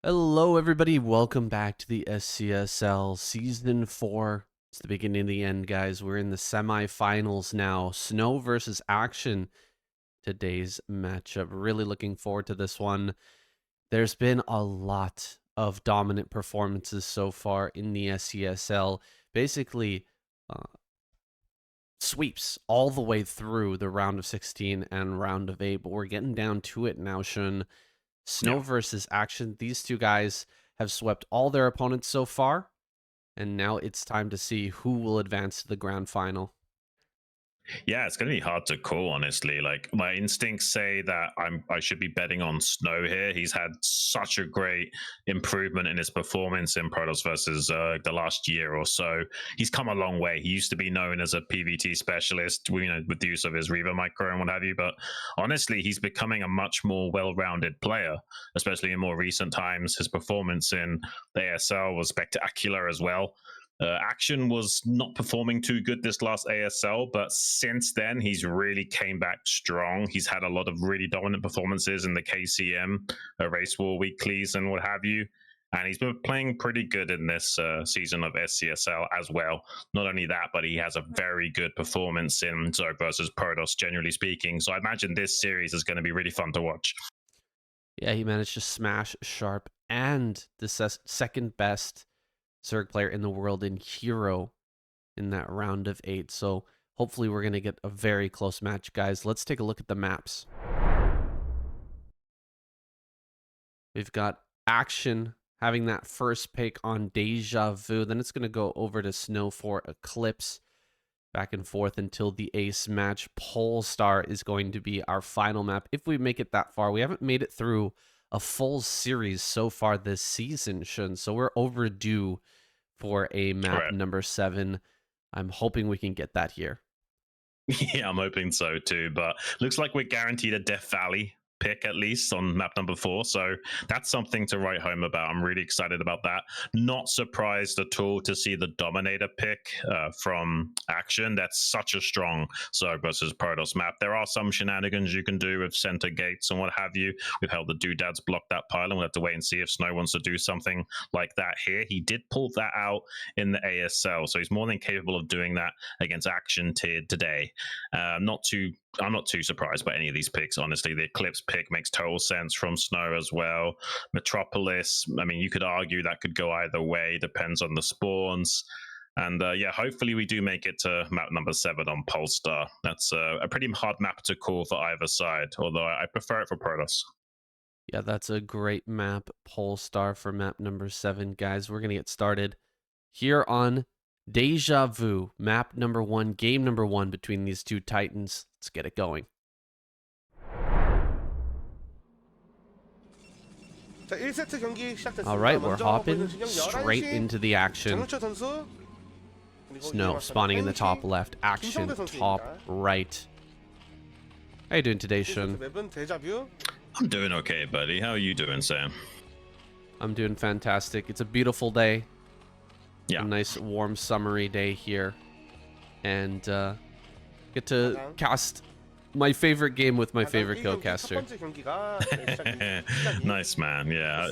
Hello everybody, welcome back to the SCSL Season 4. It's the beginning of the end, guys. We're in the semi-finals now. Snow versus Action, today's matchup. Really looking forward to this one. There's been a lot of dominant performances so far in the SCSL. Basically, sweeps all the way through the round of 16 and round of 8, but we're getting down to it now, Xun. Snow versus Action. These two guys have swept all their opponents so far, and now it's time to see who will advance to the grand final. Yeah, it's going to be hard to call, honestly. Like, my instincts say that I should be betting on Snow here. He's had such a great improvement in his performance in Protoss versus the last year or so. He's come a long way. He used to be known as a PvT specialist, with the use of his Reaver micro and what have you. But honestly, he's becoming a much more well-rounded player, especially in more recent times. His performance in the ASL was spectacular as well. Action was not performing too good this last ASL, but since then he's really came back strong. He's had a lot of really dominant performances in the KCM, Race War weeklies and what have you. And he's been playing pretty good in this season of SCSL as well. Not only that, but he has a very good performance in Zerg versus Protoss, generally speaking. So I imagine this series is going to be really fun to watch. Yeah, he managed to smash Sharp and the second best Zerg player in the world in Hero in that round of 8. So hopefully we're going to get a very close match, guys. Let's take a look at the maps. We've got Action having that first pick on Deja Vu. Then it's going to go over to Snow for Eclipse. Back and forth until the ace match. Polestar is going to be our final map if we make it that far. We haven't made it through a full series so far this season, Xun. So we're overdue for a map number 7. I'm hoping we can get that here. Yeah, I'm hoping so too. But looks like we're guaranteed a Death Valley pick at least on map number 4, so that's something to write home about. I'm really excited about that. Not surprised at all to see the Dominator pick from Action. That's such a strong Zerg versus Protoss map. There are some shenanigans you can do with center gates and what have you. We've held the Doodads block that pile, and we'll have to wait and see if Snow wants to do something like that here. He did pull that out in the ASL, so he's more than capable of doing that against Action tiered today. I'm not too surprised by any of these picks, honestly. The Eclipse pick makes total sense from Snow as well. Metropolis, I mean, you could argue that could go either way, depends on the spawns. And yeah, hopefully we do make it to map number 7 on Polestar. That's a pretty hard map to call for either side, although I prefer it for Protoss. Yeah, that's a great map, Polestar, for map number 7. Guys, we're going to get started here on Deja Vu, map number 1, game number 1 between these two titans. Let's get it going. All right, we're hopping straight into the action. Snow spawning in the top left, Action top right. How you doing today, Xun? I'm doing okay, buddy. How are you doing, Sam? I'm doing fantastic. It's a beautiful day. Yeah. A nice warm summery day here, and get to cast my favorite game with my favorite co-caster. Nice, man. Yeah,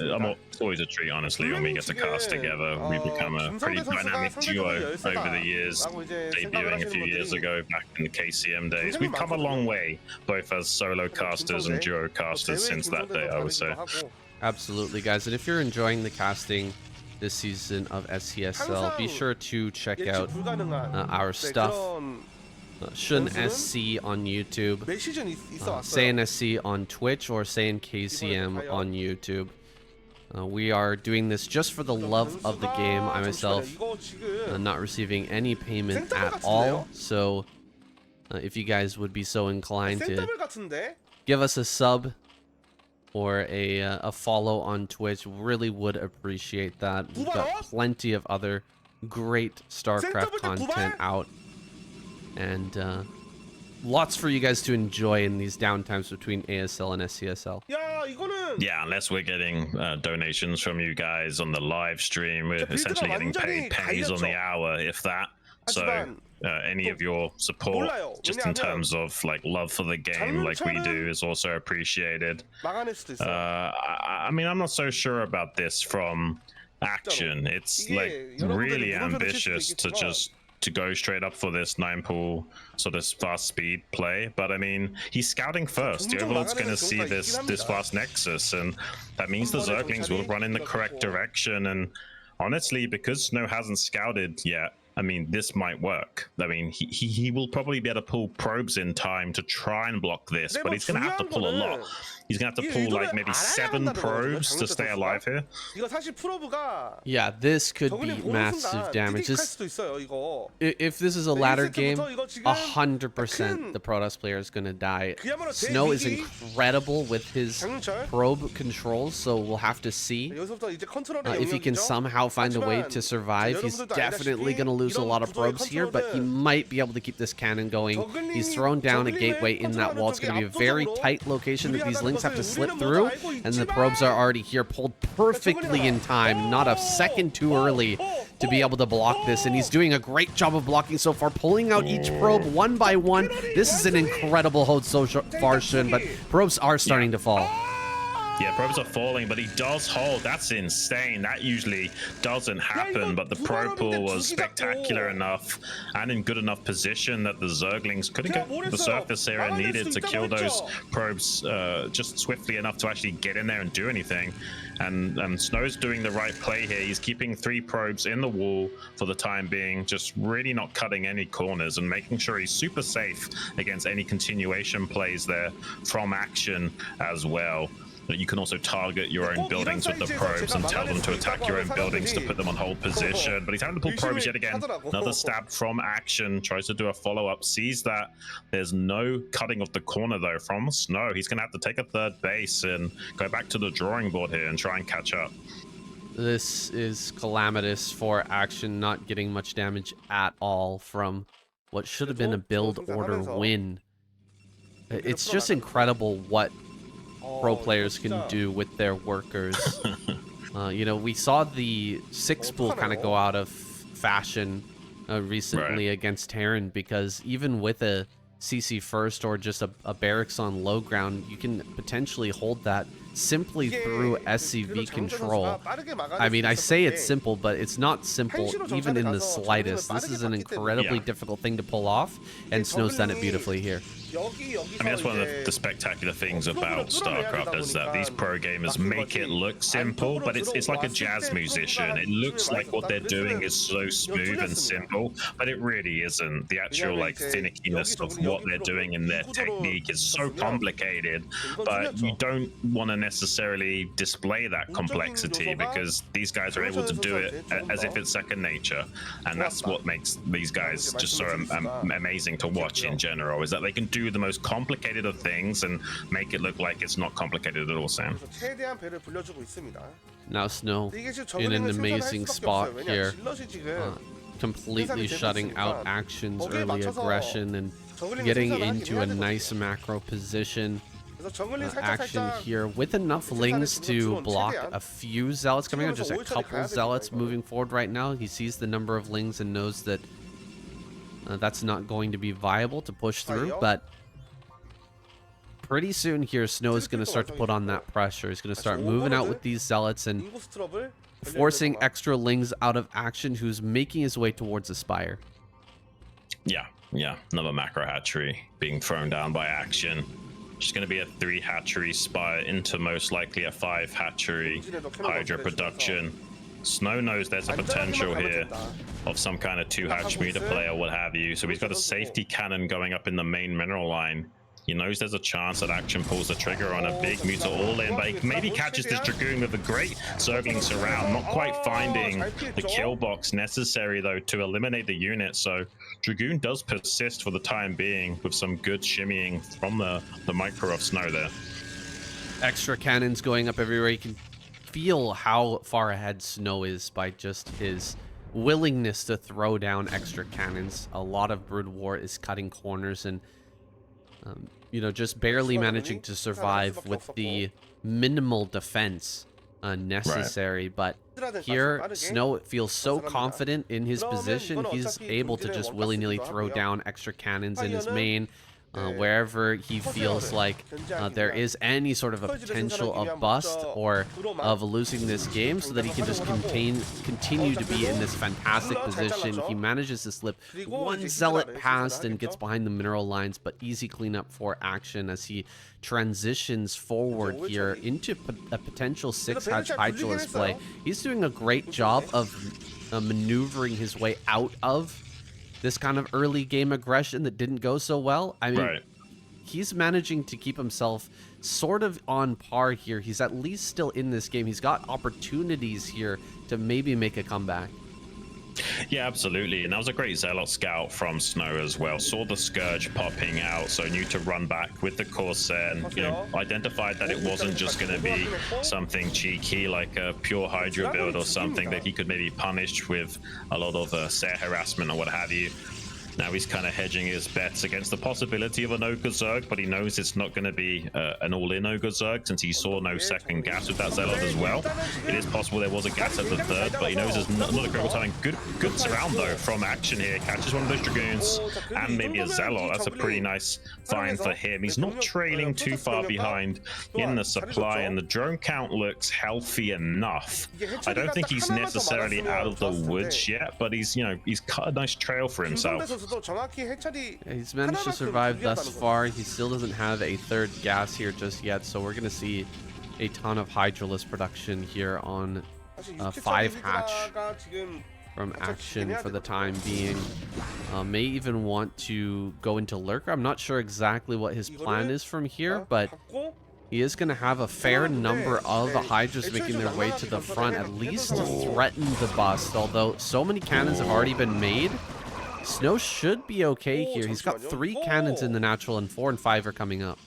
it's always a treat, honestly, when we get to cast together. We become a pretty dynamic duo over the years, debuting a few years ago back in the KCM days. We've come a long way, both as solo casters and duo casters since that day, I would say. Absolutely, guys. And if you're enjoying the casting this season of SCSL, be sure to check out our stuff. Xun SC on YouTube, Saiyan SC on Twitch, or Saiyan KCM on YouTube. We are doing this just for the love of the game. I myself not receiving any payment at all, so if you guys would be so inclined to give us a sub or a follow on Twitch, really would appreciate that. We've got plenty of other great StarCraft content out, and lots for you guys to enjoy in these downtimes between ASL and SCSL. Yeah, unless we're getting donations from you guys on the live stream, we're essentially getting paid pennies on the hour, if that. So any of your support, just in terms of like love for the game, like we do, is also appreciated. I mean, I'm not so sure about this from Action. It's like really ambitious to go straight up for this 9-pool sort of fast speed play, but I mean, he's scouting first. The Overlord's going to see this fast Nexus, and that means the Zerglings will run in the correct direction. And honestly, because Snow hasn't scouted yet, I mean, this might work. I mean, he will probably be able to pull probes in time to try and block this, but he's going to have to pull a lot. He's going to have to pull like maybe 7 probes to stay alive here. Yeah, this could be massive damage. If this is a ladder game, 100% the Protoss player is going to die. Snow is incredible with his probe controls, so we'll have to see if he can somehow find a way to survive. He's definitely going to lose a lot of probes here, but he might be able to keep this cannon going. He's thrown down a gateway in that wall. It's going to be a very tight location that these Lings have to slip through, and the probes are already here, pulled perfectly in time, not a second too early to be able to block this, and he's doing a great job of blocking so far, pulling out each probe one by one. This is an incredible hold so far, Xun, but probes are starting to fall. Yeah, probes are falling, but he does hold. That's insane. That usually doesn't happen, but the probe pull was spectacular enough and in good enough position that the Zerglings couldn't get the surface area needed to kill those probes just swiftly enough to actually get in there and do anything. And Snow's doing the right play here. He's keeping 3 probes in the wall for the time being, just really not cutting any corners and making sure he's super safe against any continuation plays there from Action as well. You can also target your own buildings with the probes and tell them to attack your own buildings to put them on hold position. But he's having to pull probes yet again. Another stab from Action. Tries to do a follow-up. Sees that there's no cutting of the corner, though, from Snow. He's going to have to take a 3rd base and go back to the drawing board here and try and catch up. This is calamitous for Action, not getting much damage at all from what should have been a build order win. It's just incredible what pro players can do with their workers. You know, we saw the 6-pool kind of go out of fashion recently against Terran, because even with a CC first or just a barracks on low ground, you can potentially hold that simply through SCV control. I mean, I say it's simple, but it's not simple even in the slightest. This is an incredibly difficult thing to pull off, and Snow's done it beautifully here. I mean, that's one of the spectacular things about StarCraft, is that these pro gamers make it look simple, but it's like a jazz musician. It looks like what they're doing is so smooth and simple, but it really isn't. The actual like finickiness of what they're doing in their technique is so complicated, but you don't want to necessarily display that complexity, because these guys are able to do it as if it's second nature, and that's what makes these guys just so amazing to watch in general, is that they can do the most complicated of things and make it look like it's not complicated at all, Sam. Now Snow in an amazing spot here, completely shutting out Action's early aggression and getting into a nice macro position. Action here with enough Lings to block a few Zealots coming out, just a couple Zealots moving forward right now. He sees the number of Lings and knows that that's not going to be viable to push through, but pretty soon here, Snow is going to start to put on that pressure. He's going to start moving out with these Zealots and forcing extra Lings out of Action, who's making his way towards the Spire. Yeah, another macro hatchery being thrown down by Action. Just going to be a 3 hatchery Spire into most likely a 5 hatchery Hydra production. Snow knows there's a potential here of some kind of 2 hatch meter play or what have you, so he's got a safety cannon going up in the main mineral line. He knows there's a chance that Action pulls the trigger on a big muta all in, but he maybe catches this Dragoon with a great circling surround, not quite finding the kill box necessary though to eliminate the unit. So Dragoon does persist for the time being with some good shimmying from the micro of Snow there. Extra cannons going up everywhere. You can feel how far ahead Snow is by just his willingness to throw down extra cannons. A lot of Brood War is cutting corners and you know, just barely managing to survive with the minimal defense necessary. But here, Snow feels so confident in his position, he's able to just willy-nilly throw down extra cannons in his main. Wherever he feels like there is any sort of a potential of bust or of losing this game, so that he can just continue to be in this fantastic position. He manages to slip one zealot past and gets behind the mineral lines, but easy cleanup for Action as he transitions forward here into a potential 6-hatch Hydralisk play. He's doing a great job of maneuvering his way out of this kind of early game aggression that didn't go so well. I mean, he's managing to keep himself sort of on par here. He's at least still in this game. He's got opportunities here to maybe make a comeback. Yeah, absolutely. And that was a great Zealot scout from Snow as well. Saw the Scourge popping out, so knew to run back with the Corsair and, you know, identified that it wasn't just going to be something cheeky like a pure Hydra build or something that he could maybe punish with a lot of Sair harassment or what have you. Now he's kind of hedging his bets against the possibility of an Ogre Zerg, but he knows it's not going to be an all-in Ogre Zerg since he saw no second gas with that Zealot as well. It is possible there was a gas at the third, but he knows there's not a critical timing. Good surround though from Action here. Catches one of those Dragoons and maybe a Zealot. That's a pretty nice find for him. He's not trailing too far behind in the supply, and the drone count looks healthy enough. I don't think he's necessarily out of the woods yet, but he's cut a nice trail for himself. He's managed to survive thus far. He still doesn't have a third gas here just yet, so we're going to see a ton of Hydralisk production here on 5-hatch from Action for the time being. May even want to go into Lurker. I'm not sure exactly what his plan is from here, but he is going to have a fair number of Hydras making their way to the front, at least to threaten the bust, although so many cannons have already been made. Snow should be okay here. He's got 3 cannons in the natural, and 4 and 5 are coming up.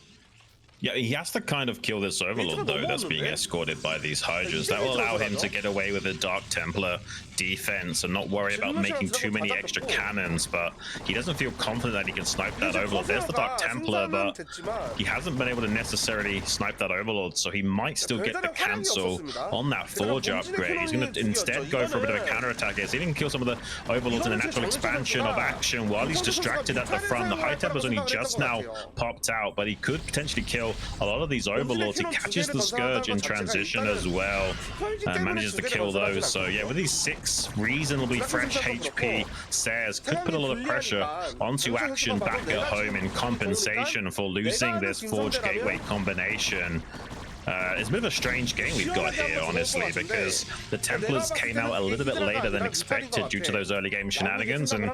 Yeah, he has to kind of kill this Overlord, though, that's being escorted by these Hydras. That will allow him to get away with a Dark Templar defense and not worry about making too many extra cannons, but he doesn't feel confident that he can snipe that Overlord. There's the Dark Templar, but he hasn't been able to necessarily snipe that Overlord, so he might still get the cancel on that Forge upgrade. He's going to instead go for a bit of a counterattack here. See if he can kill some of the Overlords in a natural expansion of Action while he's distracted at the front. The High Templar's only just now popped out, but he could potentially kill a lot of these Overlords. He catches the Scourge in transition as well and manages to kill those. So yeah, with these 6 reasonably fresh HP, Sairs could put a lot of pressure onto Action back at home in compensation for losing this Forge Gateway combination. It's a bit of a strange game we've got here, honestly, because the Templars came out a little bit later than expected due to those early game shenanigans, and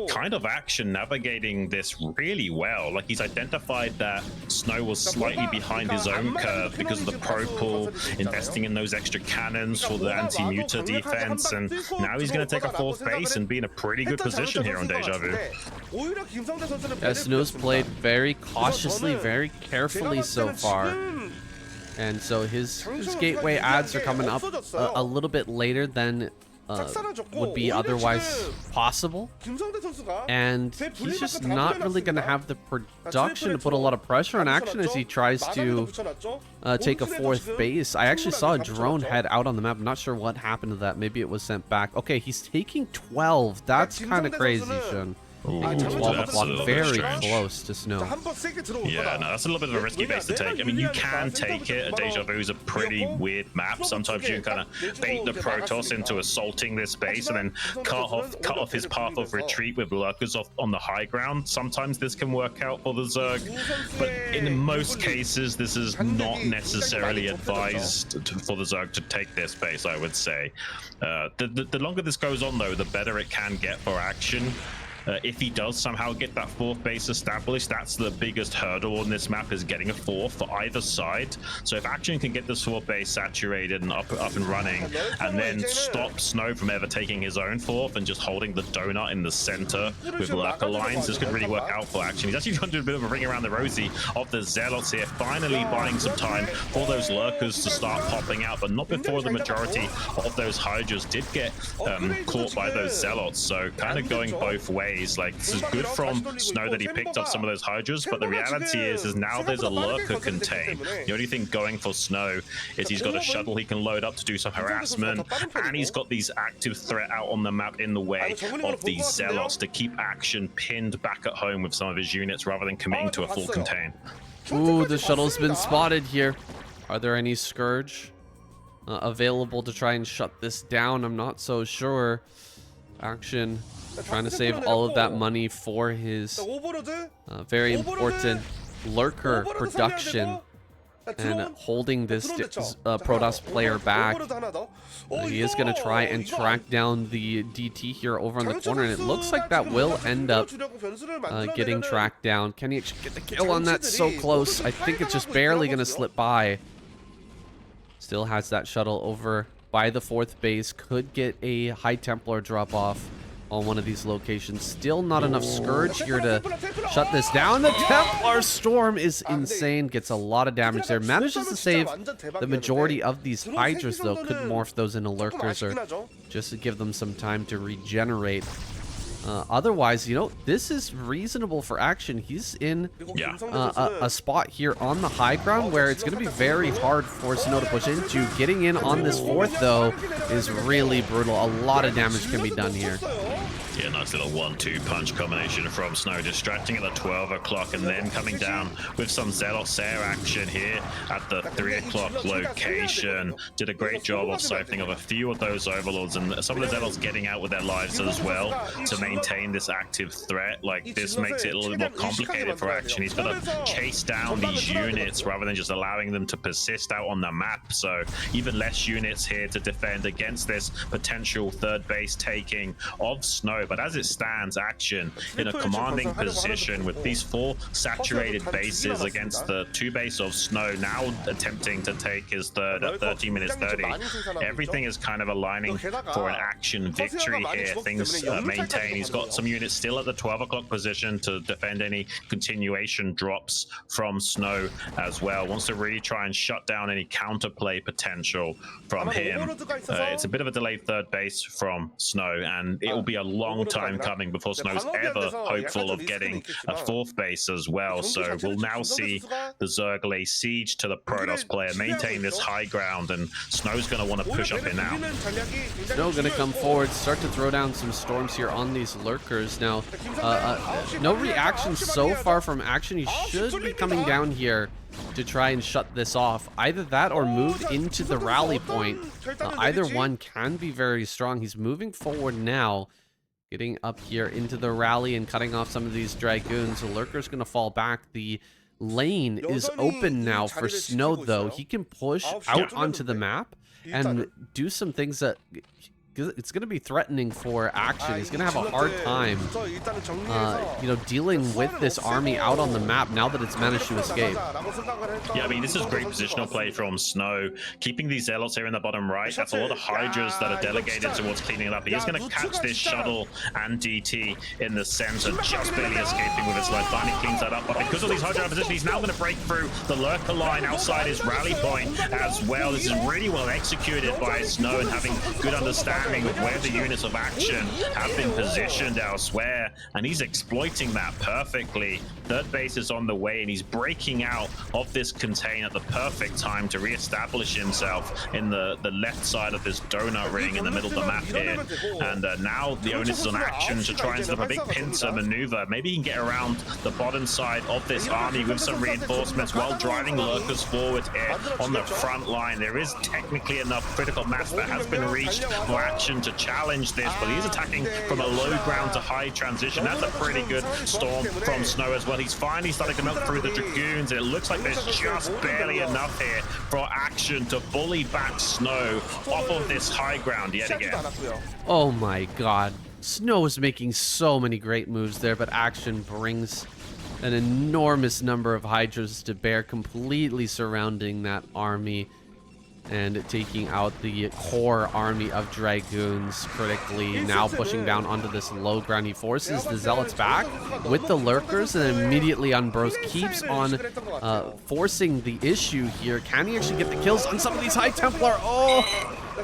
kind of Action navigating this really well. Like, he's identified that Snow was slightly behind his own curve because of the Pro Pool, investing in those extra cannons for the anti-muta defense, and now he's going to take a 4th base and be in a pretty good position here on Deja Vu. Yeah, Snow's played very cautiously, very carefully so far. And so his gateway ads are coming up a little bit later than would be otherwise possible. And he's just not really going to have the production to put a lot of pressure on Action as he tries to take a 4th base. I actually saw a drone head out on the map. I'm not sure what happened to that. Maybe it was sent back. Okay, he's taking 12. That's kind of crazy, Xun. Ooh, 12 o'clock, very close to Snow. Yeah, no, that's a little bit of a risky base to take. I mean, you can take it. Deja Vu is a pretty weird map. Sometimes you can kind of bait the Protoss into assaulting this base and then cut off his path of retreat with Lurkers on the high ground. Sometimes this can work out for the Zerg, but in most cases, this is not necessarily advised for the Zerg to take this base, I would say. The longer this goes on, though, the better it can get for Action. If he does somehow get that 4th base established, that's the biggest hurdle on this map, is getting a 4th for either side. So if Action can get this 4th base saturated and up and running, and then stop Snow from ever taking his own 4th and just holding the donut in the center with Lurker lines, this could really work out for Action. He's actually going to do a bit of a ring around the rosy of the Zealots here, finally buying some time for those Lurkers to start popping out, but not before the majority of those Hydras did get caught by those Zealots. So kind of going both ways. ways. Like, this is good from Snow that he picked up some of those Hydras, but the reality is now there's a lurker contained. The only thing going for Snow is he's got a shuttle he can load up to do some harassment, and he's got these active threat out on the map in the way of these Zealots to keep Action pinned back at home with some of his units rather than committing to a full contain. Ooh, the shuttle's been spotted here. Are there any Scourge available to try and shut this down? I'm not so sure. Action trying to save all of that money for his very important lurker production and holding this Protoss player back. He is going to try and track down the DT here over on the corner, and it looks like that will end up getting tracked down. Can he actually get the kill on that? So close. I think it's just barely going to slip by. Still has that shuttle over by the 4th base. Could get a High Templar drop off on one of these locations. Still not enough Scourge here to shut this down. The Templar Storm is insane. Gets a lot of damage there. Manages to save the majority of these Hydras, though. Could morph those into Lurkers or just to give them some time to regenerate. Otherwise, you know, this is reasonable for Action. He's in a spot here on the high ground where it's going to be very hard for Snow to push into. Getting in on this 4th, though, is really brutal. A lot of damage can be done here. Yeah, nice little 1-2 punch combination from Snow, distracting at the 12 o'clock and then coming down with some Zealot Sair action here at the 3 o'clock location. Did a great job of siphoning off a few of those Overlords, and some of the Zealots getting out with their lives as well to maintain this active threat. Like, this makes it a little more complicated for Action. He's got to chase down these units rather than just allowing them to persist out on the map. So even less units here to defend against this potential 3rd base taking of Snow. But as it stands, Action in a commanding position with these 4 saturated bases against the 2 base of Snow, now attempting to take his 3rd at 13 minutes 30. Everything is kind of aligning for an Action victory here. Things maintain. He's got some units still at the 12 o'clock position to defend any continuation drops from Snow as well. Wants to really try and shut down any counterplay potential from him. It's a bit of a delayed 3rd base from Snow, and it will be a long time coming before Snow's ever hopeful of getting a 4th base as well. So we'll now see the Zergle siege to the Protoss player maintain this high ground, and Snow's going to want to push up here now. Snow going to come forward, start to throw down some storms here on these Lurkers. Now, no reaction so far from Action. He should be coming down here to try and shut this off. Either that or move into the rally point. Either one can be very strong. He's moving forward now, getting up here into the rally and cutting off some of these Dragoons. The Lurker's going to fall back. The lane is open now for Snow, though. He can push out onto the map and do some things that it's going to be threatening for Action. He's going to have a hard time, you know, dealing with this army out on the map now that it's managed to escape. Yeah, I mean, this is great positional play from Snow. Keeping these Zealots here in the bottom right, that's a lot of Hydras that are delegated towards cleaning it up. He is going to catch this shuttle and DT in the center, just barely escaping with his life. Finally cleans that up, but because of these Hydra position, he's now going to break through the Lurker line outside his rally point as well. This is really well executed by Snow and having good understanding with where the units of Action have been positioned elsewhere, and he's exploiting that perfectly. 3rd base is on the way, and he's breaking out of this contain at the perfect time to re-establish himself in the left side of this donut ring in the middle of the map here. And now the onus is on Action to try and set up a big pincer maneuver. Maybe he can get around the bottom side of this army with some reinforcements while driving Lurkers forward here on the front line. There is technically enough critical mass that has been reached for Action to challenge this, but he's attacking from a low ground to high transition. That's a pretty good storm from Snow as well. He's finally starting to melt through the Dragoons, and it looks like there's just barely enough here for Action to bully back Snow off of this high ground yet again. Oh my god. Snow is making so many great moves there, but Action brings an enormous number of Hydras to bear, completely surrounding that army and taking out the core army of Dragoons critically. Now pushing down onto this low ground. He forces the Zealots back with the Lurkers and immediately unbros. Keeps on forcing the issue here. Can he actually get the kills on some of these High Templar? Oh,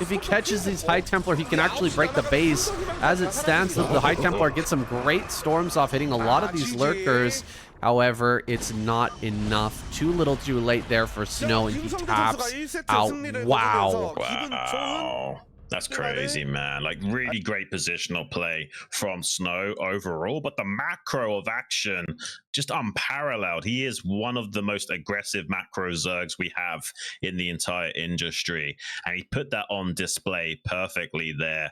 if he catches these High Templar, he can actually break the base. As it stands, the High Templar gets some great storms off, hitting a lot of these lurkers. However, it's not enough. Too little too late there for Snow, and he taps out. Wow. Wow. That's crazy, man. Like, really great positional play from Snow overall, but the macro of action, just unparalleled. He is one of the most aggressive macro Zergs we have in the entire industry, and he put that on display perfectly there.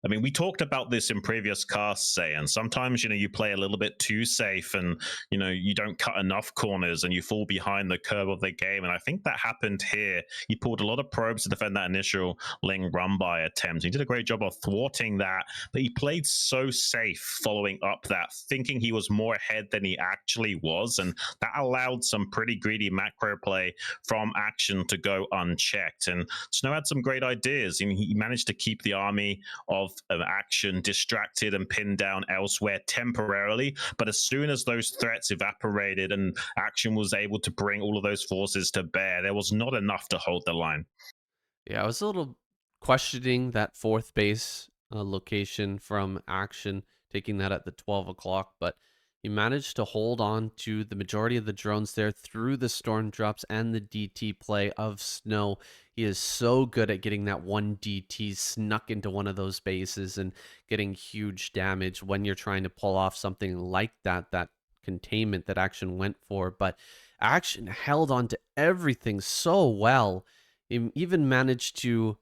I mean, we talked about this in previous casts, and sometimes, you know, you play a little bit too safe and, you know, you don't cut enough corners and you fall behind the curve of the game. And I think that happened here. He pulled a lot of probes to defend that initial Ling run-by attempt. He did a great job of thwarting that, but he played so safe following up that, thinking he was more ahead than he actually was. And that allowed some pretty greedy macro play from Action to go unchecked. And Snow had some great ideas. I mean, he managed to keep the army of Action distracted and pinned down elsewhere temporarily, but as soon as those threats evaporated and Action was able to bring all of those forces to bear, there was not enough to hold the line. Yeah, I was a little questioning that 4th base location from Action, taking that at the 12 o'clock, but he managed to hold on to the majority of the drones there through the storm drops and the DT play of Snow. He is so good at getting that one DT snuck into one of those bases and getting huge damage when you're trying to pull off something like that containment that Action went for. But Action held on to everything so well. He even managed to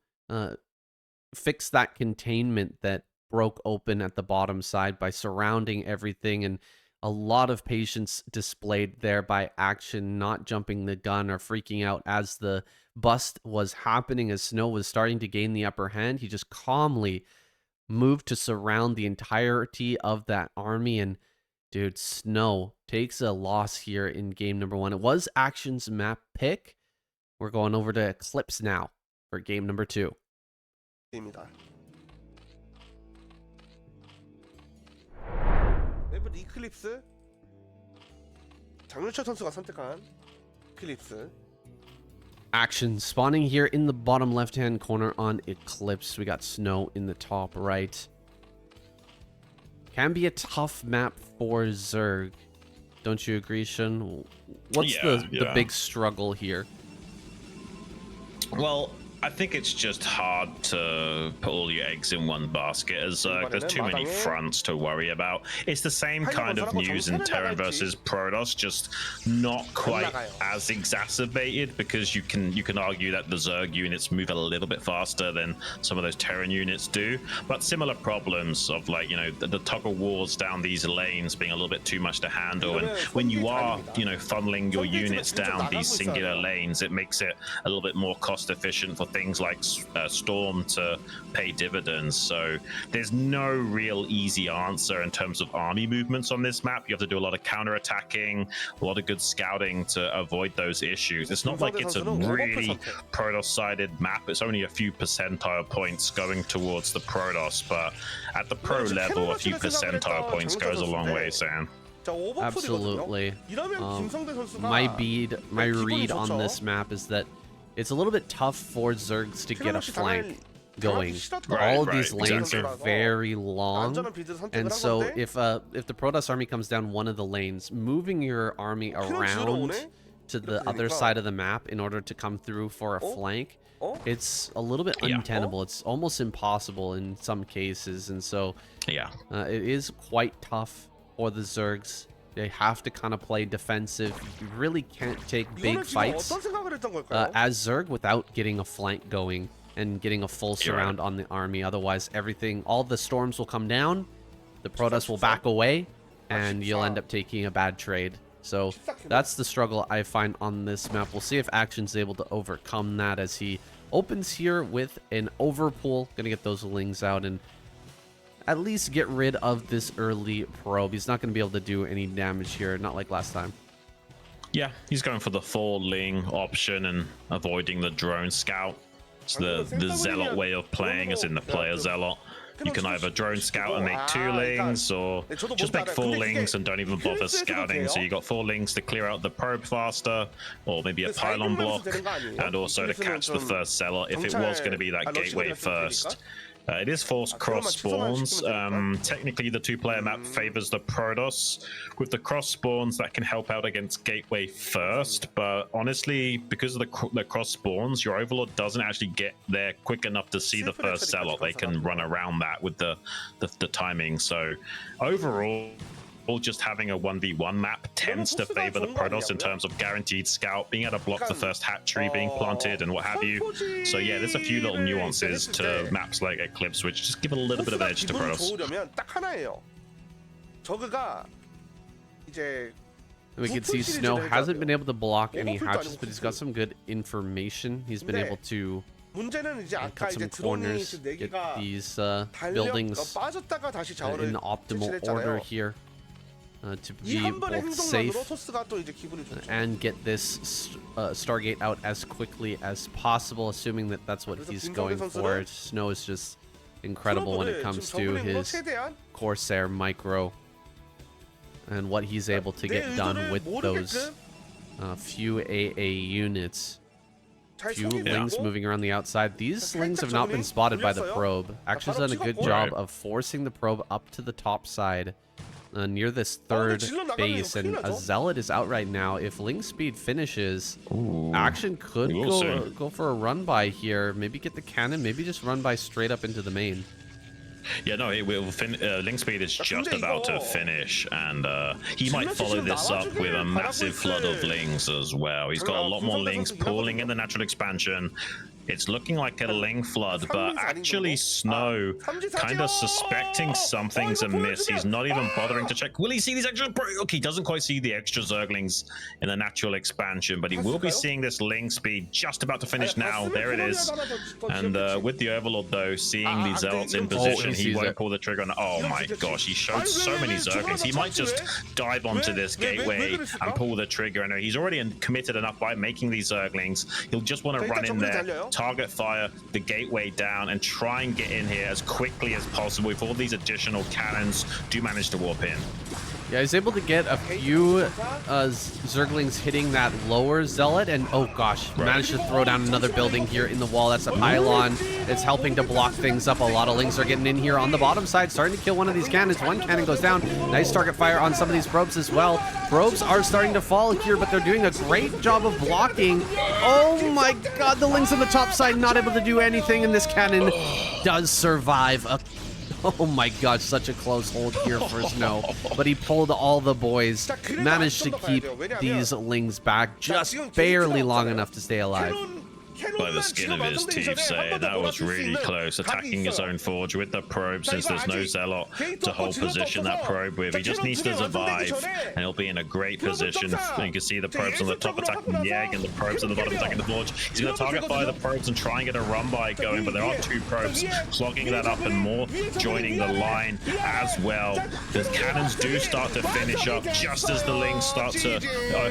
fix that containment that broke open at the bottom side by surrounding everything, and a lot of patience displayed there by Action, not jumping the gun or freaking out as the bust was happening, as Snow was starting to gain the upper hand. He just calmly moved to surround the entirety of that army, and dude, Snow takes a loss here in game number 1. It was Action's map pick. We're going over to Eclipse now for game number 2. 이클립스 장윤철 선수가 선택한 이클립스. Action spawning here in the bottom left-hand corner on Eclipse. We got Snow in the top right. Can be a tough map for Zerg. Don't you agree, Xun? What's the big struggle here? Well, I think it's just hard to put all your eggs in one basket, as there's too many fronts to worry about. It's the same kind of news in Terran versus Protoss, just not quite as exacerbated, because you can argue that the Zerg units move a little bit faster than some of those Terran units do, but similar problems of, like, you know, the tug of wars down these lanes being a little bit too much to handle, and when you are, you know, funneling your units down these singular lanes, it makes it a little bit more cost efficient for things like Storm to pay dividends. So there's no real easy answer in terms of army movements on this map. You have to do a lot of counter-attacking, a lot of good scouting to avoid those issues. It's not like it's a really Protoss-sided map. It's only a few percentile points going towards the Protoss, but at the pro level, a few percentile points goes a long way, Sam. Absolutely. My read on this map is that it's a little bit tough for Zergs to get a flank going. All of these lanes are very long, and so if the Protoss army comes down one of the lanes, moving your army around to the other side of the map in order to come through for a flank, it's a little bit untenable. It's almost impossible in some cases, and so it is quite tough for the Zergs. They have to kind of play defensive. You really can't take big fights as Zerg without getting a flank going and getting a full surround on the army. Otherwise, all the storms will come down, the Protoss will back away, and you'll end up taking a bad trade. So that's the struggle I find on this map. We'll see if Action's able to overcome that, as he opens here with an overpull. Gonna get those Lings out and at least get rid of this early probe. He's not going to be able to do any damage here, not like last time. Yeah, he's going for the full Ling option and avoiding the drone scout. It's the Zealot way of playing, as in the player Zealot. you can either drone scout and make 2 lings, or just make 4 lings and don't even bother scouting. So you got 4 lings to clear out the probe faster, or maybe a pylon block, and also to catch the first zealot if it was going to be that gateway first. It is forced cross spawns. Technically, the 2-player map favors the Protoss. With the cross spawns, that can help out against gateway first. But honestly, because of the cross spawns, your Overlord doesn't actually get there quick enough to see the first zealot. They can run around that with the timing. So overall, just having a 1v1 map tends to favor the Protoss in terms of guaranteed scout, being able to block the first hat tree being planted and what have you. So yeah, there's a few little nuances to maps like Eclipse which just give a little bit of edge to Protoss. We can see Snow hasn't been able to block any hatches, but he's got some good information. He's been able to cut some corners, get these buildings in optimal order here. To be both safe and get this Stargate out as quickly as possible, assuming that that's what he's going for. Snow is just incredible when it comes to his Corsair micro and what he's able to get done with those few AA units. Few lings moving around the outside. These lings have not been spotted by the probe. Actually's done a good job of forcing the probe up to the top side. Near this third base, and a zealot is out right now. If ling speed finishes, Action could go for a run by here. Maybe get the cannon, maybe just run by straight up into the main. Yeah, no, it will. Ling speed is just about to finish, and he might follow this up with a massive flood of lings as well. He's got a lot more lings pooling in the natural expansion. It's looking like a ling flood, but actually Snow kind of suspecting something's amiss. He's not even bothering to check. Will he see these extra? Okay, he doesn't quite see the extra Zerglings in the natural expansion, but he will be seeing this ling speed just about to finish now. There it is. And with the Overlord, though, seeing these Zealots in position, he won't pull the trigger. And oh my gosh, he showed so many Zerglings. He might just dive onto this gateway and pull the trigger. And he's already committed enough by making these Zerglings. He'll just want to run in there, target fire the gateway down, and try and get in here as quickly as possible if all these additional cannons do manage to warp in. Yeah, he's able to get a few Zerglings hitting that lower zealot, and oh gosh, managed to throw down another building here in the wall. That's a pylon. It's helping to block things up. A lot of lings are getting in here on the bottom side, starting to kill one of these cannons. One cannon goes down. Nice target fire on some of these probes as well. Probes are starting to fall here, but they're doing a great job of blocking. Oh my god, the lings on the top side not able to do anything, and this cannon does survive. Oh my god, such a close hold here for Snow. But he pulled all the boys, managed to keep these lings back just barely long enough to stay alive. By the skin of his teeth, say that was really close. Attacking his own forge with the probe, since there's no zealot to hold position that probe with. He just needs to survive, and he'll be in a great position. You can see the probes on the top attacking the egg, and the probes on the bottom attacking the forge. He's going to target fire the probes and try and get a run by going, but there are 2 probes clogging that up and more joining the line as well. The cannons do start to finish up just as the lings start to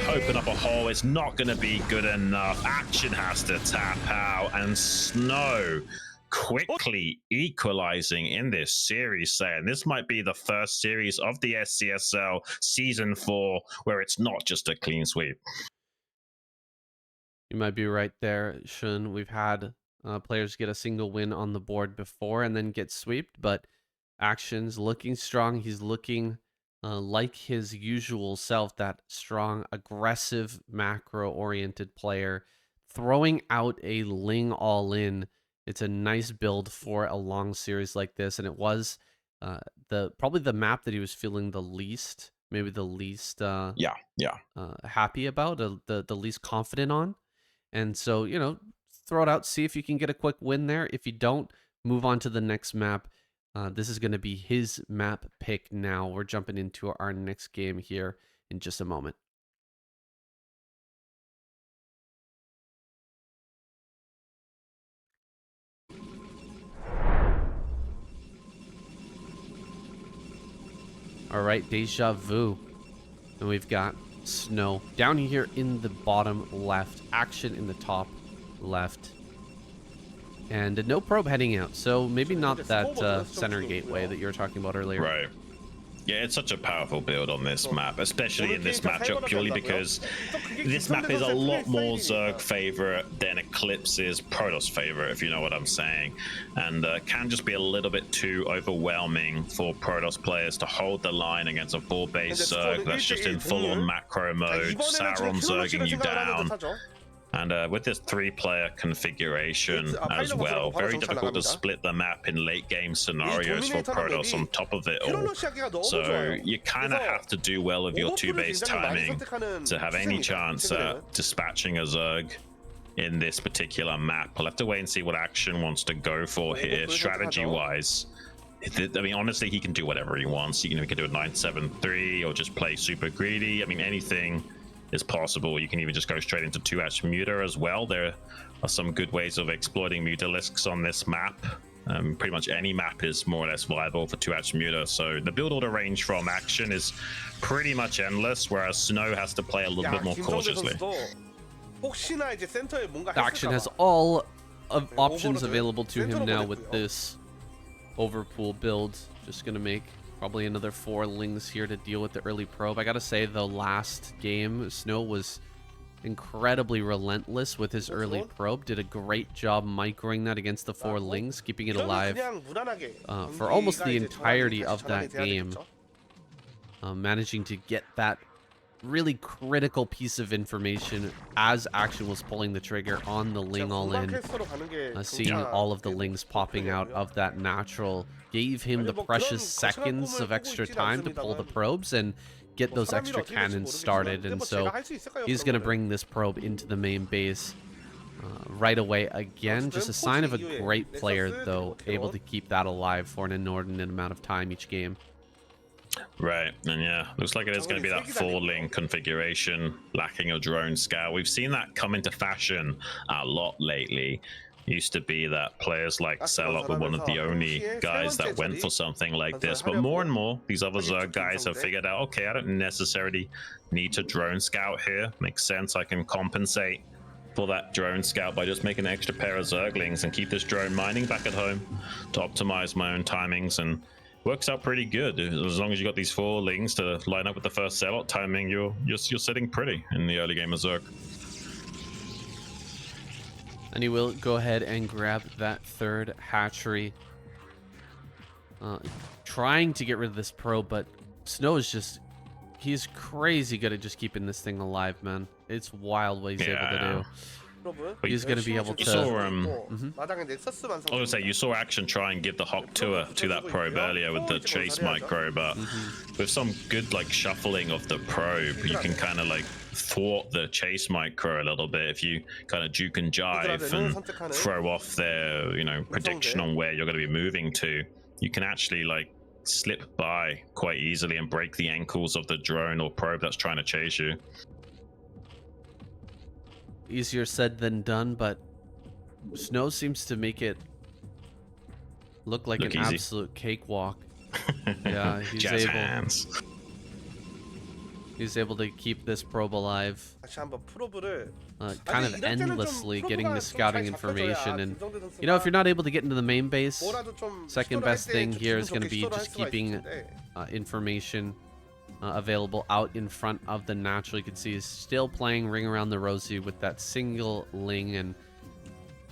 open up a hole. It's not going to be good enough. Action has to tap out, and Snow quickly equalizing in this series, saying this might be the first series of the SCSL Season 4 where it's not just a clean sweep. You might be right there, Xun. We've had players get a single win on the board before and then get swept, but Action's looking strong. He's looking like his usual self, that strong, aggressive, macro-oriented player, throwing out a ling all-in. It's a nice build for a long series like this, and it was probably the map that he was feeling the least, maybe the least happy about, the least confident on. And so, you know, throw it out, see if you can get a quick win there. If you don't, move on to the next map. This is going to be his map pick now. We're jumping into our next game here in just a moment. All right, Deja Vu. And we've got Snow down here in the bottom left, Action in the top left. And no probe heading out, so maybe not that center gateway that you were talking about earlier. Right. Yeah, it's such a powerful build on this map, especially in this matchup, purely because this map is a lot more Zerg favorite than Eclipse is Protoss favorite, if you know what I'm saying. And can just be a little bit too overwhelming for Protoss players to hold the line against a 4-base Zerg that's just in full-on macro mode, Sauron Zerging you down. And with this 3-player configuration as well, very difficult to split the map in late game scenarios for Protoss on top of it all. So you kind of have to do well with your 2-base timing to have any chance at dispatching a Zerg in this particular map. I'll have to wait and see what Action wants to go for here, strategy-wise. I mean, honestly, he can do whatever he wants. He can do a 9-7-3 or just play super greedy. I mean, anything is possible. You can even just go straight into 2-hatch muter as well. There are some good ways of exploiting mutalisks on this map. Pretty much any map is more or less viable for 2-hatch muter. So the build order range from Action is pretty much endless, whereas Snow has to play a little bit more cautiously. Action has all of options available to him now with this overpool build. Just gonna make probably another 4 lings here to deal with the early probe. I gotta say, the last game, Snow was incredibly relentless with his early probe. Did a great job microing that against the 4 lings, keeping it alive for almost the entirety of that game. Managing to get that really critical piece of information as Action was pulling the trigger on the ling all-in. Seeing all of the lings popping out of that natural gave him the precious seconds of extra time to pull the probes and get those extra cannons started. And so he's going to bring this probe into the main base right away again. Just a sign of a great player, though, able to keep that alive for an inordinate amount of time each game. Right, and yeah, looks like it is going to be that 4-ling configuration, lacking a drone scout. We've seen that come into fashion a lot lately. Used to be that players like Celot were one of the only guys that went for something like this, but more and more these other Zerg guys have figured out, okay, I don't necessarily need to drone scout here. Makes sense, I can compensate for that drone scout by just making an extra pair of Zerglings and keep this drone mining back at home to optimize my own timings, and works out pretty good. As long as you got these 4 lings to line up with the first Celot timing, you're sitting pretty in the early game of Zerg. And he will go ahead and grab that 3rd hatchery. Trying to get rid of this probe, but Snow is just... he's crazy good at just keeping this thing alive, man. It's wild what he's able to do. But he's going to be able to... I was going to say, you saw Action try and give the Hawk tour to that probe earlier with the chase micro, but with some good like shuffling of the probe, you can kind of like thwart the chase micro a little bit if you kind of juke and jive and throw off their, prediction on where you're going to be moving to. You can actually like slip by quite easily and break the ankles of the drone or probe that's trying to chase you. Easier said than done, but Snow seems to make it look like an easy absolute cakewalk. Yeah, he's able to keep this probe alive kind of endlessly, getting the scouting information. And if you're not able to get into the main base, second best thing here is going to be just keeping information available out in front of the natural. You can see he's still playing Ring Around the Rosie with that single ling and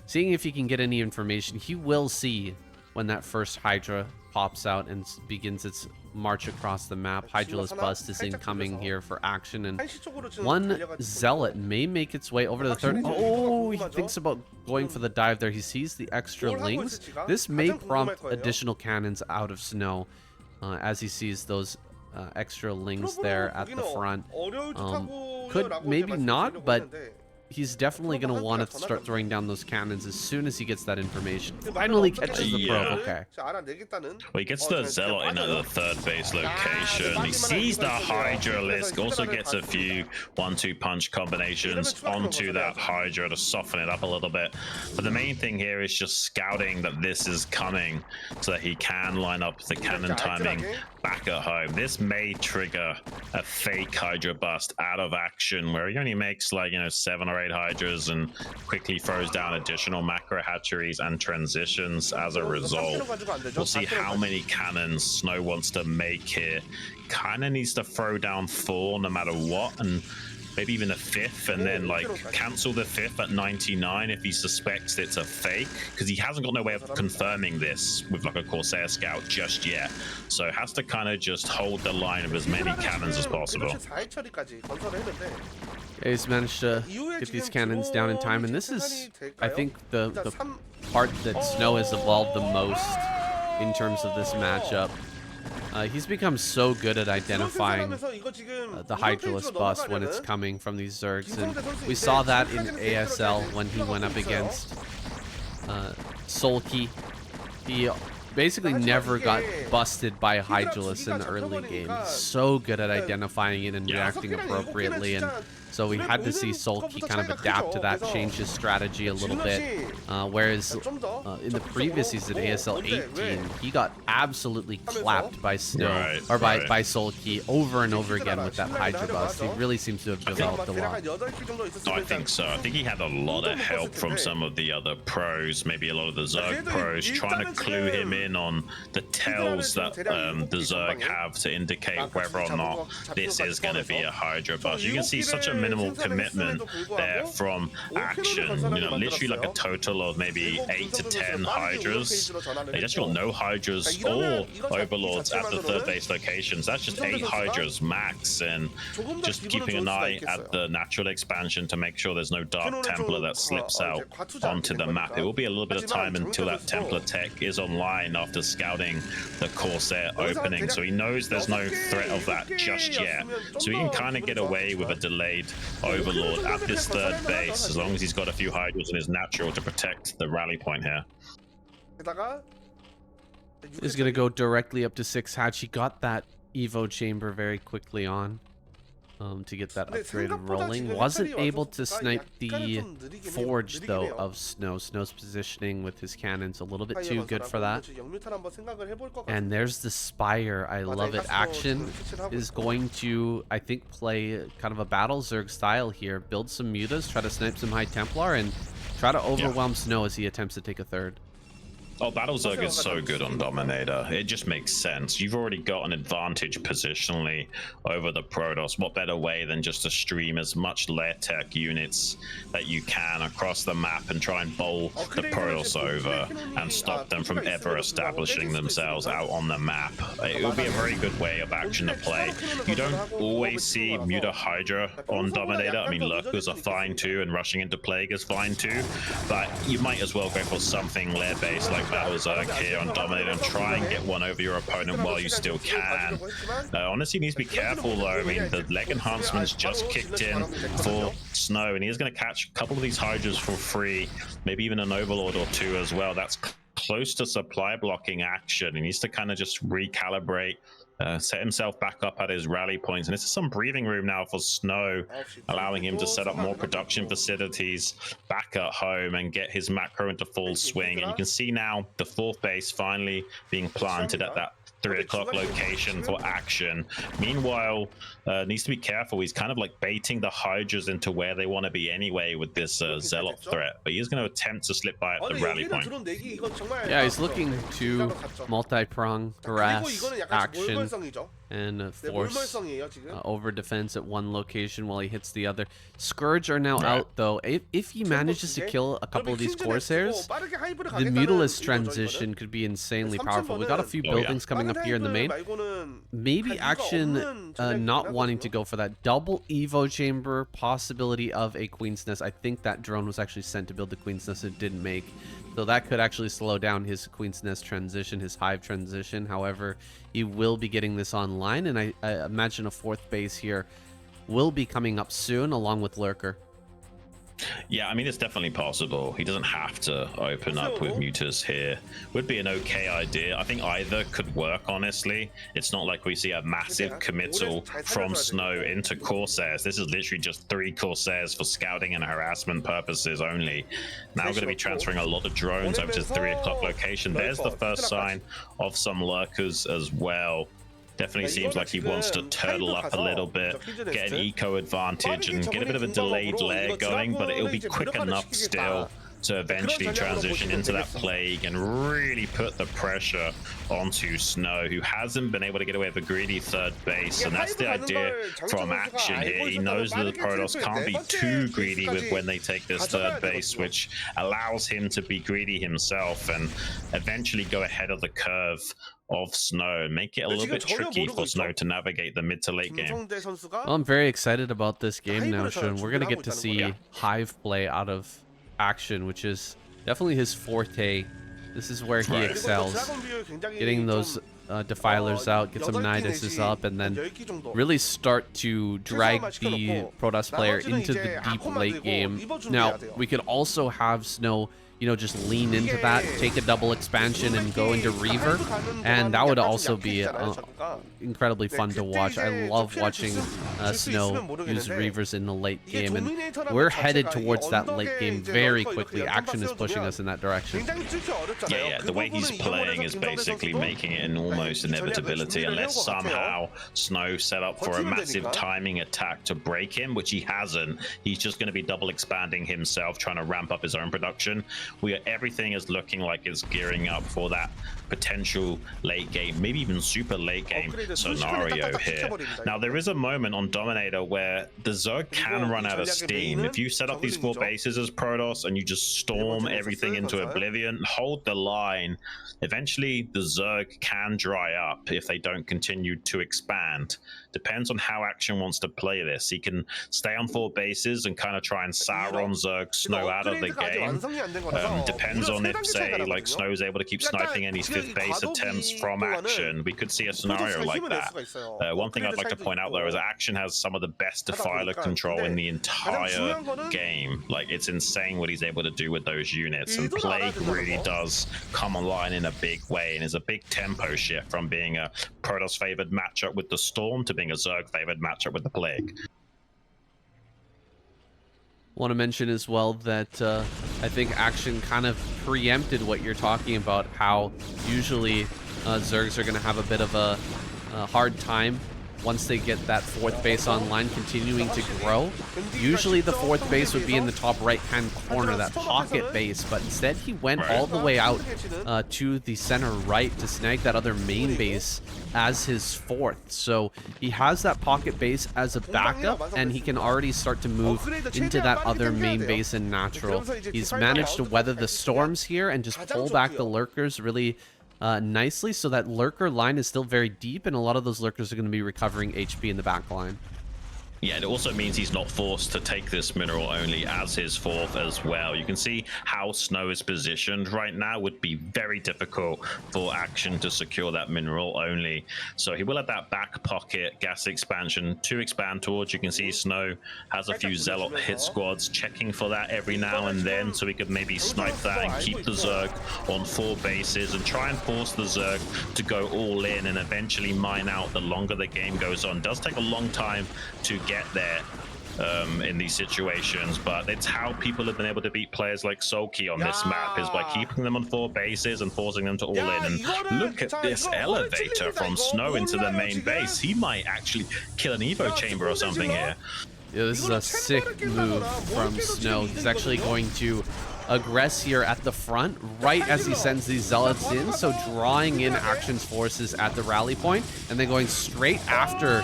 seeing if he can get any information. He will see when that first Hydra pops out and begins its march across the map. Hydraless Bust is incoming here for Action, and one Zealot may make its way over to the 3rd. Oh, he thinks about going for the dive there. He sees the extra lings. This may prompt additional cannons out of Snow as he sees those extra lings there at the front. Could maybe not, but he's definitely going to want to start throwing down those cannons as soon as he gets that information. Finally catches the probe. Okay. Well, he gets the Zealot in at the 3rd base location. He sees the Hydralisk, also gets a few 1-2 punch combinations onto that Hydra to soften it up a little bit. But the main thing here is just scouting that this is coming so that he can line up the cannon timing back at home. This may trigger a fake Hydra bust out of action where he only makes like, 7 or 8 Hydras and quickly throws down additional macro hatcheries and transitions as a result. We'll see how many cannons Snow wants to make here. Kind of needs to throw down 4 no matter what, and maybe even a 5th, and then like cancel the 5th at 99 if he suspects it's a fake, because he hasn't got no way of confirming this with like a Corsair scout just yet. So has to kind of just hold the line of as many cannons as possible. He's managed to get these cannons down in time, and this is, I think, the part that Snow has evolved the most in terms of this matchup. He's become so good at identifying the Hydralisk bust when it's coming from these Zergs, and we saw that in ASL when he went up against Sulky. He basically never got busted by Hydralisk in the early game. He's so good at identifying it and reacting appropriately, and so we had to see Sulky kind of adapt to that, change his strategy a little bit. Whereas in the previous season, ASL 18, he got absolutely clapped by Snow, or by Sulky over and over again with that Hydra bust. He really seems to have developed a lot. I think so. I think he had a lot of help from some of the other pros, maybe a lot of the Zerg pros, trying to clue him in on the tells that the Zerg have to indicate whether or not this is going to be a Hydra bust. You can see such a minimal commitment there from Action, literally like a total of maybe 8 to 10 Hydras. They just got no Hydras or Overlords at the 3rd base locations. That's just 8 Hydras max, and just keeping an eye at the natural expansion to make sure there's no Dark Templar that slips out onto the map. It will be a little bit of time until that Templar tech is online after scouting the Corsair opening, so he knows there's no threat of that just yet, so he can kind of get away with a delayed Overlord at this 3rd base as long as he's got a few Hydras in his natural to protect the rally point here. He's gonna go directly up to 6 hatch. He got that Evo chamber very quickly on to get that upgrade rolling. Wasn't able to snipe the forge though of Snow. Snow's positioning with his cannons a little bit too good for that. And there's the Spire. I love it. Action is going to, I think, play kind of a battle Zerg style here. Build some mutas, try to snipe some High Templar, and try to overwhelm Snow as he attempts to take a 3rd. Oh, Battle Zerg is so good on Dominator. It just makes sense. You've already got an advantage positionally over the Protoss. What better way than just to stream as much lair tech units that you can across the map and try and bowl the Protoss over and stop them from ever establishing themselves out on the map. It would be a very good way of Action to play. You don't always see Muta Hydra on Dominator. I mean, Lurkers are fine too, and rushing into Plague is fine too, but you might as well go for something lair-based like Battle Zerg here on Dominator and try and get one over your opponent while you still can. Honestly, he needs to be careful though. I mean, the leg enhancements just kicked in for Snow, and he is going to catch a couple of these Hydras for free, maybe even an Overlord or 2 as well. That's close to supply blocking Action. He needs to kind of just recalibrate, set himself back up at his rally points, and this is some breathing room now for Snow, allowing him to set up more production facilities back at home and get his macro into full swing. And you can see now the 4th base finally being planted at that 3 o'clock location for Action. Meanwhile, needs to be careful. He's kind of like baiting the Hydras into where they want to be anyway with this Zealot threat, but he's going to attempt to slip by at the rally point. Yeah, he's looking to multi-prong harass Action and force over defense at one location while he hits the other. Scourge are now out though. If he manages to kill a couple of these Corsairs, the Mutalisk transition could be insanely powerful. We got a few buildings coming up here in the main. Maybe Action not wanting to go for that double Evo chamber, possibility of a Queen's Nest. I think that drone was actually sent to build the Queen's Nest. It didn't make. So that could actually slow down his Queen's Nest transition, his Hive transition. However, he will be getting this online, and I imagine a 4th base here will be coming up soon, along with Lurker. Yeah, I mean, it's definitely possible. He doesn't have to open up with Mutas here. Would be an okay idea. I think either could work, honestly. It's not like we see a massive committal from Snow into Corsairs. This is literally just 3 Corsairs for scouting and harassment purposes only. Now we're going to be transferring a lot of drones over to the 3 o'clock location. There's the first sign of some Lurkers as well. Definitely seems like he wants to turtle up a little bit, get an eco advantage, and get a bit of a delayed lair going, but it'll be quick enough still to eventually transition into that plague and really put the pressure onto Snow, who hasn't been able to get away with a greedy third base. And that's the idea from Action here. He knows that the Protoss can't be too greedy with when they take this third base, which allows him to be greedy himself and eventually go ahead of the curve of Snow and make it a little bit tricky for Snow to navigate the mid to late game. Well, I'm very excited about this game now, Shun. We're going to get to see Hive play out of Action, which is definitely his forte. This is where he excels. Getting those defilers out, get some Niduses up, and then really start to drag the Protoss player into the deep late game. Now, we could also have Snow, you know, just lean into that, take a double expansion and go into Reaver, and that would also be incredibly fun to watch. I love watching Snow use Reavers in the late game, and we're headed towards that late game very quickly. Action is pushing us in that direction. Yeah, the way he's playing is basically making it an almost inevitability, unless somehow Snow set up for a massive timing attack to break him, which he hasn't. He's just going to be double expanding himself, trying to ramp up his own production. Everything is looking like it's gearing up for that potential late game, maybe even super late game scenario here. Now, there is a moment on Dominator where the Zerg can run out of steam. If you set up these 4 bases as Protoss and you just storm everything into oblivion, hold the line, eventually the Zerg can dry up if they don't continue to expand. Depends on how Action wants to play this. He can stay on 4 bases and kind of try and Sauron Zerg Snow out of the game. Depends on if, say, like Snow's able to keep sniping any 5th base attempts from Action. We could see a scenario like that. One thing I'd like to point out, though, is Action has some of the best defiler control in the entire game. Like, it's insane what he's able to do with those units, and Plague really does come online in a big way and is a big tempo shift from being a Protoss favored matchup with the Storm to being a Zerg favored matchup with the Plague. Want to mention as well that I think Action kind of preempted what you're talking about, how usually Zergs are going to have a bit of a hard time once they get that 4th base online, continuing to grow. Usually the 4th base would be in the top right-hand corner, that pocket base, but instead he went all the way out to the center right to snag that other main base as his 4th. So he has that pocket base as a backup, and he can already start to move into that other main base in natural. He's managed to weather the storms here and just pull back the lurkers really nicely, so that lurker line is still very deep, and a lot of those lurkers are going to be recovering HP in the back line. Yeah, it also means he's not forced to take this mineral only as his 4th as well. You can see how Snow is positioned right now would be very difficult for Action to secure that mineral only. So he will have that back pocket gas expansion to expand towards. You can see Snow has a few Zealot hit squads checking for that every now and then, so he could maybe snipe that and keep the Zerg on 4 bases and try and force the Zerg to go all in and eventually mine out the longer the game goes on. It does take a long time to get there in these situations, but it's how people have been able to beat players like Sulky on this map, is by keeping them on 4 bases and forcing them to all in. And look at this elevator from Snow into the main base. He might actually kill an Evo chamber or something here. Yeah, this is a sick move from Snow. He's actually going to aggress here at the front right as he sends these Zealots in, so drawing in Action's forces at the rally point, and then going straight after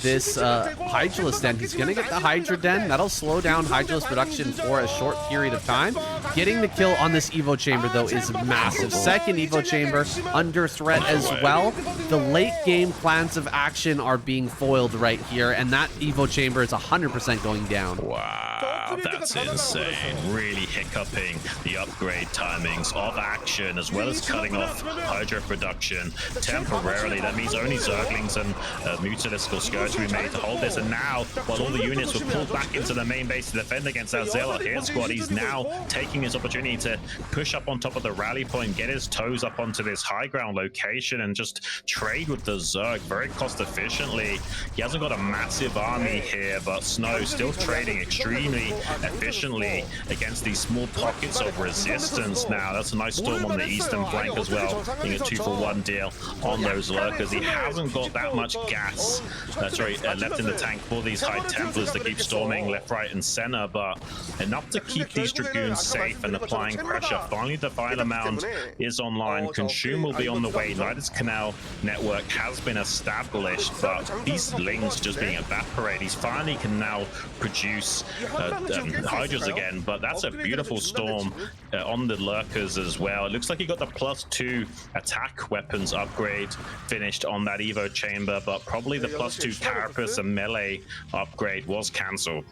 this Hydralisk Den. He's gonna get the Hydra Den. That'll slow down Hydralisk production for a short period of time. Getting the kill on this Evo Chamber, though, is massive. Second Evo Chamber under threat as well. The late game plans of Action are being foiled right here, and that Evo Chamber is 100% going down. Wow, that's insane. Really hiccuping the upgrade timings of Action, as well as cutting off Hydra production temporarily. That means only Zerglings and Mutalisk or Scourge will be made to hold this, and now, while all the units were pulled back into the main base to defend against that Zealot hit squad, he's now taking his opportunity to push up on top of the rally point, get his toes up onto this high ground location, and just trade with the Zerg very cost efficiently. He hasn't got a massive army here, but Snow still trading extremely efficiently against these small pockets of resistance now. That's a nice storm on the eastern flank as well, being a 2-for-1 deal on those lurkers. He hasn't got that much gas left in the tank for these High Templars to keep storming left, right, and center, but enough to keep these Dragoons safe and applying pressure. Finally, the Defiler Mound is online. Consume will be on the way. Nidus Canal network has been established, but these Lings just being evaporated. He's finally can now produce Hydras again, but that's a beautiful storm on the lurkers as well. It looks like he got the +2 attack weapons upgrade finished on that Evo chamber, but probably the +2 carapace and melee upgrade was cancelled.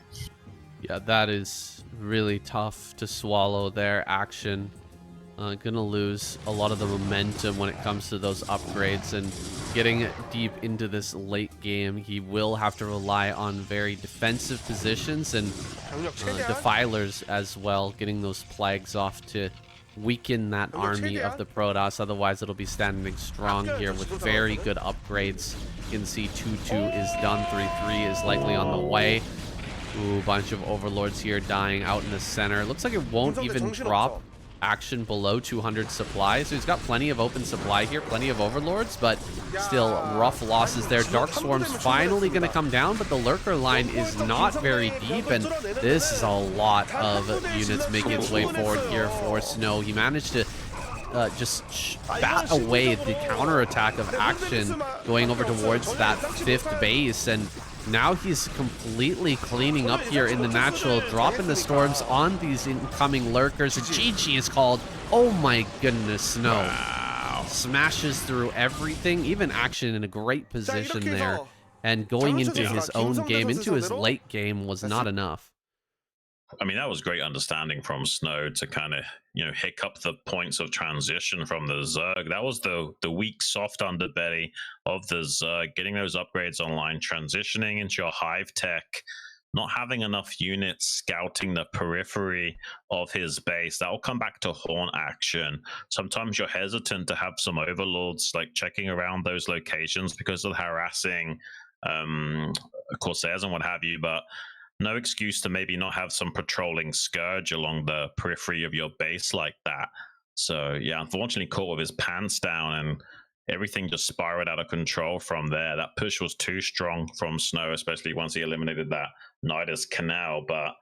Yeah, that is really tough to swallow there. Action gonna lose a lot of the momentum when it comes to those upgrades, and getting deep into this late game, he will have to rely on very defensive positions and defilers as well, getting those plagues off to weaken that army of the Protoss. Otherwise, it'll be standing strong here with very good upgrades. You can see 2-2 is done, 3-3 is likely on the way. Ooh, bunch of overlords here dying out in the center. Looks like it won't even drop Action below 200 supply, so he's got plenty of open supply here, plenty of overlords, but still rough losses there. Dark Swarm's finally going to come down, but the lurker line is not very deep, and this is a lot of units making its way forward here for Snow. He managed to just bat away the counterattack of Action going over towards that 5th base, and now he's completely cleaning up here in the natural, dropping the storms on these incoming lurkers. And GG is called. Oh my goodness, Snow. Wow. Smashes through everything, even Action in a great position there. And going into his own game, into his late game, was not enough. I mean, that was great understanding from Snow to kind of, hiccup the points of transition from the Zerg. That was the weak, soft underbelly of the Zerg, getting those upgrades online, transitioning into your Hive tech, not having enough units scouting the periphery of his base. That will come back to haunt Action. Sometimes you're hesitant to have some overlords like checking around those locations because of harassing Corsairs and what have you, but no excuse to maybe not have some patrolling Scourge along the periphery of your base like that. So yeah, unfortunately caught with his pants down, and everything just spiraled out of control from there. That push was too strong from Snow, especially once he eliminated that Nidus Canal. But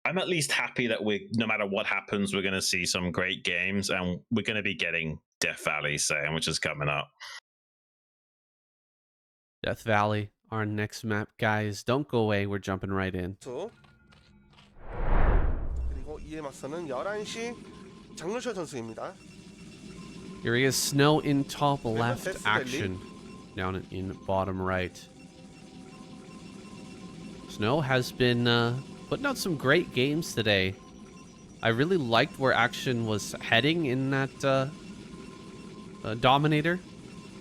I'm at least happy that no matter what happens, we're going to see some great games, and we're going to be getting Death Valley, which is coming up. Death Valley, our next map, guys. Don't go away. We're jumping right in. 그리고 이에 맞서는 11시 장윤철 선수입니다. Here he is, Snow in top left, Action down in bottom right. Snow has been putting out some great games today. I really liked where Action was heading in that Dominator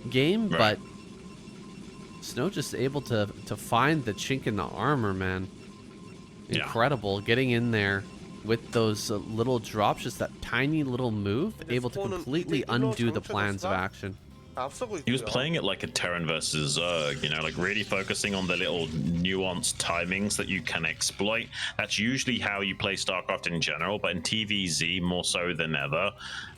game, right. But Snow just able to find the chink in the armor, man. Incredible. Yeah. Getting in there with those little drops, just that tiny little move, able to completely undo the plans of Action. He was playing it like a Terran versus Zerg, like really focusing on the little nuanced timings that you can exploit. That's usually how you play StarCraft in general, but in TVZ more so than ever.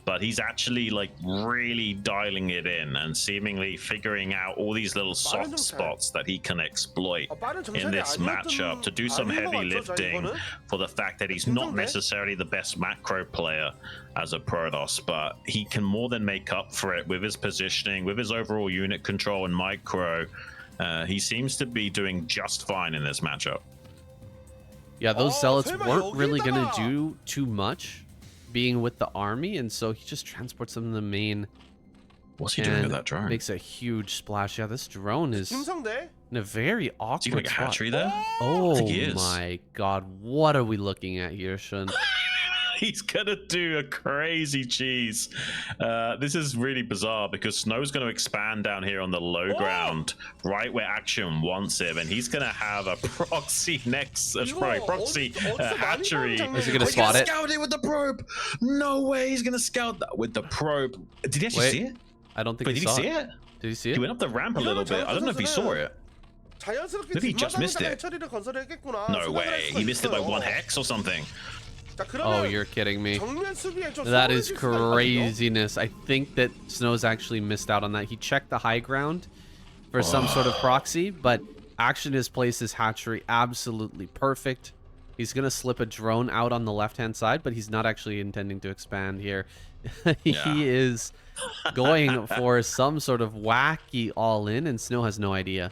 But he's actually like really dialing it in and seemingly figuring out all these little soft spots that he can exploit in this matchup to do some heavy lifting for the fact that he's not necessarily the best macro player as a Protoss, but he can more than make up for it with his positioning, with his overall unit control and micro. He seems to be doing just fine in this matchup. Yeah, those Zealots weren't really going to do too much being with the army, and so he just transports them to the main. What's he doing with that drone? Makes a huge splash. Yeah, this drone is in a very awkward spot. Is he like a hatchery there? Oh my god, what are we looking at here, Xun? He's gonna do a crazy cheese. This is really bizarre because Snow's gonna expand down here on the low ground, right where Action wants him, and he's gonna have a proxy proxy hatchery. Is he gonna spot it? Scout it with the probe. No way, he's gonna scout that with the probe. Did he actually see it? I don't think he saw it. Did he see it? Did he see it? He went up the ramp a little bit. I don't know if he saw it. Maybe he just missed it. No way. He missed it by 1 hex or something. Oh, you're kidding me. That is craziness. I think that Snow's actually missed out on that. He checked the high ground for some sort of proxy, but Action has placed his hatchery absolutely perfect. He's going to slip a drone out on the left-hand side, but he's not actually intending to expand here. He is going for some sort of wacky all-in, and Snow has no idea.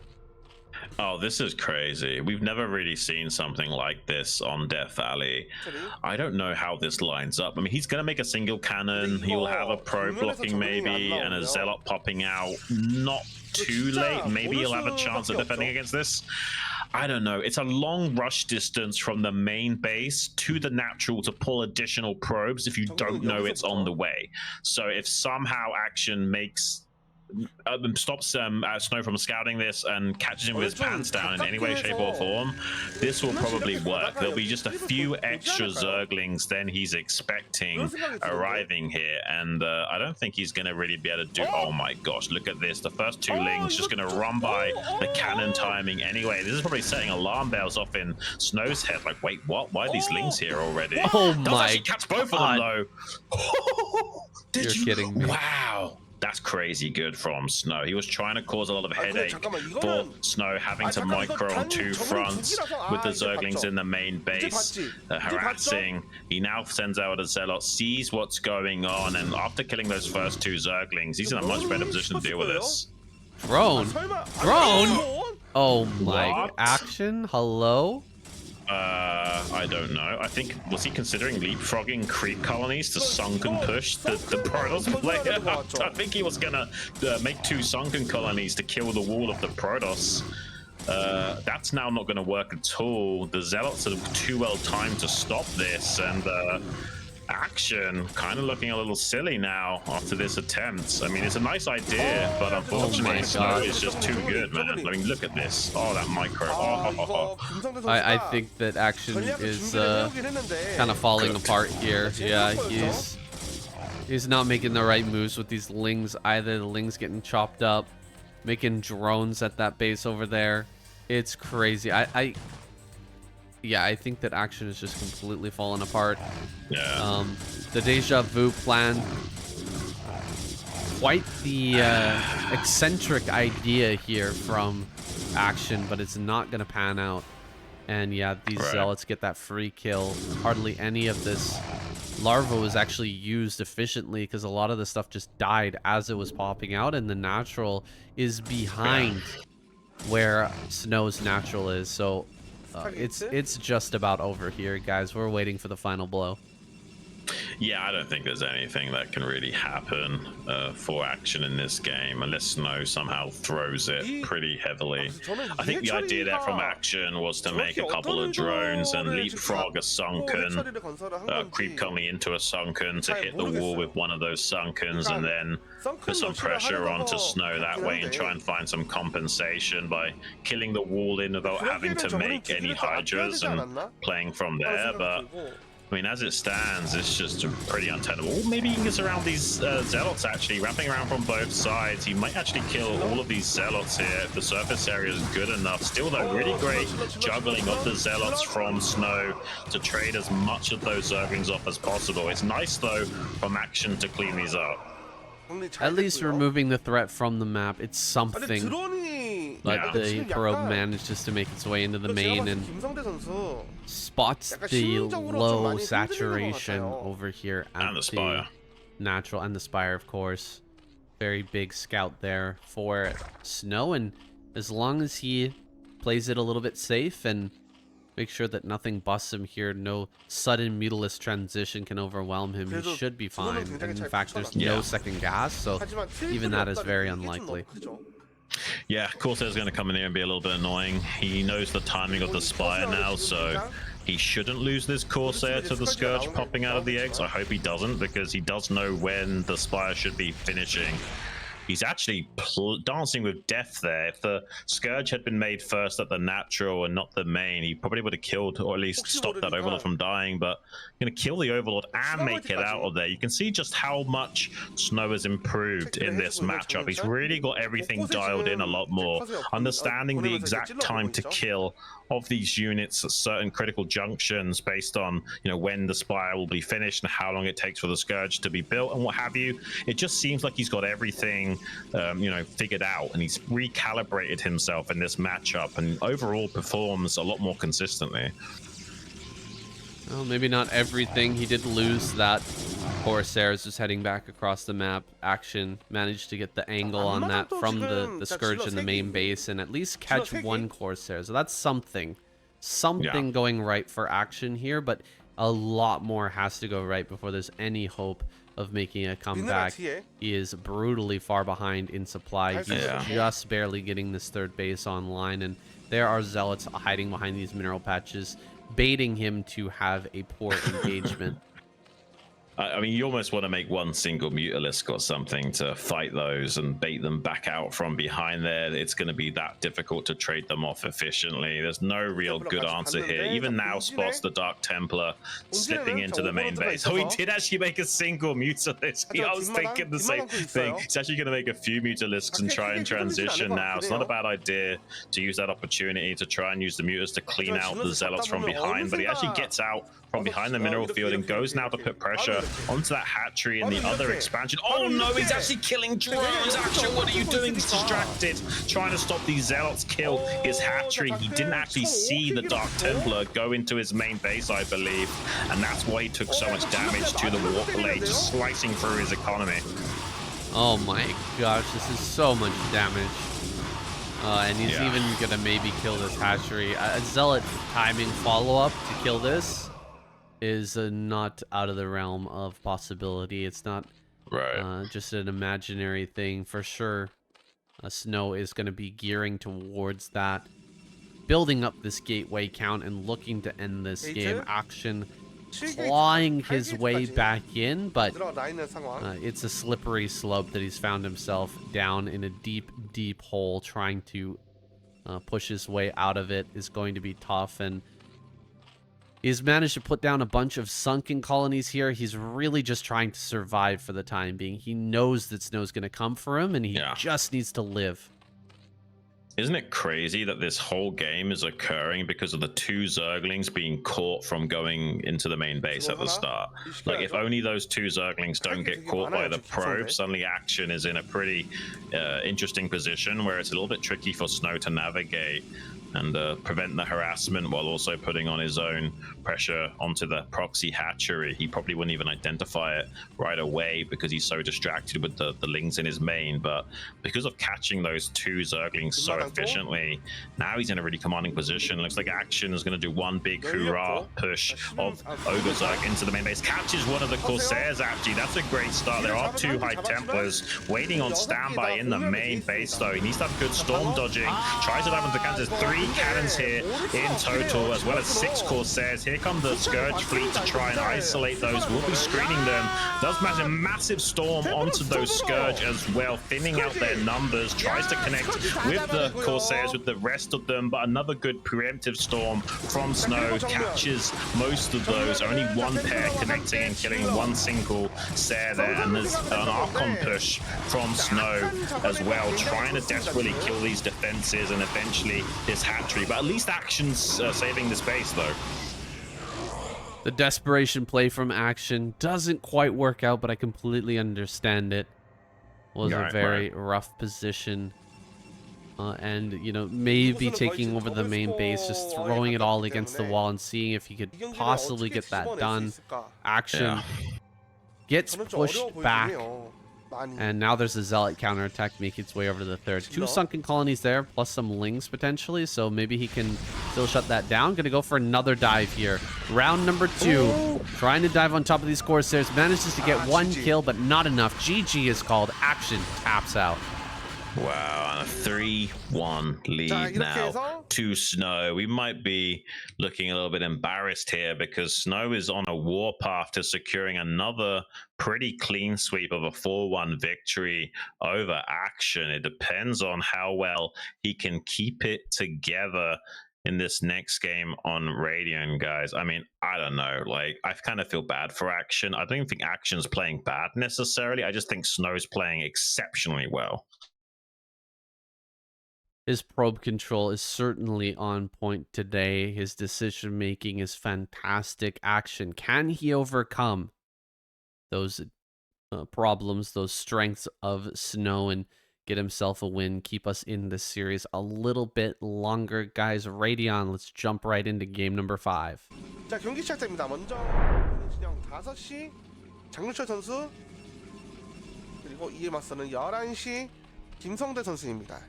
Oh, this is crazy. We've never really seen something like this on Death Valley. I don't know how this lines up. I mean, he's going to make a single cannon. He'll have a probe blocking maybe and a zealot popping out. Not too late. Maybe he'll have a chance at defending against this. I don't know. It's a long rush distance from the main base to the natural to pull additional probes if you don't know it's on the way. So if somehow Action makes stops Snow from scouting this and catches him with his pants down in any way, shape or form, this will probably work. There'll be just a few extra Zerglings than he's expecting arriving here, and I don't think he's going to really be able to do... Oh my gosh, look at this. The first 2 Lings just going to run by the cannon timing anyway. This is probably setting alarm bells off in Snow's head. Like, wait, what? Why are these Lings here already? Oh Does my actually catch both of them, though. You're kidding me. Wow. That's crazy good from Snow. He was trying to cause a lot of headache for Snow, having to micro on 2 fronts with the Zerglings in the main base, harassing. He now sends out a Zealot, sees what's going on, and after killing those first 2 Zerglings, he's in a much better position to deal with this. Drone? Drone? Oh my. What? Action? Hello? I don't know. I think, was he considering leapfrogging creep colonies to sunken push the Protoss player? I think he was gonna make 2 sunken colonies to kill the wall of the Protoss. That's now not gonna work at all. The Zealots are too well timed to stop this, and Action kind of looking a little silly now after this attempt. I mean, it's a nice idea, but unfortunately Snow is just too good, man. I mean, look at this. Oh, that micro. I think that Action is kind of falling apart here. Yeah, he's not making the right moves with these Lings either. The Lings getting chopped up, making drones at that base over there. It's crazy. Yeah, I think that Action is just completely falling apart. Yeah. The Deja Vu plan, quite the eccentric idea here from Action, but it's not going to pan out. And yeah, these Zealots get that free kill. Hardly any of this larva was actually used efficiently because a lot of the stuff just died as it was popping out, and the natural is behind where Snow's natural is. So it's just about over here, guys. We're waiting for the final blow. Yeah, I don't think there's anything that can really happen for Action in this game unless Snow somehow throws it pretty heavily. I think the idea there from Action was to make a couple of drones and leapfrog a sunken, creep colony into a sunken to hit the wall with one of those sunkens, and then put some pressure onto Snow that way and try and find some compensation by killing the wall in without having to make any hydras and playing from there. But I mean, as it stands, it's just pretty untenable. Or maybe he can get around these Zealots, actually. Wrapping around from both sides, he might actually kill all of these Zealots here if the surface area is good enough. Still, though, really great juggling of the Zealots from Snow to trade as much of those Zerglings off as possible. It's nice, though, from Action to clean these up. At least removing the threat from the map, it's something. But the probe manages to make its way into the main and spots the low saturation over here at the natural, and the Spire, of course. Very big scout there for Snow, and as long as he plays it a little bit safe and make sure that nothing busts him here, no sudden mutilous transition can overwhelm him, he should be fine. And in fact, there's no second gas, so even that is very unlikely. Yeah, Corsair's going to come in here and be a little bit annoying. He knows the timing of the Spire now, so he shouldn't lose this Corsair to the Scourge popping out of the eggs. I hope he doesn't, because he does know when the Spire should be finishing. he's actually dancing with death there. If the Scourge had been made first at the natural and not the main, he probably would have killed or at least stopped that Overlord from dying. But going to kill the Overlord and make it out of there. You can see just how much Snow has improved in this matchup. He's really got everything dialed in a lot more, understanding the exact time to kill of these units at certain critical junctions based on, you know, when the Spire will be finished and how long it takes for the Scourge to be built and what have you. It just seems like he's got everything, you know, figured out, and he's recalibrated himself in this matchup and overall performs a lot more consistently. Well, maybe not everything. He did lose that Corsairs just heading back across the map. Action managed to get the angle on that from the Scourge in the main base and at least catch one Corsair. So that's something going right for Action here, but a lot more has to go right before there's any hope of making a comeback. He is brutally far behind in supply. He's just barely getting this third base online, and there are Zealots hiding behind these mineral patches, baiting him to have a poor engagement. I mean, you almost want to make one single Mutalisk or something to fight those and bait them back out from behind there. It's going to be that difficult to trade them off efficiently. There's no real good answer here. Even now spots the Dark Templar slipping into the main base. Oh, he did actually make a single Mutalisk. I was thinking the same thing. He's actually going to make a few Mutalisks and try and transition now. It's not a bad idea to use that opportunity to try and use the Mutals to clean out the Zealots from behind, but he actually gets out from behind the mineral field and goes now to put pressure onto that hatchery in the other expansion. Oh no, he's actually killing drones. Action, what are you doing? He's distracted, trying to stop these Zealots kill his hatchery. He didn't actually see the Dark Templar go into his main base, I believe, and that's why he took so much damage to the Warp Blade, just slicing through his economy. Oh my gosh, this is so much damage. And he's even gonna maybe kill this hatchery. A Zealot timing follow-up to kill this is not out of the realm of possibility. It's not just an imaginary thing for sure. Snow is going to be gearing towards that, building up this gateway count and looking to end this game. Action clawing his way back in, but it's a slippery slope that he's found himself down in a deep hole. Trying to push his way out of it is going to be tough, and he's managed to put down a bunch of sunken colonies here. He's really just trying to survive for the time being. He knows that Snow's going to come for him, and he just needs to live. Isn't it crazy that this whole game is occurring because of the two Zerglings being caught from going into the main base at the start? Like, if only those two Zerglings don't get caught by the probe, suddenly Action is in a pretty interesting position where it's a little bit tricky for Snow to navigate and prevent the harassment while also putting on his own pressure onto the Proxy hatchery. He probably wouldn't even identify it right away because he's so distracted with the lings in his main, but because of catching those two Zerglings so efficiently, now he's in a really commanding position. Looks like Action is going to do one big hoorah push of Ogre Zerg into the main base. Catches one of the Corsairs, actually. That's a great start. There are two High Templars waiting on standby in the main base, though. He needs to have good storm dodging. Tries to dive into the cannons. There's 3 cannons here in total, as well as 6 Corsairs. Here come the Scourge fleet to try and isolate those. We'll be screening them. Does match a massive storm onto those Scourge as well, thinning out their numbers. Tries to connect with the Corsairs, with the rest of them, but another good preemptive storm from Snow catches most of those. Only one pair connecting and killing one single Sair there, and there's an Archon push from Snow as well, trying to desperately kill these defenses and eventually this hatchery, but at least Action's saving the space though. The desperation play from Action doesn't quite work out, but I completely understand it. Was a very rough position. And, you know, maybe taking over the main base, just throwing it all against the wall and seeing if he could possibly get that done. Action gets pushed back. And now there's a Zealot counterattack making its way over to the third. 2 sunken colonies there, plus some lings potentially, so maybe he can still shut that down. Gonna go for another dive here. Round number 2. Trying to dive on top of these Corsairs. Manages to get 1 kill, but not enough. GG is called. Action taps out. Wow, and a 3-1 lead now to Snow. We might be looking a little bit embarrassed here because Snow is on a warpath to securing another pretty clean sweep of a 4-1 victory over Action. It depends on how well he can keep it together in this next game on Radiant, guys. I mean, I don't know. Like, I kind of feel bad for Action. I don't even think Action's playing bad necessarily. I just think Snow's playing exceptionally well. His probe control is certainly on point today. His decision making is fantastic. Action, can he overcome those problems, those strengths of Snow, and get himself a win, keep us in this series a little bit longer? Guys, Radiant, let's jump right into game number 5. 자, 경기 시작됩니다. 먼저 진영 5시 장윤철 선수, 그리고 이에 맞서는 11시 김성대 선수입니다.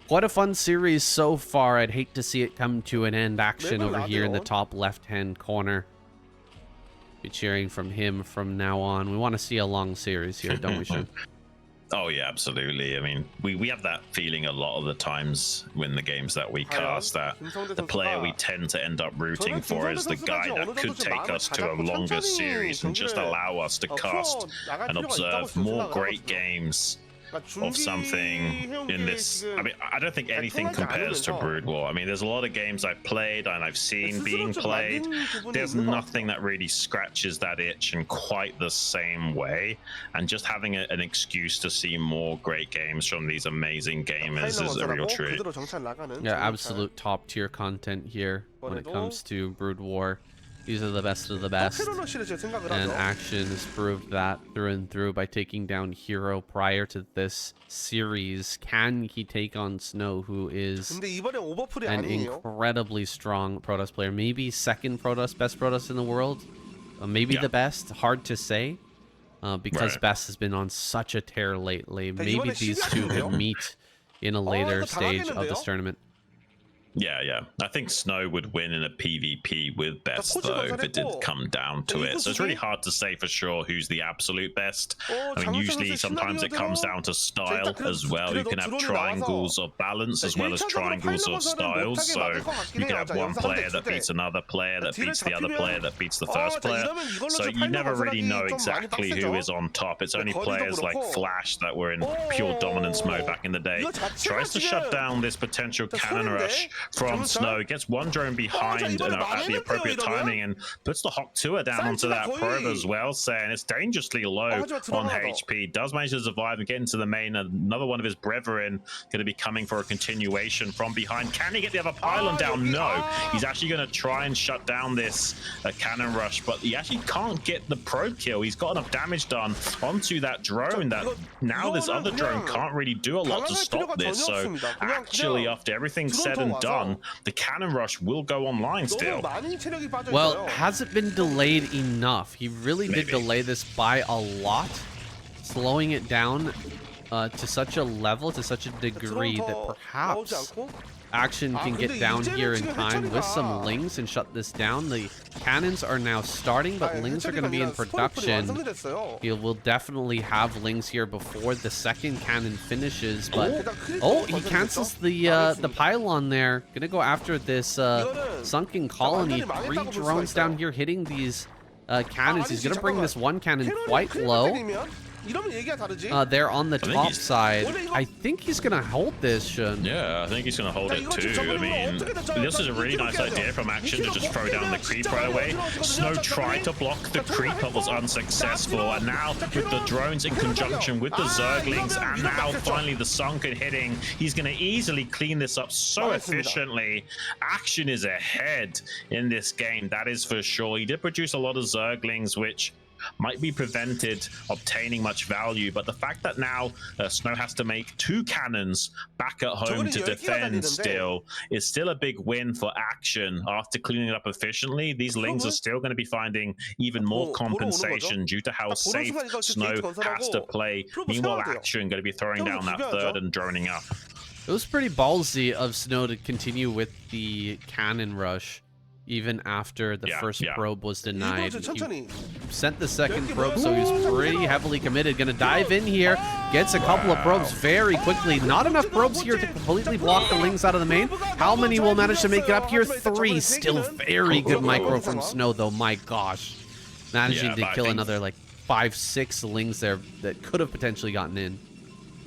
What a fun series so far. I'd hate to see it come to an end. Action over here in the top left-hand corner. Be cheering from him from now on. We want to see a long series here, don't we, Shun? Oh yeah, absolutely. I mean, we have that feeling a lot of the times when the games that we cast, that the player we tend to end up rooting for is the guy that could take us to a longer series and just allow us to cast and observe more great games of something in this. I mean, I don't think anything compares to Brood War. I mean, there's a lot of games I've played and I've seen being played. There's nothing that really scratches that itch in quite the same way. And just having an excuse to see more great games from these amazing gamers is a real treat. Yeah, absolute top tier content here when it comes to Brood War. These are the best of the best, and Action has proved that through and through by taking down Hero prior to this series. Can he take on Snow, who is an incredibly strong Protoss player? Maybe second Protoss, best Protoss in the world, maybe the best, hard to say, because Best has been on such a tear lately. Maybe these two could meet in a later stage of this tournament. Yeah. I think Snow would win in a PvP with Best, though, if it did come down to it. So it's really hard to say for sure who's the absolute best. I mean, usually, sometimes it comes down to style as well. You can have triangles of balance as well as triangles of styles. So you can have one player that beats another player, that beats the other player, that beats the first player. So you never really know exactly who is on top. It's only players like Flash that were in pure dominance mode back in the day. Tries to shut down this potential cannon rush from Snow, gets one drone behind at the appropriate timing and puts the Hawk 2 down onto that probe as well, saying it's dangerously low on HP. Does manage to survive and get into the main. Another one of his brethren going to be coming for a continuation from behind. Can he get the other pylon down? No. He's actually going to try and shut down this cannon rush, but he actually can't get the probe kill. He's got enough damage done onto that drone that now this other drone can't really do a lot to stop this. So actually, after everything's said and done, the cannon rush will go online still. Well, has it been delayed enough? He really did delay this by a lot, slowing it down to such a level, to such a degree that perhaps Action can get down here in time with some Lings and shut this down. The cannons are now starting, but Lings are going to be in production. He will definitely have Lings here before the second cannon finishes, but oh, he cancels the pylon there. Gonna go after this sunken colony. 3 drones down here hitting these cannons. He's gonna bring this one cannon quite low. They're on the top side. I think he's gonna hold this, Shun. Yeah, I think he's gonna hold it too. I mean, this is a really nice idea from Action to just throw down the creep right away. Snow tried to block the creep, but was unsuccessful. And now with the drones in conjunction with the Zerglings, and now finally the sunken hitting, he's gonna easily clean this up so efficiently. Action is ahead in this game, that is for sure. He did produce a lot of Zerglings, which might be prevented obtaining much value, but the fact that now Snow has to make 2 cannons back at home to defend still is still a big win for Action. After cleaning it up efficiently, these Lings are still going to be finding even more compensation due to how safe Snow has to play. Meanwhile, Action going to be throwing down that third and droning up. It was pretty ballsy of Snow to continue with the cannon rush. even after the first probe was denied. 일본즈 He 천천히. sent the second probe, so he's pretty heavily committed. Gonna dive in here, gets a couple of probes very quickly. Not enough probes here to completely block the Lings out of the main. How many will manage to make it up here? 3. Still very good micro from Snow, though. My gosh. Managing to kill another, like, 5-6 Lings there that could have potentially gotten in.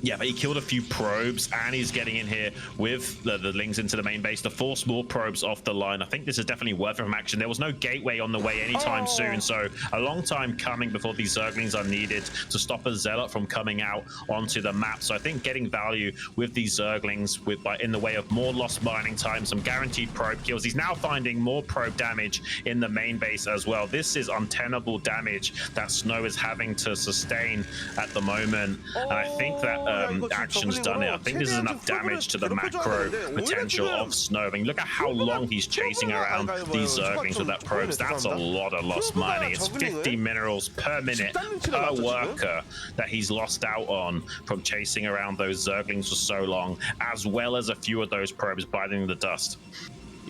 Yeah, but he killed a few probes, and he's getting in here with the Lings into the main base to force more probes off the line. I think this is definitely worth from action. There was no gateway on the way anytime soon, so a long time coming before these Zerglings are needed to stop a Zealot from coming out onto the map. So I think getting value with these Zerglings in the way of more lost mining time, some guaranteed probe kills. He's now finding more probe damage in the main base as well. This is untenable damage that Snow is having to sustain at the moment, and I think that Action's done it. I think this is enough damage to the macro potential of Snow. I mean, look at how long he's chasing around these Zerglings with that probes. That's a lot of lost mining. It's 50 minerals per minute per worker that he's lost out on from chasing around those Zerglings for so long, as well as a few of those probes biting the dust.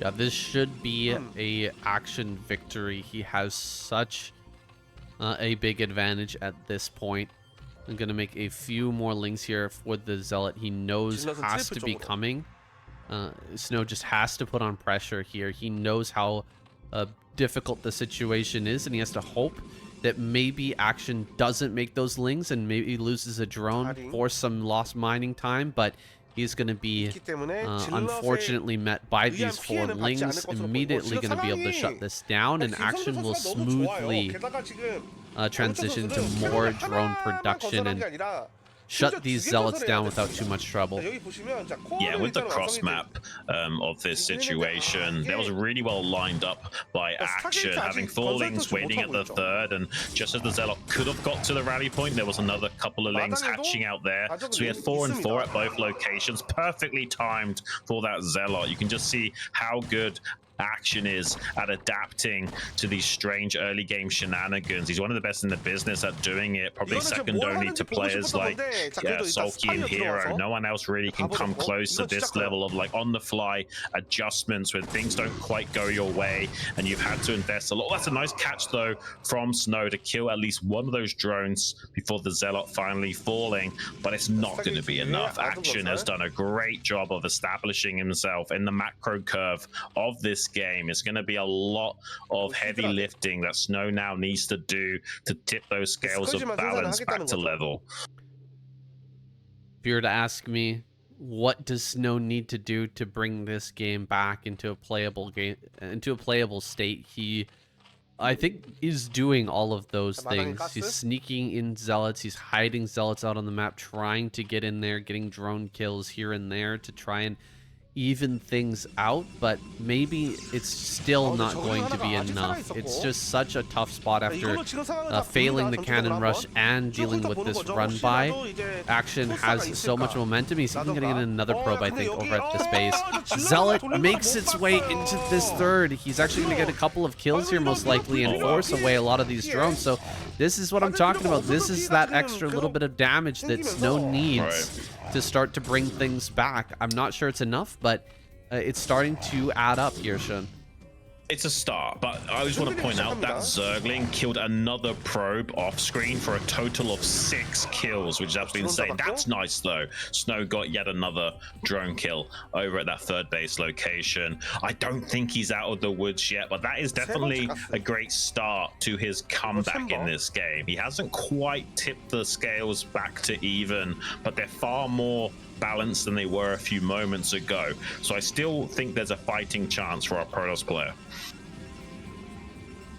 Yeah, this should be a Action victory. He has such a big advantage at this point. I'm going to make a few more Lings here for the Zealot. He knows has to be coming. Snow just has to put on pressure here. He knows how difficult the situation is, and he has to hope that maybe Action doesn't make those Lings and maybe loses a drone for some lost mining time, but he's going to be unfortunately met by these 4 Lings. Immediately going to be able to shut this down, and Action will smoothly transition to more drone production and shut these Zealots down without too much trouble. Yeah, with the cross map of this situation, that was really well lined up by Action, having 4 Lings waiting at the 3rd, and just as the Zealot could have got to the rally point, there was another couple of Lings hatching out there. So we had 4 and 4 at both locations, perfectly timed for that Zealot. You can just see how good Action is at adapting to these strange early game shenanigans. He's one of the best in the business at doing it, probably second only to players like Sulky and Hero. No one else really can come close to this level of like on the fly adjustments when things don't quite go your way and you've had to invest a lot. That's a nice catch though from Snow to kill at least one of those drones before the Zealot finally falling, but it's not going to be enough. Action has done a great job of establishing himself in the macro curve of this game. It's going to be a lot of heavy lifting that Snow now needs to do to tip those scales of balance back to level. If you were to ask me, what does Snow need to do to bring this game back into a playable state? He, I think, is doing all of those things. He's sneaking in Zealots, he's hiding Zealots out on the map, trying to get in there, getting drone kills here and there to try and even things out, but maybe it's still not going to be enough. It's just such a tough spot after failing the cannon rush and dealing with this run by. Action has so much momentum. He's even getting in another probe, I think, over at this base. Zealot makes its way into this 3rd. He's actually going to get a couple of kills here, most likely, and force away a lot of these drones. So this is what I'm talking about. This is that extra little bit of damage that Snow needs to start to bring things back. I'm not sure it's enough, but it's starting to add up here, Xun. It's a start, but I just want to point out that Zergling killed another probe off screen for a total of 6 kills, which is absolutely insane. That's nice though. Snow got yet another drone kill over at that 3rd base location. I don't think he's out of the woods yet, but that is definitely a great start to his comeback in this game. He hasn't quite tipped the scales back to even, but they're far more balanced than they were a few moments ago. So I still think there's a fighting chance for our Protoss player.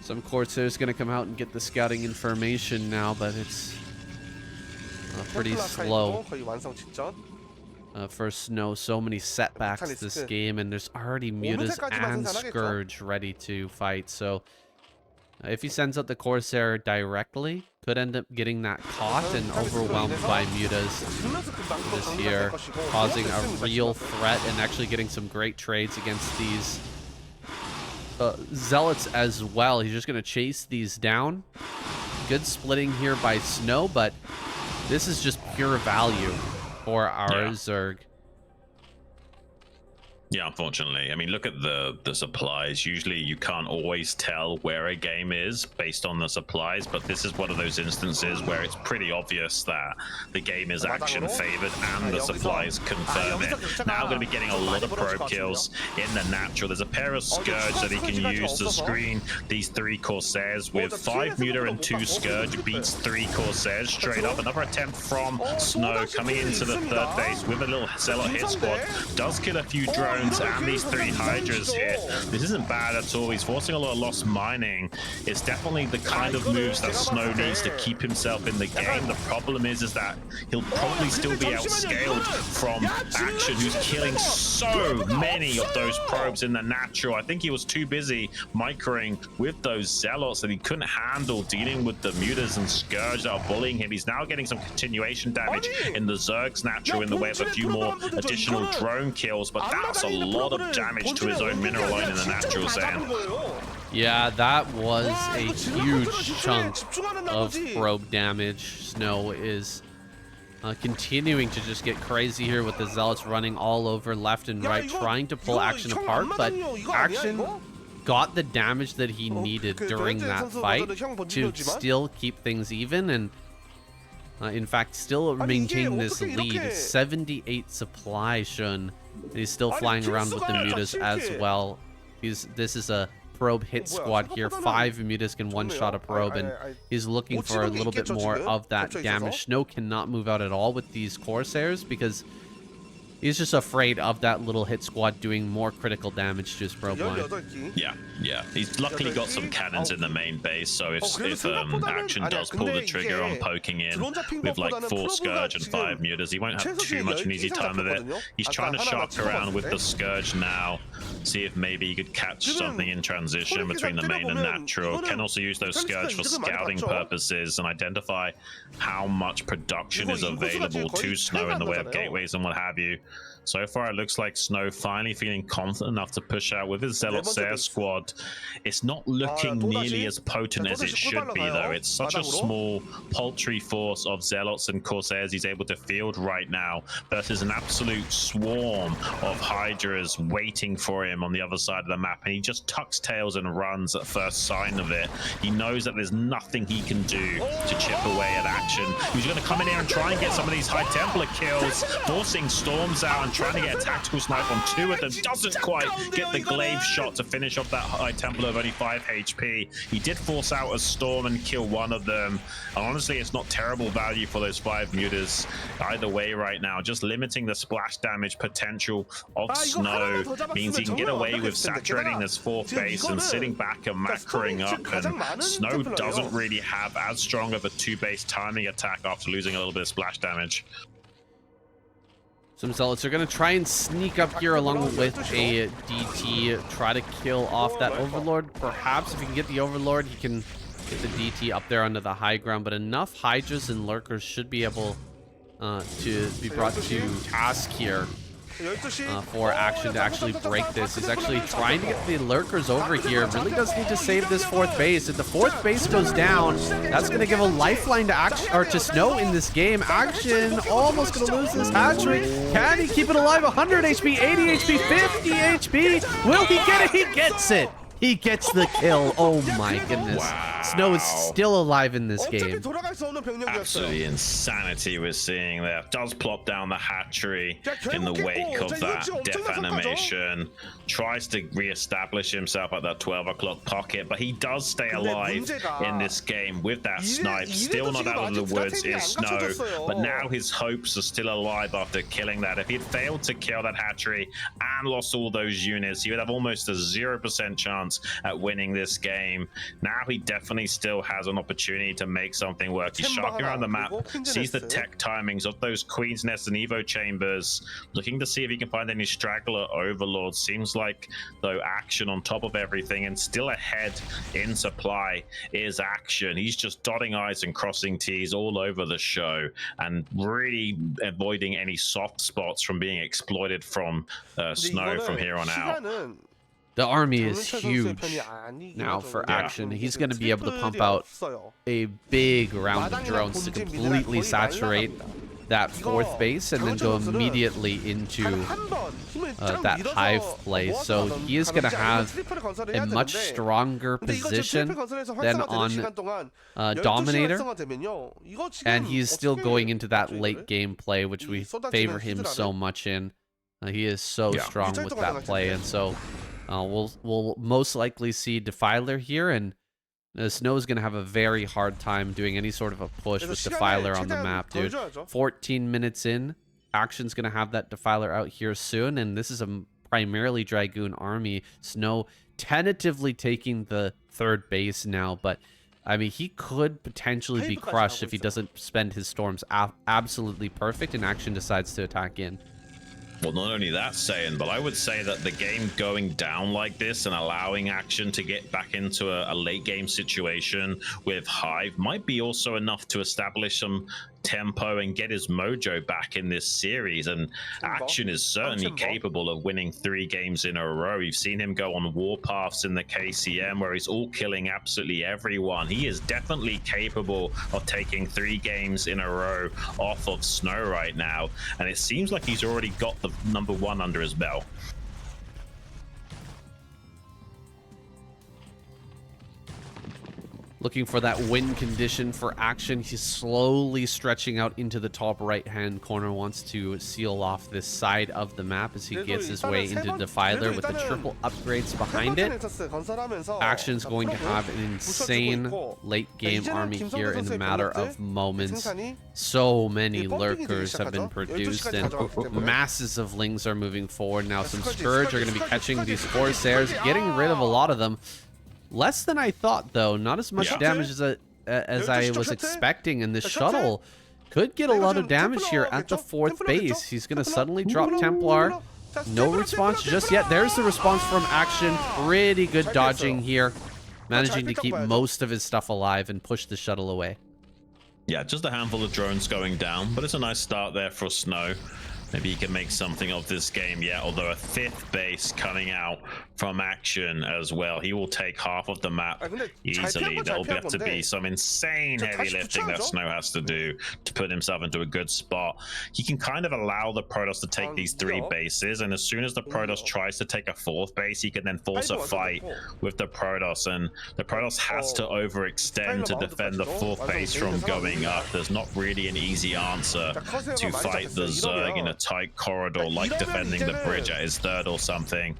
Some Corsairs going to come out and get the scouting information now, but it's pretty slow for Snow. So many setbacks this game, and there's already Mutas and Scourge ready to fight. So if he sends out the Corsair directly, could end up getting that caught and overwhelmed by Mutas this here, causing a real threat and actually getting some great trades against these Zealots as well. He's just going to chase these down. Good splitting here by Snow, but this is just pure value for our Zerg. Yeah, unfortunately. I mean, look at the supplies. Usually you can't always tell where a game is based on the supplies, but this is one of those instances where it's pretty obvious that the game is action favored and the supplies confirm it. Now we're going to be getting a lot of probe kills in the natural. There's a pair of Scourge that he can use to screen these 3 Corsairs with 5 Muta and 2 Scourge. Beats 3 Corsairs straight up. Another attempt from Snow coming into the 3rd base with a little Zealot hit squad. Does kill a few drones and these 3 Hydras here. This isn't bad at all. He's forcing a lot of lost mining. It's definitely the kind of moves that Snow needs to keep himself in the game. The problem is that he'll probably still be outscaled from Action, who's killing so many of those probes in the natural. I think he was too busy microing with those Zealots that he couldn't handle dealing with the Mutas and Scourge that are bullying him. He's now getting some continuation damage in the Zerg's natural in the way of a few more additional drone kills, but that's a lot of damage to his own mineral line in the natural, Saiyan. Yeah, that was a huge chunk of probe damage. Snow is continuing to just get crazy here with the Zealots running all over left and right, trying to pull Action apart, but Action got the damage that he needed during that fight to still keep things even and in fact still maintain this lead. 78 supply. Xun, he's still flying around with the Mutas as well. This is a probe hit squad here. 5 Mutas can one-shot a probe, and he's looking for a little bit more of that damage. Snow cannot move out at all with these Corsairs because he's just afraid of that little hit squad doing more critical damage to his probe line. Yeah. He's luckily got some cannons in the main base, so if Action does pull the trigger on poking in with like 4 Scourge and 5 Mutas, he won't have too much of an easy time of it. He's trying to shark around with the Scourge now, see if maybe he could catch something in transition between the main and natural. Can also use those Scourge for scouting purposes and identify how much production is available to Snow in the way of gateways and what have you. So far, it looks like Snow finally feeling confident enough to push out with his Zealot Slayer squad. It's not looking nearly as potent as it should be, though. It's such a small, paltry force of Zealots and Corsairs he's able to field right now versus an absolute swarm of Hydras waiting for him on the other side of the map. And he just tucks tails and runs at first sign of it. He knows that there's nothing he can do to chip away at Action. He's going to come in here and try and get some of these High Templar kills, forcing Storms out and trying to get a tactical snipe on 2 of them. Doesn't quite get the glaive shot to finish off that High Templar of only 5 HP. He did force out a Storm and kill 1 of them. And honestly, it's not terrible value for those 5 Mutas either way right now. Just limiting the splash damage potential of Snow means he can get away with saturating this 4th base and sitting back and macroing up. And Snow doesn't really have as strong of a 2-base timing attack after losing a little bit of splash damage. Some Zealots are going to try and sneak up here along with a DT, try to kill off that Overlord. Perhaps if he can get the Overlord, he can get the DT up there onto the high ground, but enough Hydras and Lurkers should be able to be brought to task here for Action to actually break this. He's actually trying to get the Lurkers over here. Really does need to save this 4th base. If the 4th base goes down, that's going to give a lifeline to Action, or to Snow in this game. Action almost going to lose this hatchery. Can he keep it alive? 100 HP, 80 HP, 50 HP. Will he get it? He gets it. He gets the kill. Oh my goodness. Wow. Snow is still alive in this game. Absolutely insanity we're seeing there. Does plop down the hatchery in the wake of that death animation. Tries to re-establish himself at that 12 o'clock pocket, but he does stay alive in this game with that snipe. Still not out of the woods is Snow, but now his hopes are still alive after killing that. If he'd failed to kill that hatchery and lost all those units, he would have almost a 0% chance at winning this game. Now he definitely still has an opportunity to make something work. He's sharking around the map, sees the tech timings of those Queen's Nests and Evo Chambers, looking to see if he can find any straggler overlords. Seems like, though, Action on top of everything and still ahead in supply is Action. He's just dotting I's and crossing T's all over the show and really avoiding any soft spots from being exploited from Snow from here on out. The army is huge now for Action. He's going to be able to pump out a big round of drones to completely saturate that fourth base and then go immediately into that hive play. So he is going to have a much stronger position than on Dominator, and he's still going into that late game play, which we favor him so much in. He is so strong with that play, and so we'll most likely see Defiler here, and Snow is going to have a very hard time doing any sort of a push with Defiler on the map, dude. 14 minutes in, Action's going to have that Defiler out here soon, and this is a primarily Dragoon army. Snow tentatively taking the third base now, but I mean, he could potentially be crushed if he doesn't spend his storms absolutely perfect and Action decides to attack in. Well, not only that, Saiyan, but I would say that the game going down like this and allowing Action to get back into a late game situation with Hive might be also enough to establish some tempo and get his mojo back in this series. And Action is certainly capable of winning 3 games in a row. You've seen him go on warpaths in the KCM where he's all killing absolutely everyone. He is definitely capable of taking 3 games in a row off of Snow right now, and it seems like he's already got the #1 under his belt. Looking for that win condition for Action. He's slowly stretching out into the top right-hand corner, wants to seal off this side of the map as he gets his way into Defiler with the triple upgrades behind it. Action's going to have an insane late-game army here in a matter of moments. So many lurkers have been produced, and masses of Lings are moving forward. Now some Scourge are going to be catching these Corsairs, getting rid of a lot of them. Less than I thought, though. Not as much damage as I was expecting, and this shuttle could get a lot of damage here at the 4th base. He's going to suddenly drop Templar. No response just yet. There's the response from Action. Pretty good dodging here. Managing to keep most of his stuff alive and push the shuttle away. Yeah, just a handful of drones going down, but it's a nice start there for Snow. Maybe he can make something of this game, yeah, although a 5th base coming out from Action as well. He will take half of the map easily. There'll have to be some insane heavy lifting that Snow has to do to put himself into a good spot. He can kind of allow the Protoss to take these 3 bases, and as soon as the Protoss tries to take a 4th base, he can then force a fight with the Protoss, and the Protoss has to overextend to defend the 4th base from going up. There's not really an easy answer to fight the Zerg in a tight corridor like defending the bridge at his 3rd or something.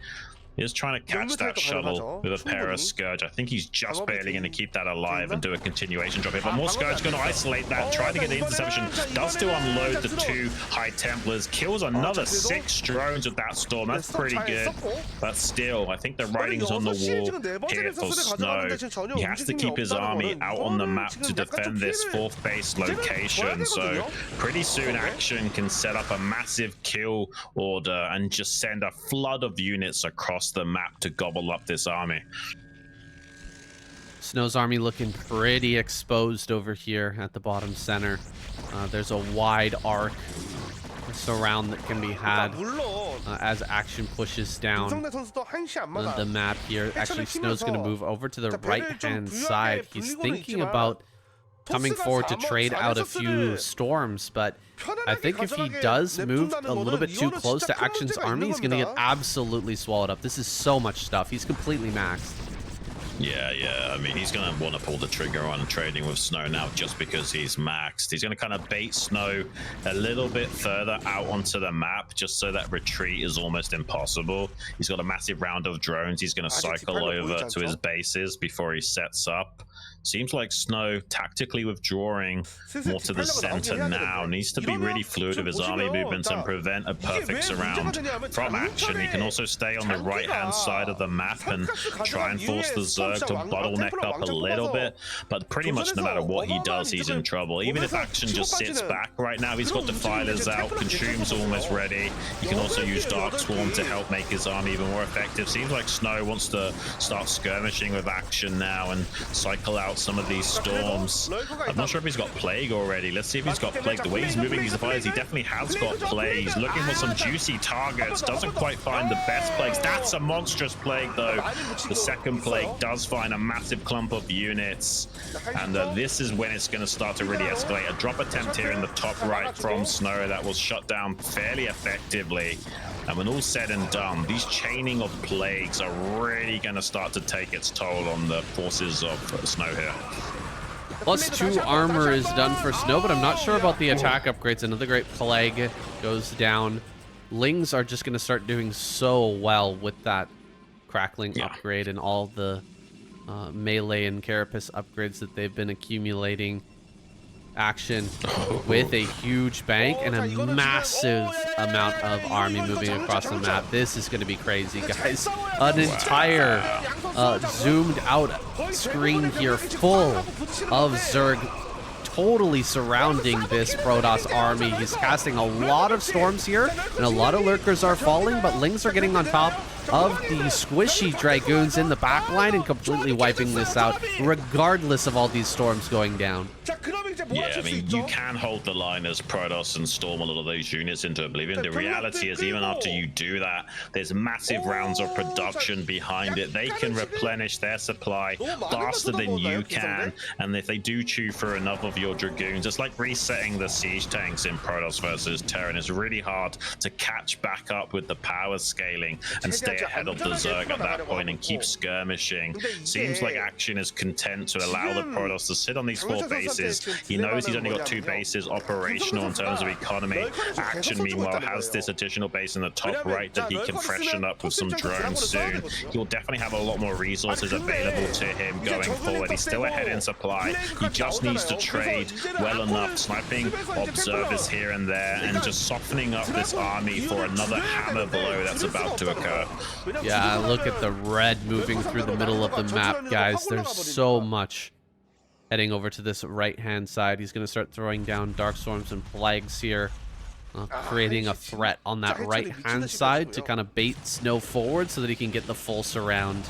He's trying to catch that shuttle with a pair of Scourge. I think he's just barely going to keep that alive and do a continuation drop here. But more Scourge going to isolate that, trying to get the interception. Does still unload the 2 High Templars. Kills another 6 drones with that storm. That's pretty good. But still, I think the writing's on the wall here for Snow. He has to keep his army out on the map to defend this 4th base location. So pretty soon Action can set up a massive kill order and just send a flood of units across the map to gobble up this army. Snow's army looking pretty exposed over here at the bottom center. There's a wide arc surround that can be had as Action pushes down the map here. Actually, Snow's going to move over to the right-hand side. He's thinking about coming forward to trade out a few storms, but I think if he does move a little bit too close to Action's army, he's going to get absolutely swallowed up. This is so much stuff. He's completely maxed. Yeah. I mean, he's going to want to pull the trigger on trading with Snow now just because he's maxed. He's going to kind of bait Snow a little bit further out onto the map just so that retreat is almost impossible. He's got a massive round of drones. He's going to cycle over to his bases before he sets up. Seems like Snow tactically withdrawing more to the center now. Needs to be really fluid with his army movements and prevent a perfect surround from Action. He can also stay on the right-hand side of the map and try and force the Zerg to bottleneck up a little bit. But pretty much no matter what he does, he's in trouble. Even if Action just sits back right now, he's got Defilers out, Consume's almost ready. He can also use Dark Swarm to help make his army even more effective. Seems like Snow wants to start skirmishing with Action now and cycle out some of these storms. I'm not sure if he's got Plague already. Let's see if he's got Plague. The way he's moving these Defilers, he definitely has got Plague. He's looking for some juicy targets. Doesn't quite find the best Plagues. That's a monstrous Plague, though. The 2nd Plague does does find a massive clump of units, and this is when it's going to start to really escalate. A drop attempt here in the top right from Snow that was shut down fairly effectively. And when all's said and done, these chaining of plagues are really going to start to take its toll on the forces of Snow here. +2 armor is done for Snow, but I'm not sure about the attack upgrades. Another great plague goes down. Lings are just going to start doing so well with that crackling upgrade and all the melee and carapace upgrades that they've been accumulating. Action with a huge bank and a massive amount of army moving across the map. This is going to be crazy, guys. An entire zoomed out screen here full of Zerg totally surrounding this Protoss army. He's casting a lot of storms here, and a lot of lurkers are falling, but Lings are getting on top of the squishy Dragoons in the back line and completely wiping this out, regardless of all these storms going down. Yeah, I mean, you can hold the line as Protoss and storm a lot of those units into oblivion. The reality is, even after you do that, there's massive rounds of production behind it. They can replenish their supply faster than you can, and if they do chew through enough of your Dragoons, it's like resetting the siege tanks in Protoss versus Terran. It's really hard to catch back up with the power scaling and stay ahead of the Zerg at that point and keep skirmishing. Seems like Action is content to allow the Protoss to sit on these 4 bases. He knows he's only got 2 bases operational in terms of economy. Action, meanwhile, has this additional base in the top right that he can freshen up with some drones soon. He'll definitely have a lot more resources available to him going forward. He's still ahead in supply. He just needs to trade well enough, sniping observers here and there, and just softening up this army for another hammer blow that's about to occur. Yeah, look at the red moving through the middle of the map, guys. There's so much heading over to this right-hand side. He's going to start throwing down Dark Storms and Plagues here, creating a threat on that right-hand side to kind of bait Snow forward so that he can get the full surround.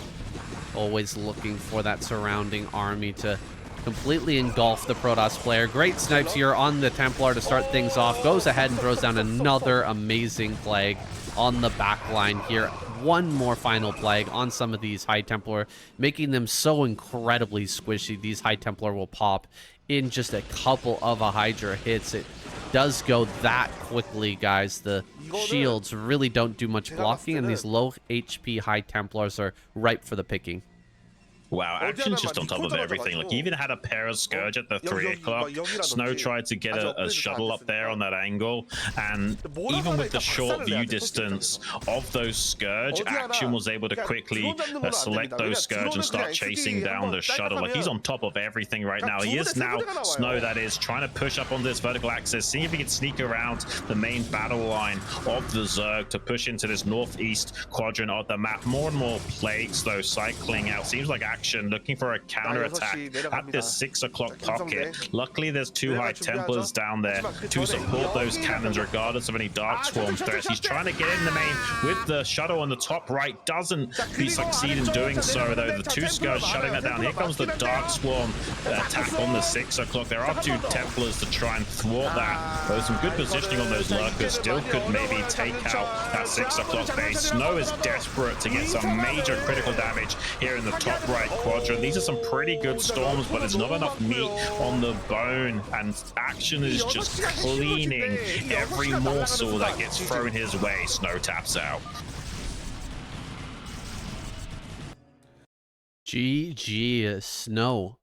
Always looking for that surrounding army to completely engulf the Protoss player. Great snipes here on the Templar to start things off. Goes ahead and throws down another amazing Plague on the back line here. One more final Plague on some of these High Templar, making them so incredibly squishy. These High Templar will pop in just a couple of a Hydra hits. It does go that quickly, guys. The shields really don't do much blocking, and these low HP High Templars are ripe for the picking. Wow, Action's just on top of everything. Like, he even had a pair of Scourge at the 3 o'clock. Snow tried to get a shuttle up there on that angle, and even with the short view distance of those Scourge, Action was able to quickly select those Scourge and start chasing down the shuttle. Like, he's on top of everything right now. He is now, Snow that is, trying to push up on this vertical axis, see if he can sneak around the main battle line of the Zerg to push into this northeast quadrant of the map. More and more Plagues, though, cycling out. Seems like Action looking for a counter-attack at this 6 o'clock pocket. Luckily, there's 2 High Templars down there to support those cannons regardless of any Dark Swarm threats. He's trying to get in the main with the shuttle on the top right. Doesn't succeed in doing so, though. The 2 Scourge shutting that down. Here comes the Dark Swarm attack on the 6 o'clock. There are 2 Templars to try and thwart that. There's some good positioning on those lurkers. Still could maybe take out that 6 o'clock base. Snow is desperate to get some major critical damage here in the top right quadrant. These are some pretty good storms, but there's not enough meat on the bone, and Action is just cleaning every morsel that gets thrown his way. Snow taps out. GG, Snow.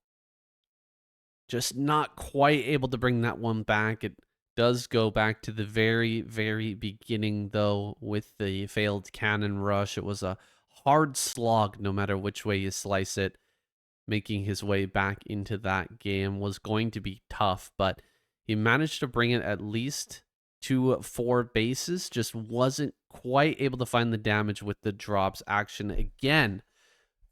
Just not quite able to bring that one back. It does go back to the very, very beginning, though, with the failed cannon rush. It was a hard slog no matter which way you slice it. Making his way back into that game was going to be tough, but he managed to bring it at least to 4 bases. Just wasn't quite able to find the damage with the drops. Action again.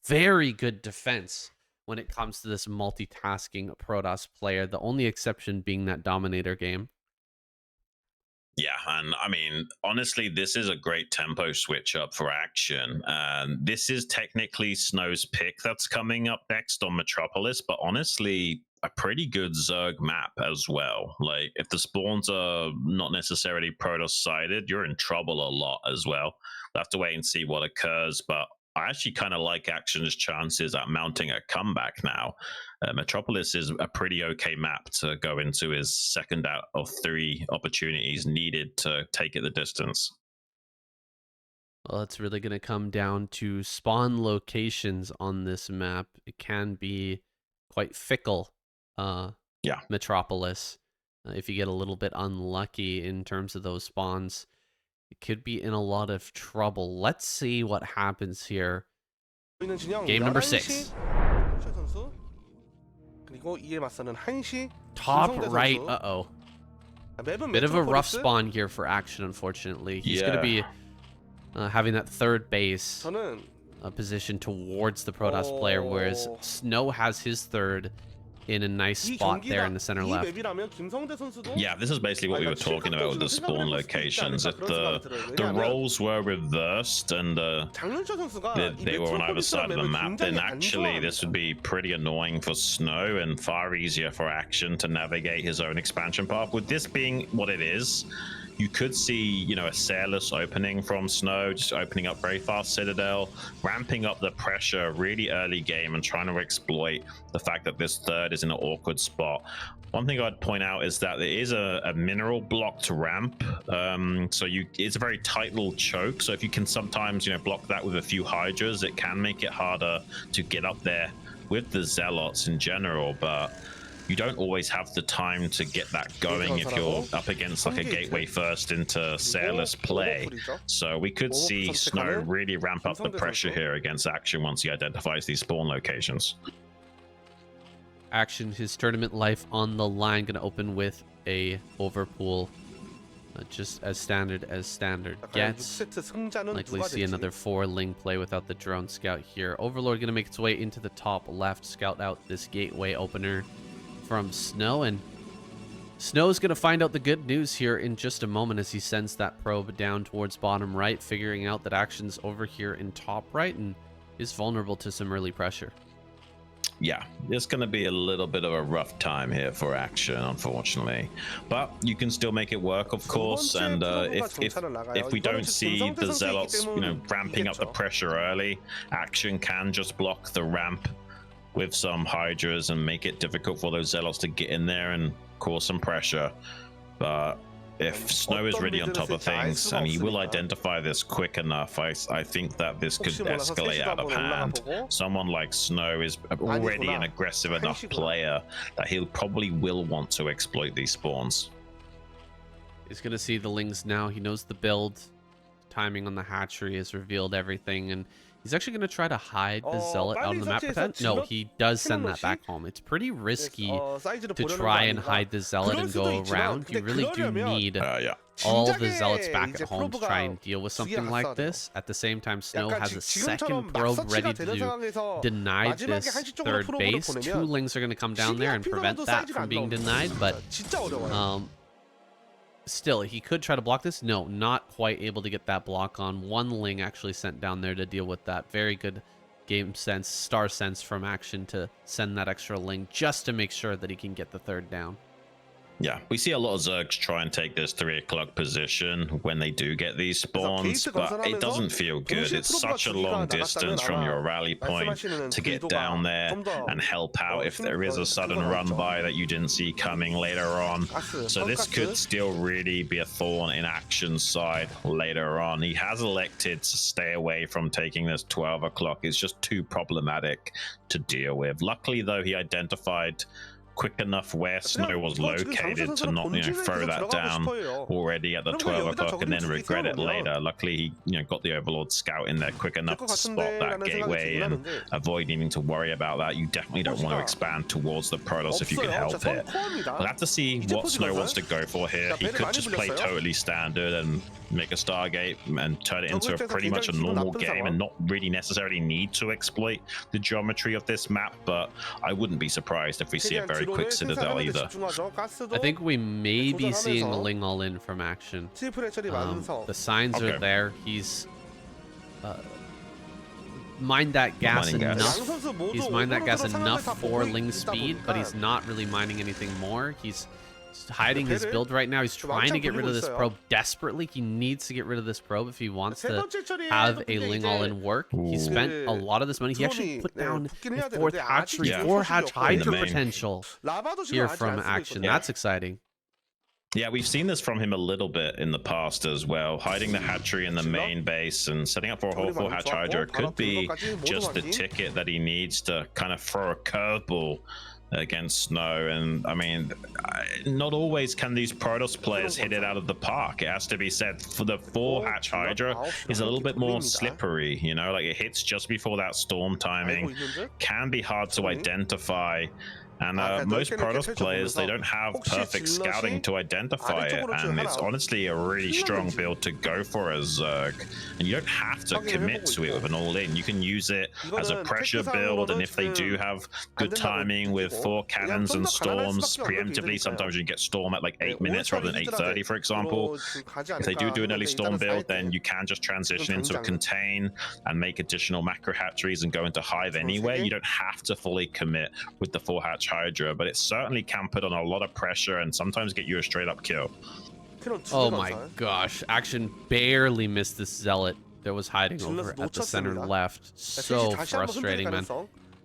Very good defense when it comes to this multitasking Protoss player. The only exception being that Dominator game. Yeah, and I mean, honestly, this is a great tempo switch up for Action. This is technically Snow's pick that's coming up next on Metropolis, but honestly, a pretty good Zerg map as well. Like, if the spawns are not necessarily Protoss sided, you're in trouble a lot as well. We'll have to wait and see what occurs, but I actually kind of like Action's chances at mounting a comeback now. Metropolis is a pretty okay map to go into his second out of 3 opportunities needed to take it the distance. Well, it's really going to come down to spawn locations on this map. It can be quite fickle, Yeah. Metropolis. If you get a little bit unlucky in terms of those spawns, it could be in a lot of trouble. Let's see what happens here. Game number 6. Top right. Uh-oh. Bit of a rough spawn here for Action, unfortunately. He's going to be having that third base position towards the Protoss player, whereas Snow has his third in a nice spot there in the center left. Yeah, this is basically what we were talking about with the spawn locations. If the roles were reversed and they were on either side of the map, then actually this would be pretty annoying for Snow and far easier for Action to navigate his own expansion path. With this being what it is, you could see, you know, a sailless opening from Snow, just opening up very fast Citadel, ramping up the pressure really early game and trying to exploit the fact that this third is in an awkward spot. One thing I'd point out is that there is a mineral blocked ramp, so it's a very tight little choke. So if you can sometimes, you know, block that with a few Hydras, it can make it harder to get up there with the Zealots in general, but you don't always have the time to get that going if you're up against like a gateway first into sailless play. So we could see Snow really ramp up the pressure here against Action once he identifies these spawn locations. Action, his tournament life on the line, going to open with a overpool. Just as standard gets. Likely see another 4-ling play without the drone scout here. Overlord going to make its way into the top left, scout out this gateway opener from Snow, and Snow's going to find out the good news here in just a moment as he sends that probe down towards bottom right, figuring out that Action's over here in top right and is vulnerable to some early pressure. Yeah, it's going to be a little bit of a rough time here for Action, unfortunately, but you can still make it work, of course. And if we don't see the Zealots, you know, ramping up the pressure early, Action can just block the ramp with some Hydras and make it difficult for those Zealots to get in there and cause some pressure. But if Snow is really on top of things and he will identify this quick enough, I think that this could escalate out of hand. Someone like Snow is already an aggressive enough player that he probably will want to exploit these spawns. He's going to see the Lings now. He knows the build. Timing on the hatchery has revealed everything, and he's actually going to try to hide the Zealot out on the map. No, he does send that back home. It's pretty risky to try and hide the Zealot and go around. You really do need all the Zealots back at home to try and deal with something like this. At the same time, Snow has a second probe ready to deny this third base. 2 Lings are going to come down there and prevent that from being denied, but still, he could try to block this. No, not quite able to get that block on. 1 Ling actually sent down there to deal with that. Very good game sense, star sense from Action to send that extra Ling just to make sure that he can get the third down. Yeah, we see a lot of Zergs try and take this 3 o'clock position when they do get these spawns, but it doesn't feel good. It's such a long distance from your rally point to get down there and help out if there is a sudden run by that you didn't see coming later on. So this could still really be a thorn in Action's side later on. He has elected to stay away from taking this 12 o'clock. It's just too problematic to deal with. Luckily, though, he identified quick enough where Snow was located to not, throw that down already at the 12 o'clock and then regret it later. Luckily, he, got the Overlord scout in there quick enough to spot that gateway and avoid needing to worry about that. You definitely don't want to expand towards the Protoss if you can help it. We'll have to see what Snow wants to go for here. He could just play totally standard and make a Stargate and turn it into pretty much a normal game and not really necessarily need to exploit the geometry of this map, but I wouldn't be surprised if we see a very quick Citadel either. I think we may be seeing a Ling all in from Action. The signs are there. He's mined that gas enough. He's mined that gas enough for Ling speed, but he's not really mining anything more. He's hiding his build right now. He's trying to get rid of this probe desperately. He needs to get rid of this probe if he wants to have a Ling all-in work. He spent a lot of this money. He actually put down a fourth hatchery, 4-hatch Hydra potential here from Action. That's exciting. Yeah, we've seen this from him a little bit in the past as well. Hiding the hatchery in the main base and setting up for a whole 4-hatch Hydra could be just the ticket that he needs to kind of throw a curveball against Snow. And I mean, not always can these Protoss players hit it out of the park. It has to be said, for the 4-hatch Hydra is a little bit more slippery, you know, like it hits just before that storm timing, can be hard to identify. And most Protoss players, they don't have perfect scouting to identify it, and it's honestly a really strong build to go for a Zerg. And you don't have to commit to it with an all-in. You can use it as a pressure build, and if they do have good timing with 4 cannons and storms preemptively, sometimes you can get storm at like 8 minutes rather than 8:30, for example. If they do an early storm build, then you can just transition into a contain and make additional macro hatcheries and go into hive anyway. You don't have to fully commit with the 4-hatch Hydra, but it certainly can put on a lot of pressure and sometimes get you a straight up kill. Oh my gosh, Action barely missed this Zealot that was hiding over at the center left. So frustrating, man.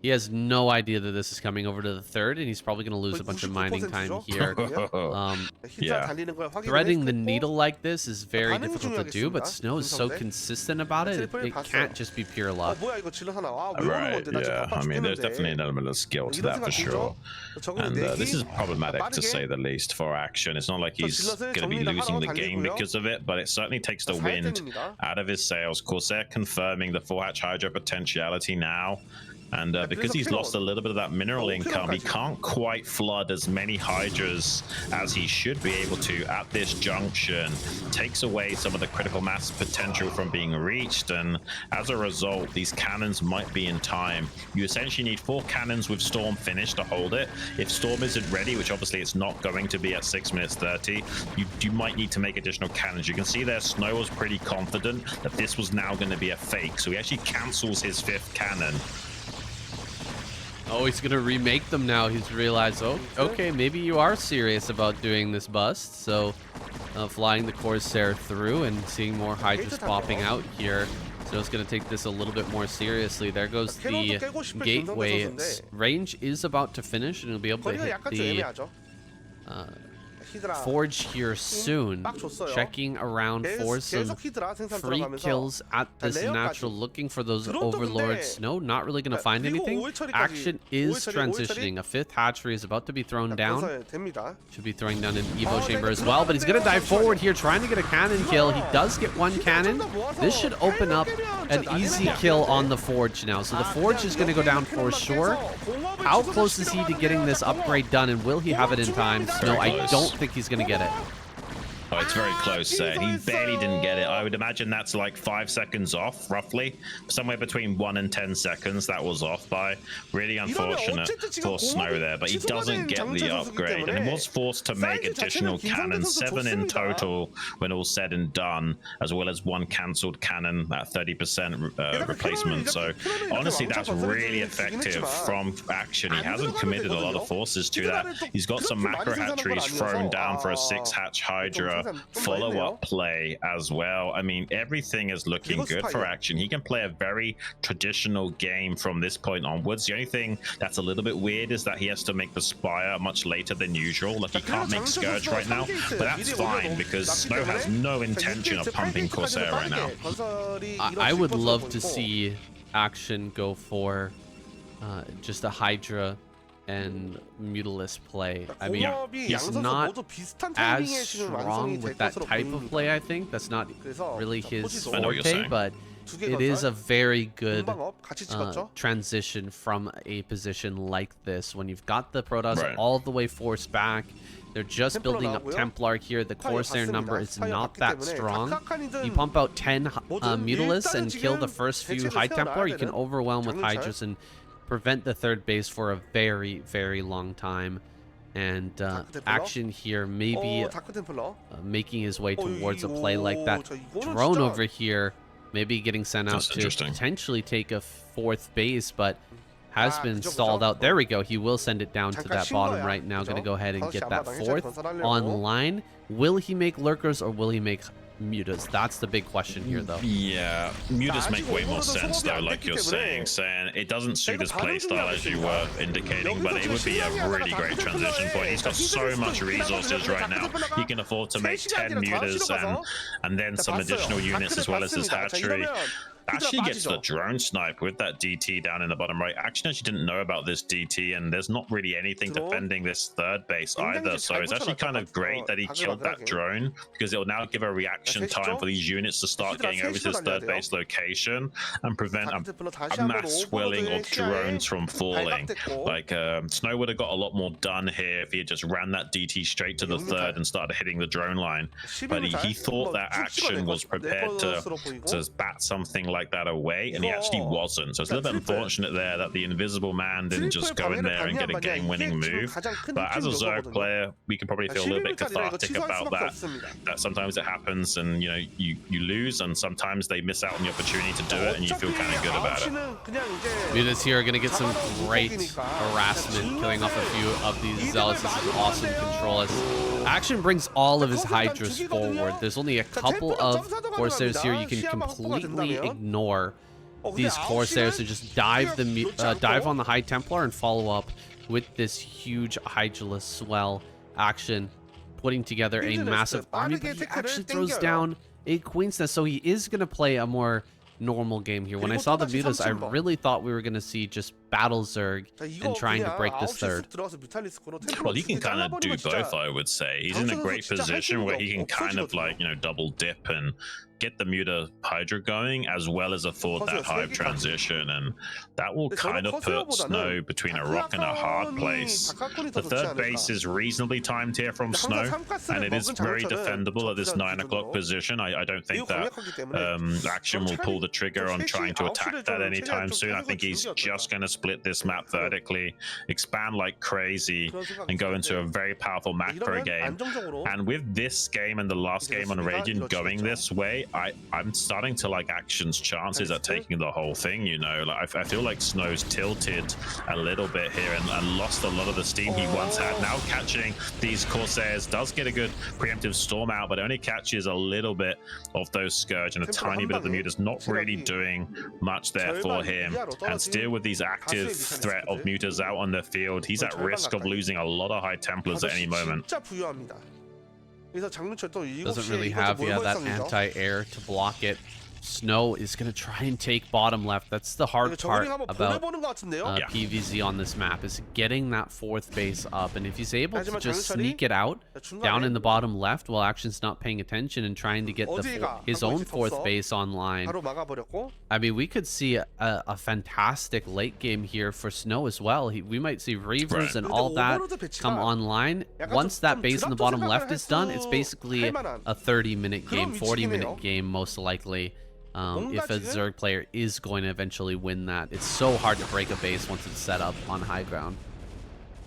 He has no idea that this is coming over to the third, and he's probably going to lose a bunch of mining time here. Threading the needle like this is very difficult to do, but Snow is so consistent about it, it can't just be pure luck. Right, yeah. I mean, there's definitely an element of skill to that for sure. And this is problematic, to say the least, for Action. It's not like he's going to be losing the game because of it, but it certainly takes the wind out of his sails. Corsair confirming the 4-hatch Hydra potentiality now. And because he's lost a little bit of that mineral income, he can't quite flood as many Hydras as he should be able to at this junction. Takes away some of the critical mass potential from being reached, and as a result, these cannons might be in time. You essentially need 4 cannons with Storm finished to hold it. If Storm isn't ready, which obviously it's not going to be at 6 minutes 30, you might need to make additional cannons. You can see there Snow was pretty confident that this was now going to be a fake, so he actually cancels his 5th cannon. Oh, he's going to remake them now. He's realized, oh, okay, maybe you are serious about doing this bust. So flying the Corsair through and seeing more Hydras popping out here. So it's going to take this a little bit more seriously. There goes the gateway. Range is about to finish, and he'll be able to hit the Forge here soon. Checking around for some free kills at this natural, looking for those overlords. No, not really going to find anything. Action is transitioning. A 5th hatchery is about to be thrown down. Should be throwing down an Evo chamber as well, but he's going to dive forward here, trying to get a cannon kill. He does get 1 cannon. This should open up an easy kill on the Forge now. So the Forge is going to go down for sure. How close is he to getting this upgrade done, and will he have it in time? No, I don't think he's going to get it. Oh, it's very close there. He barely didn't get it. I would imagine that's like 5 seconds off, roughly. Somewhere between 1 and 10 seconds that was off by. Really unfortunate for Snow there, but he doesn't get the upgrade. And he was forced to make additional cannons, 7 in total when all said and done, as well as 1 cancelled cannon at 30% replacement. So honestly, that's really effective from Action. He hasn't committed a lot of forces to that. He's got some macro hatcheries thrown down for a 6-hatch Hydra follow-up play as well. I mean, everything is looking good for Action. He can play a very traditional game from this point onwards. The only thing that's a little bit weird is that he has to make the Spire much later than usual. Like, he can't make Scourge right now, but that's fine because Snow has no intention of pumping Corsair right now. I would love to see Action go for just a Hydra and Mutalisk play. I mean, he's not as strong with that type of play, I think. That's not really his forte, but it is a very good transition from a position like this. When you've got the Protoss all the way forced back, they're just building up Templar here. The Corsair number is not that strong. You pump out 10 Mutalisks and kill the first few High Templar, you can overwhelm with Hydras and prevent the third base for a very, very long time. And Action here maybe making his way towards a play like that. Drone over here maybe getting sent out to potentially take a 4th base, but has been stalled out. There we go. He will send it down to that bottom right now. Going to go ahead and get that fourth online. Will he make lurkers or will he make mutas? That's the big question here, though. Yeah, mutas make way more sense, though, like you're saying. It doesn't suit his playstyle, as you were indicating, but it would be a really great transition point. He's got so much resources right now. He can afford to make 10 mutas and then some additional units as well as his hatchery. Actually gets the drone snipe with that DT down in the bottom right. Actually didn't know about this DT, and there's not really anything defending this third base either. So it's actually kind of great that he killed that drone, because it will now give a reaction time for these units to start getting over to his third base location and prevent a mass swelling of drones from falling. Like Snow would have got a lot more done here if he had just ran that DT straight to the third and started hitting the drone line. But he thought that action was prepared to bat something like that away, and he actually wasn't. So it's a little bit unfortunate there that the invisible man didn't just go in there and get a game-winning move. But as a Zerg player, we can probably feel a little bit cathartic about that sometimes it happens, and you lose, and sometimes they miss out on the opportunity to do it, and you feel kind of good about it. Mutas here are going to get some great harassment, killing off a few of these zealots. This is awesome control as Action brings all of his Hydras forward. There's only a couple of Corsairs here. You can completely ignore these Corsairs to just dive on the High Templar and follow up with this huge Hydraless swell. Action putting together a massive army, but he actually throws down a Queen's Nest, so he is going to play a more normal game here. When I saw the mutas, I really thought we were going to see just battle Zerg and trying to break this third. Well, he can kind of do both, I would say. He's in a great position where he can kind of like, double dip and get the muta Hydra going, as well as afford that Hive transition, and that will kind of put Snow between a rock and a hard place. The third base is reasonably timed here from Snow, and it is very defendable at this 9 o'clock position. I don't think that Action will pull the trigger on trying to attack that anytime soon. I think he's just going to split this map vertically, expand like crazy, and go into a very powerful macro game. And with this game and the last game on Radiant going this way, I'm starting to like Action's chances at taking the whole thing, Like I feel like Snow's tilted a little bit here and lost a lot of the steam he once had. Now catching these Corsairs does get a good preemptive storm out, but only catches a little bit of those Scourge and a tiny bit of the mutas, not really doing much there for him. And still with these active threat of mutas out on the field, he's at risk of losing a lot of High Templars at any moment. Doesn't really have that anti-air to block it. Snow is going to try and take bottom left. That's the hard part about PvZ on this map, is getting that fourth base up. And if he's able to just sneak it out down in the bottom left while Action's not paying attention and trying to get his own fourth base online, I mean, we could see a fantastic late game here for Snow as well. We might see Reavers and all that come online. Once that base in the bottom left is done, it's basically a 30-minute game, 40-minute game most likely. If a Zerg player is going to eventually win that. It's so hard to break a base once it's set up on high ground.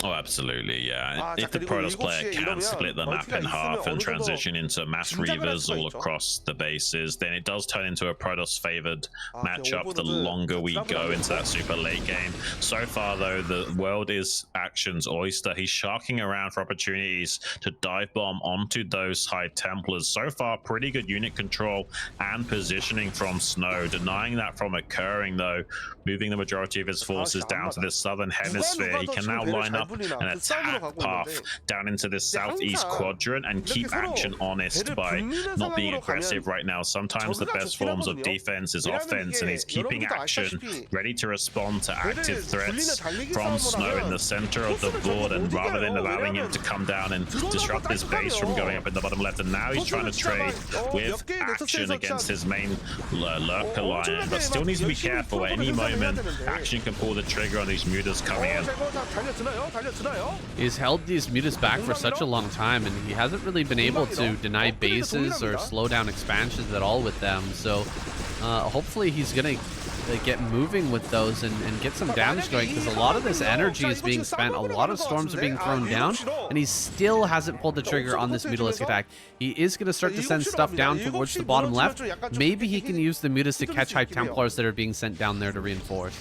Oh, absolutely, yeah. If the Protoss player can split the map in half and transition into mass Reavers all across the bases, then it does turn into a Protoss-favored matchup the longer we go into that super late game. So far, though, the world is Action's oyster. He's sharking around for opportunities to dive bomb onto those High Templars. So far, pretty good unit control and positioning from Snow. Denying that from occurring, though, moving the majority of his forces down to the southern hemisphere. He can now line up an attack path down into the southeast quadrant and keep Action honest by not being aggressive right now. Sometimes the best forms of defense is offense, and he's keeping Action ready to respond to active threats from Snow in the center of the board, and rather than allowing him to come down and disrupt his base from going up in the bottom left, and now he's trying to trade with Action against his main lurker line, but still needs to be careful. At any moment Action can pull the trigger on these mutas coming in. He's held these mutas back for such a long time, and he hasn't really been able to deny bases or slow down expansions at all with them. So hopefully he's gonna get moving with those and get some damage going, because a lot of this energy is being spent, a lot of storms are being thrown down, and he still hasn't pulled the trigger on this mutalistic attack. He is going to start to send stuff down towards the bottom left. Maybe he can use the mutas to catch High Templars that are being sent down there to reinforce.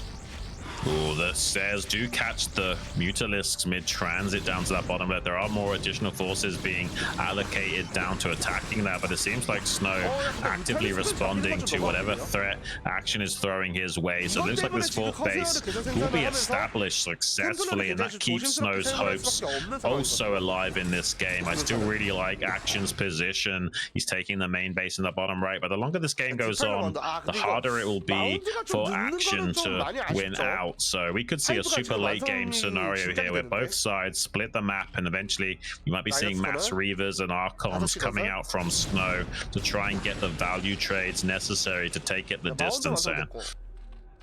Oh, the stairs do catch the Mutalisks mid-transit down to that bottom left. There are more additional forces being allocated down to attacking that, but it seems like Snow actively responding to whatever threat Action is throwing his way. So it looks like this fourth base will be established successfully, and that keeps Snow's hopes also alive in this game. I still really like Action's position. He's taking the main base in the bottom right, but the longer this game goes on, the harder it will be for Action to win out. So we could see a super late game scenario here where both sides split the map, and eventually you might be seeing Mass Reavers and Archons coming out from Snow to try and get the value trades necessary to take it the distance there.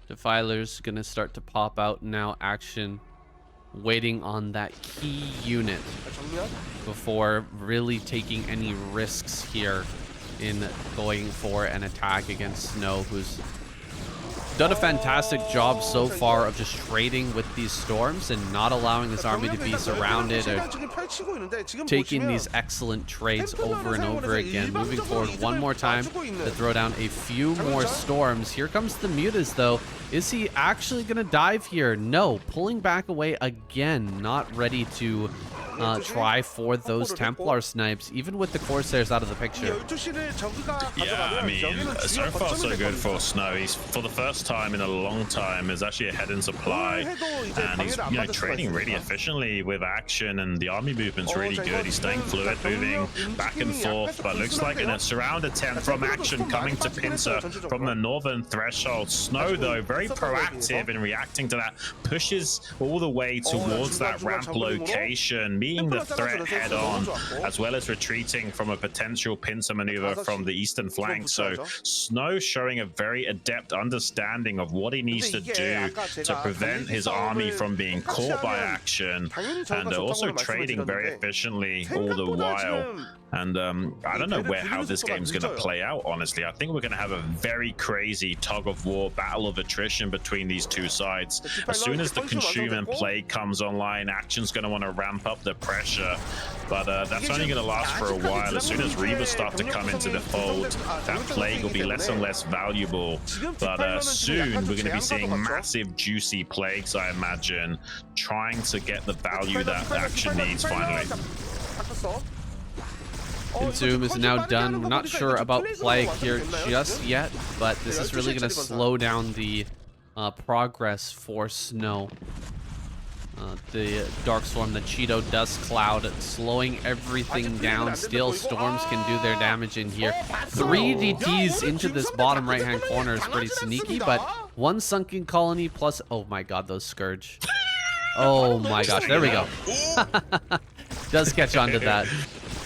Defiler's gonna start to pop out now. Action waiting on that key unit before really taking any risks here in going for an attack against Snow, who's done a fantastic job so far of just trading with these storms and not allowing his army to be surrounded, or taking these excellent trades over and over again. Moving forward one more time to throw down a few more storms. Here comes the Mutas though. Is he actually gonna dive here? No, pulling back away again, not ready to try for those Templar snipes, even with the Corsairs out of the picture. Yeah, I mean, so far so good for Snow. He's, for the first time in a long time, is actually ahead in supply, and he's trading really efficiently with Action, and the army movement's really good. He's staying fluid, moving back and forth, but looks like in a surround attempt from Action coming to pincer from the northern threshold. Snow, though, very proactive in reacting to that, pushes all the way towards that ramp location, meeting the threat head on, as well as retreating from a potential pincer maneuver from the eastern flank. So Snow showing a very adept understanding of what he needs to do to prevent his army from being caught by Action, and also trading very efficiently all the while. And I don't know how this game's going to play out, honestly. I think we're going to have a very crazy tug-of-war battle of attrition between these two sides. As soon as the consume and plague comes online, Action's going to want to ramp up the pressure, but that's only going to last for a while. As soon as Reavers start to come into the fold, that plague will be less and less valuable. But soon we're going to be seeing massive juicy plagues, I imagine, trying to get the value that Action needs finally. Consume is now done. We're not sure about Plague here just yet, but this is really going to slow down the progress for Snow. The Dark Storm, the Cheeto Dust Cloud, slowing everything down. Steel Storms can do their damage in here. 3 DTs into this bottom right-hand corner is pretty sneaky, but 1 Sunken Colony plus... Oh my god, those Scourge. Oh my gosh, there we go. Does catch on to that.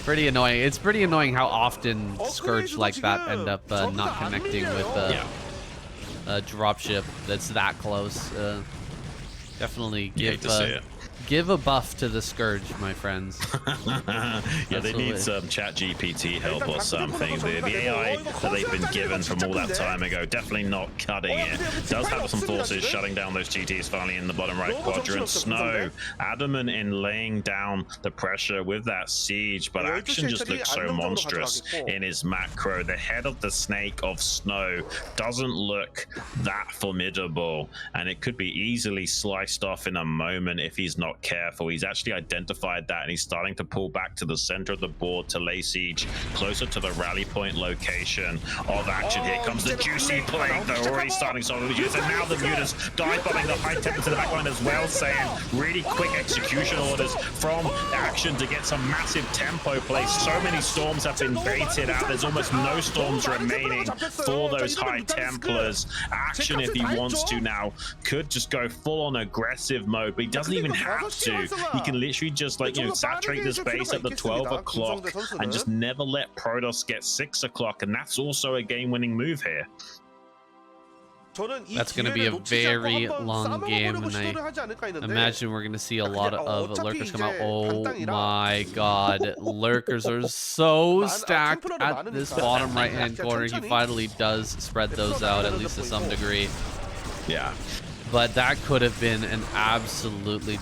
Pretty annoying. It's pretty annoying how often Scourge like that end up not connecting with a dropship that's that close. Definitely give a buff to the Scourge, my friends. Yeah, they need some chat GPT help or something. The AI that they've been given from all that time ago, definitely not cutting it. Does have some forces shutting down those GTs finally in the bottom right quadrant. Snow adamant in laying down the pressure with that siege, but Action just looks so monstrous in his macro. The head of the snake of Snow doesn't look that formidable, and it could be easily sliced off in a moment if he's not careful. He's actually identified that, and he's starting to pull back to the center of the board to lay siege closer to the rally point location of Action. Here comes the juicy plague, though, already starting solid use, and now the Mutas dive bombing the high tempo to the backline as well, saying really quick execution orders from Action to get some massive tempo plays. So many storms have been baited out. There's almost no storms remaining for those high Templars. Action, if he wants to now, could just go full on aggressive mode, but he doesn't even have to. He can literally just, like, saturate this base at the 12 o'clock and just never let Protoss get 6 o'clock, and that's also a game-winning move here. That's going to be a very long game, and I imagine we're going to see a lot of Lurkers come out. Oh my god, Lurkers are so stacked at this bottom right-hand corner. He finally does spread those out, at least to some degree. Yeah. But that could have been an absolutely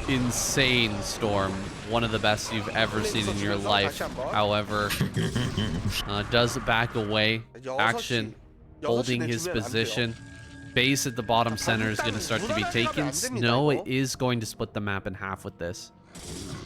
insane storm. One of the best you've ever seen in your life. However, does back away. Action holding his position. base at the bottom center is going to start to be taken. Snow is going to split the map in half with this.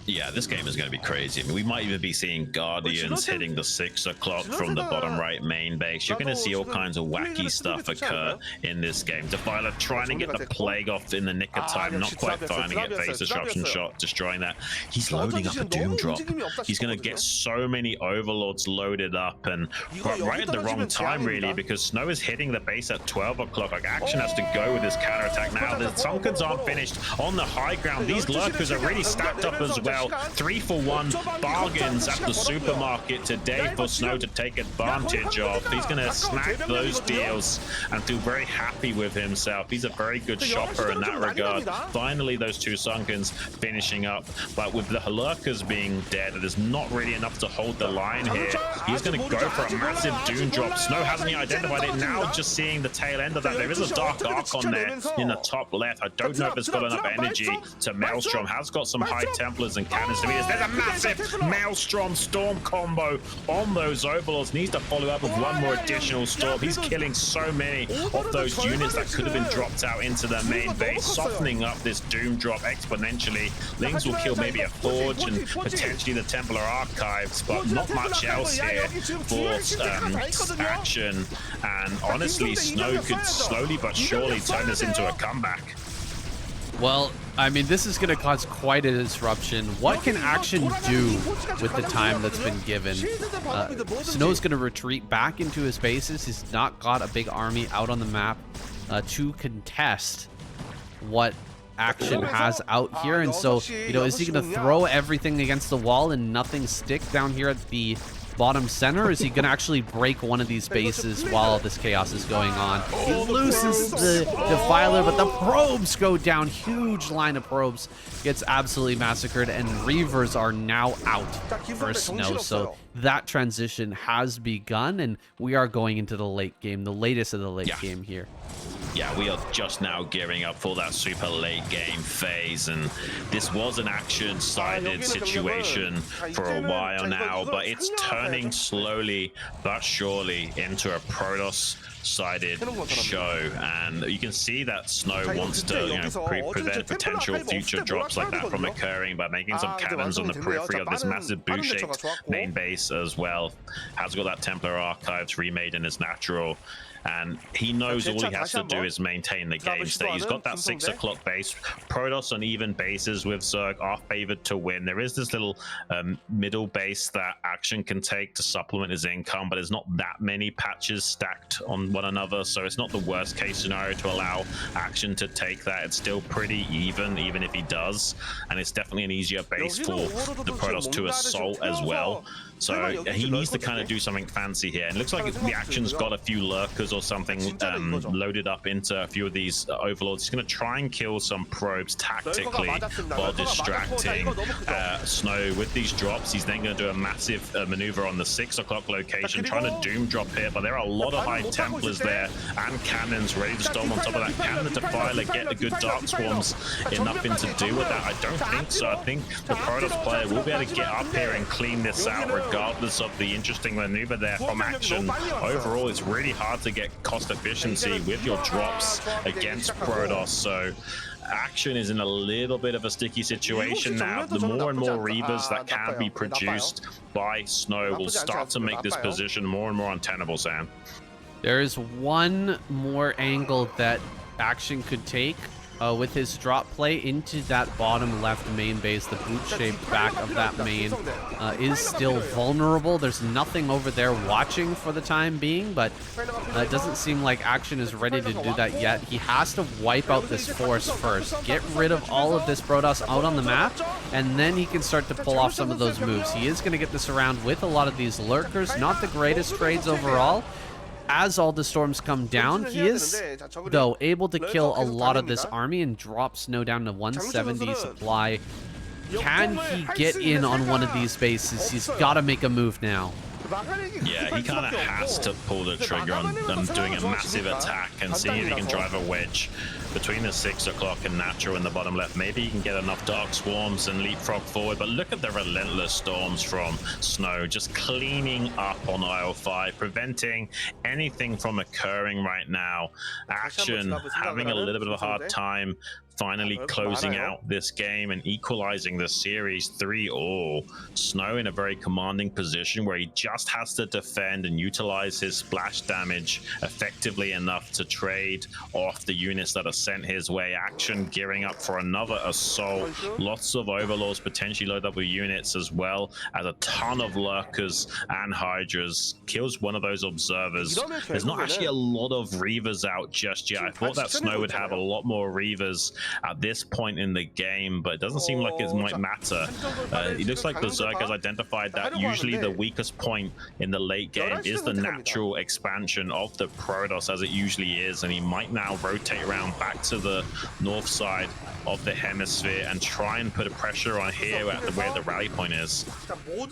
Yeah, this game is going to be crazy. I mean, we might even be seeing Guardians hitting the 6 o'clock from the bottom right main base. You're going to see all kinds of wacky stuff occur in this game. Defiler trying to get the Plague off in the nick of time, not quite finding it. Face disruption shot, destroying that. He's loading up a Doom drop. He's going to get so many Overlords loaded up, and right at the wrong time, really, because Snow is hitting the base at 12 o'clock. Like, Action has to go with his counterattack now. The Tsankos aren't finished on the high ground. These lurkers are really stacked up as well. 3-for-1 bargains at the supermarket today for Snow to take advantage of. He's going to snag those deals and feel very happy with himself. He's a very good shopper in that regard. Finally, those two Tsankos finishing up, but with the lurkers being dead, there's not really enough to hold the line here. He's going to go for a massive Doom drop. Snow hasn't yet identified it. Now just seeing the tail end of that. There is a Dark Arc on there in the top left. I don't know if it's got enough energy to Maelstrom. Has got some High Templars and cannons to meet us. There's a massive Maelstrom Storm combo on those Overlords. Needs to follow up with one more additional Storm. He's killing so many of those units that could have been dropped out into their main base, softening up this Doom drop exponentially. Lings will kill maybe a Forge and potentially the Templar Archives, but not much else here for Action. And honestly, Snow could slowly but surely turn this into a comeback. Well, I mean, this is going to cause quite a disruption. What can Action do with the time that's been given? Snow's going to retreat back into his bases. He's not got a big army out on the map to contest what Action has out here. And so, you know, is he going to throw everything against the wall and nothing stick down here at the bottom center? Or is he going to actually break one of these bases while this chaos is going on? He loses the Defiler, but the probes go down. Huge line of probes gets absolutely massacred, and Reavers are now out for Snow. So that transition has begun, and we are going into the late game, the latest of the late game here. Yeah, we are just now gearing up for that super late game phase, and this was an Action-sided situation for a while now, but it's turning slowly but surely into a Protoss-sided show, and you can see that Snow wants to prevent potential future drops like that from occurring by making some cannons on the periphery of this massive boot-shaped main base as well. Has got that Templar Archives remade in his natural, and he knows all he has to do is maintain the game state. He's got that 6 o'clock base. Protoss on even bases with Zerg are favored to win. There is this little middle base that Action can take to supplement his income, but there's not that many patches stacked on one another, so it's not the worst case scenario to allow Action to take that. It's still pretty even if he does, and it's definitely an easier base for the Protoss to assault as well. So he needs to kind of do something fancy here, and it looks like the Action's got a few lurkers or something loaded up into a few of these Overlords. He's going to try and kill some probes tactically while distracting Snow with these drops. He's then going to do a massive maneuver on the 6 o'clock location, trying to Doom drop here, but there are a lot of High Templars there and cannons ready to storm on top of that. Can the Defiler get the good Dark Swarms enough to do with that? I don't think so. I think the Protoss player will be able to get up here and clean this out regardless of the interesting maneuver there from Action. Overall, it's really hard to get cost efficiency with your drops against Protoss, so Action is in a little bit of a sticky situation now. The more and more Reavers that can be produced by Snow will start to make this position more and more untenable, Sam. There is one more angle that Action could take with his drop play into that bottom left main base. The boot-shaped back of that main is still vulnerable. There's nothing over there watching for the time being, but it doesn't seem like Action is ready to do that yet. He has to wipe out this force first, get rid of all of this Protoss out on the map, and then he can start to pull off some of those moves. He is going to get this around with a lot of these lurkers. Not the greatest trades overall. As all the storms come down, he is, though, able to kill a lot of this army and drop Snow down to 170 supply. Can he get in on one of these bases? He's got to make a move now. Yeah, he kind of has to pull the trigger on doing a massive attack and see if he can drive a wedge between the 6 o'clock and natural in the bottom left. Maybe he can get enough dark swarms and leapfrog forward, but look at the relentless storms from Snow, just cleaning up on aisle 5, preventing anything from occurring right now. Action having a little bit of a hard time finally closing out this game and equalizing the series 3-all. Snow in a very commanding position where he just has to defend and utilize his splash damage effectively enough to trade off the units that are sent his way. Action gearing up for another assault. Lots of overlords, potentially low double units, as well as a ton of lurkers and hydras. Kills one of those observers. There's not actually a lot of reavers out just yet. I thought that Snow would have a lot more reavers at this point in the game, but it doesn't seem like it might matter. It looks like Berserk has identified that usually the weakest point in the late game is the natural expansion of the Protoss, as it usually is, and he might now rotate around back to the north side of the hemisphere and try and put a pressure on here at where the rally point is.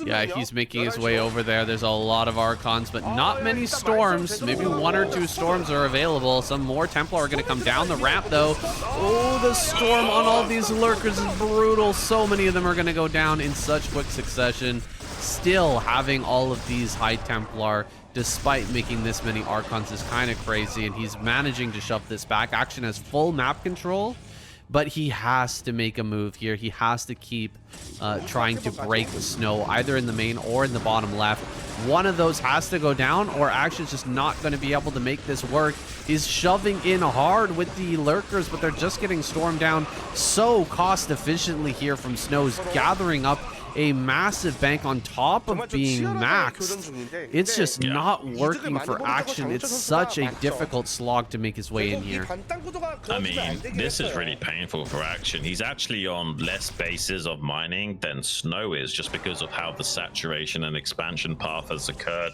Yeah, he's making his way over there. There's a lot of Archons, but not many storms. Maybe 1 or 2 storms are available. Some more Templar are going to come down the ramp, though. Oh, the storm on all these lurkers is brutal. So many of them are going to go down in such quick succession. Still having all of these high Templar, despite making this many Archons, is kind of crazy, and he's managing to shove this back. Action has full map control, but he has to make a move here. He has to keep trying to break Snow, either in the main or in the bottom left. One of those has to go down, or Action's just not going to be able to make this work. He's shoving in hard with the lurkers, but they're just getting stormed down so cost efficiently here from Snow's gathering up a massive bank on top of being maxed. It's just not working for Action. It's such a difficult slog to make his way in here. I mean, this is really painful for Action. He's actually on less bases of mining than Snow is, just because of how the saturation and expansion path has occurred.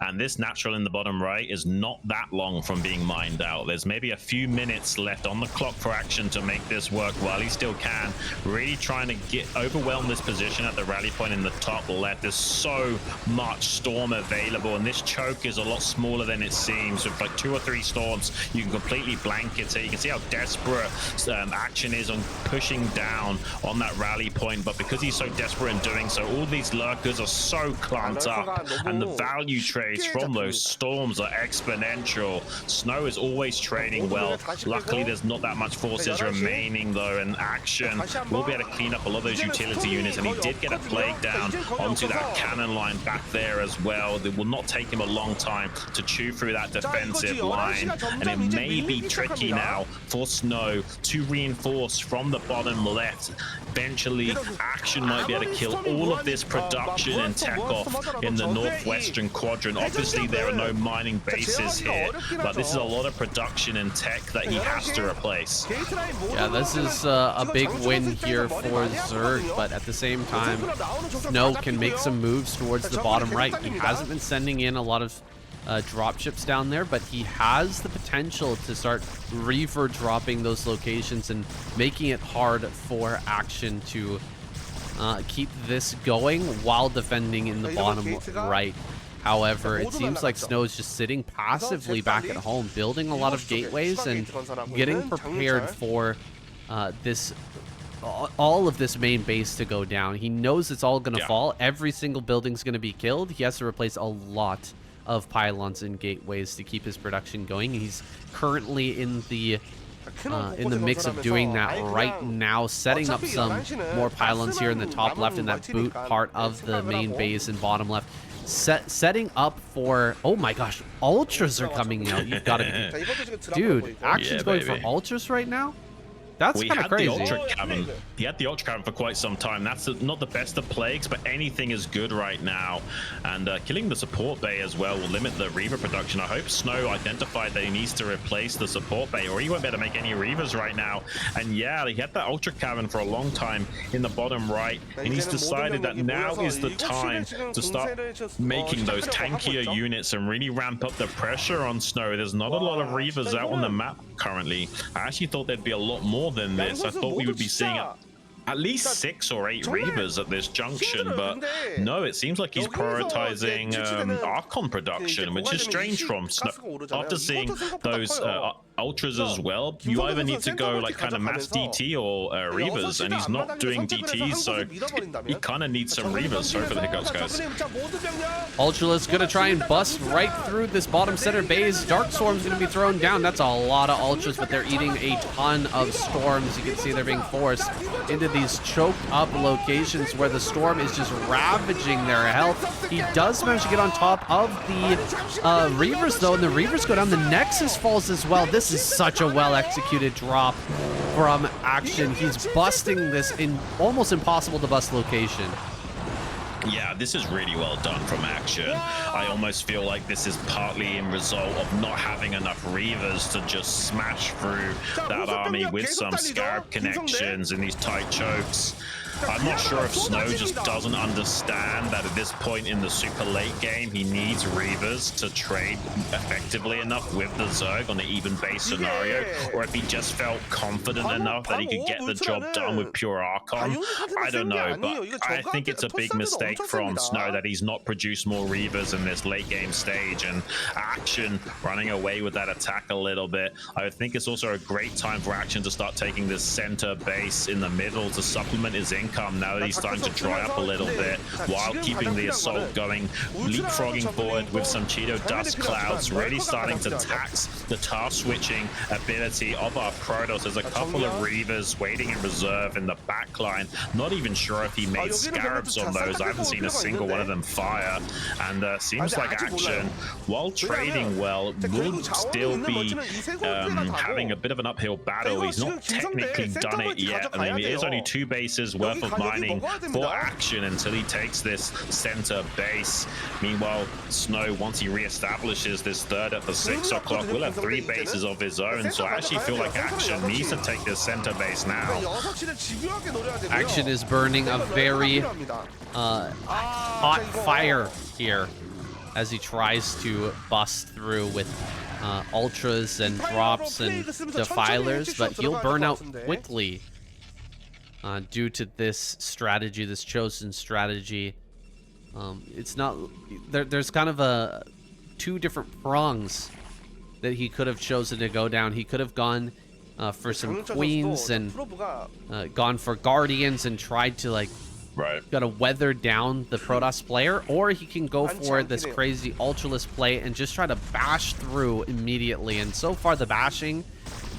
And this natural in the bottom right is not that long from being mined out. There's maybe a few minutes left on the clock for Action to make this work while he still can. Really trying to overwhelm this position at the rally point in the top left. There's so much storm available, and this choke is a lot smaller than it seems. With like 2 or 3 storms, you can completely blanket it. You can see how desperate Action is on pushing down on that rally point, but because he's so desperate in doing so, all these lurkers are so clamped up, and the value trade from those storms are exponential. Snow is always trading well. Luckily, there's not that much forces remaining, though, and Action will be able to clean up a lot of those utility units, and he did get a plague down onto that cannon line back there as well. It will not take him a long time to chew through that defensive line, and it may be tricky now for Snow to reinforce from the bottom left. Eventually, Action might be able to kill all of this production and tech off in the northwestern quadrant. Obviously, there are no mining bases here, but this is a lot of production and tech that he has to replace. Yeah, this is a big win here for Zerg, but at the same time, Snow can make some moves towards the bottom right. He hasn't been sending in a lot of dropships down there, but he has the potential to start reaver dropping those locations and making it hard for Action to keep this going while defending in the bottom right. However, it seems like Snow is just sitting passively back at home, building a lot of gateways and getting prepared for all of this main base to go down. He knows it's all going to fall. Every single building's going to be killed. He has to replace a lot of pylons and gateways to keep his production going. He's currently in the mix of doing that right now, setting up some more pylons here in the top left in that boot part of the main base and bottom left. Setting up for, oh my gosh, ultras are coming out. You've got to be, dude, Action's going for ultras right now. That's kind of crazy. He had the Ultra Cavern for quite some time. That's not the best of plagues, but anything is good right now. And killing the support bay as well will limit the Reaver production. I hope Snow identified that he needs to replace the support bay, or he won't be able to make any Reavers right now. And yeah, he had that Ultra Cavern for a long time in the bottom right, and he's decided that now is the time to start making those tankier units and really ramp up the pressure on Snow. There's not a lot of Reavers out on the map currently. I actually thought there'd be a lot more than this. I thought we would be seeing at least 6 or 8 Reavers at this junction, but no, it seems like he's prioritizing Archon production, which is strange from Snow. After seeing those Ultras as well, you either need to go like kind of mass DT or Reavers, and he's not doing DTs, so he kind of needs some Reavers. Sorry for the hiccups, guys. Ultralisk's gonna try and bust right through this bottom center base. Dark Storm's gonna be thrown down. That's a lot of Ultras, but they're eating a ton of Storms. You can see they're being forced into these choked up locations where the Storm is just ravaging their health. He does manage to get on top of the Reavers though, and the Reavers go down. The Nexus falls as well. This is such a well executed drop from Action. He's busting this in almost impossible to bust location. Yeah, this is really well done from Action. I almost feel like this is partly in result of not having enough Reavers to just smash through that army with some Scarab connections in these tight chokes. I'm not sure if Snow just doesn't understand that at this point in the super late game, he needs Reavers to trade effectively enough with the Zerg on the even base scenario, or if he just felt confident enough that he could get the job done with pure Archon. I don't know, but I think it's a big mistake from Snow that he's not produced more Reavers in this late game stage, and Action running away with that attack a little bit. I think it's also a great time for Action to start taking this center base in the middle to supplement his income now that he's starting to dry up a little bit while keeping the assault going, leapfrogging forward with some Cheeto dust clouds, really starting to tax the task switching ability of our Protoss. There's a couple of Reavers waiting in reserve in the backline. Not even sure if he made Scarabs on those. I haven't seen a single one of them fire, and seems like Action, while trading well, would still be having a bit of an uphill battle. He's not technically done it yet. I mean, it is only 2 bases worth of mining for Action until he takes this center base. Meanwhile, Snow, once he reestablishes this third at the 6 o'clock, will have 3 bases of his own. So I actually feel like Action needs to take this center base now. Action is burning a very hot fire here as he tries to bust through with ultras and drops and defilers, but he'll burn out quickly due to this strategy, this chosen strategy. It's not there's kind of two different prongs that he could have chosen to go down. He could have gone for some queens and gone for guardians and tried to like gotta weather down the Protoss player, or he can go for this crazy ultraless play and just try to bash through immediately. And so far the bashing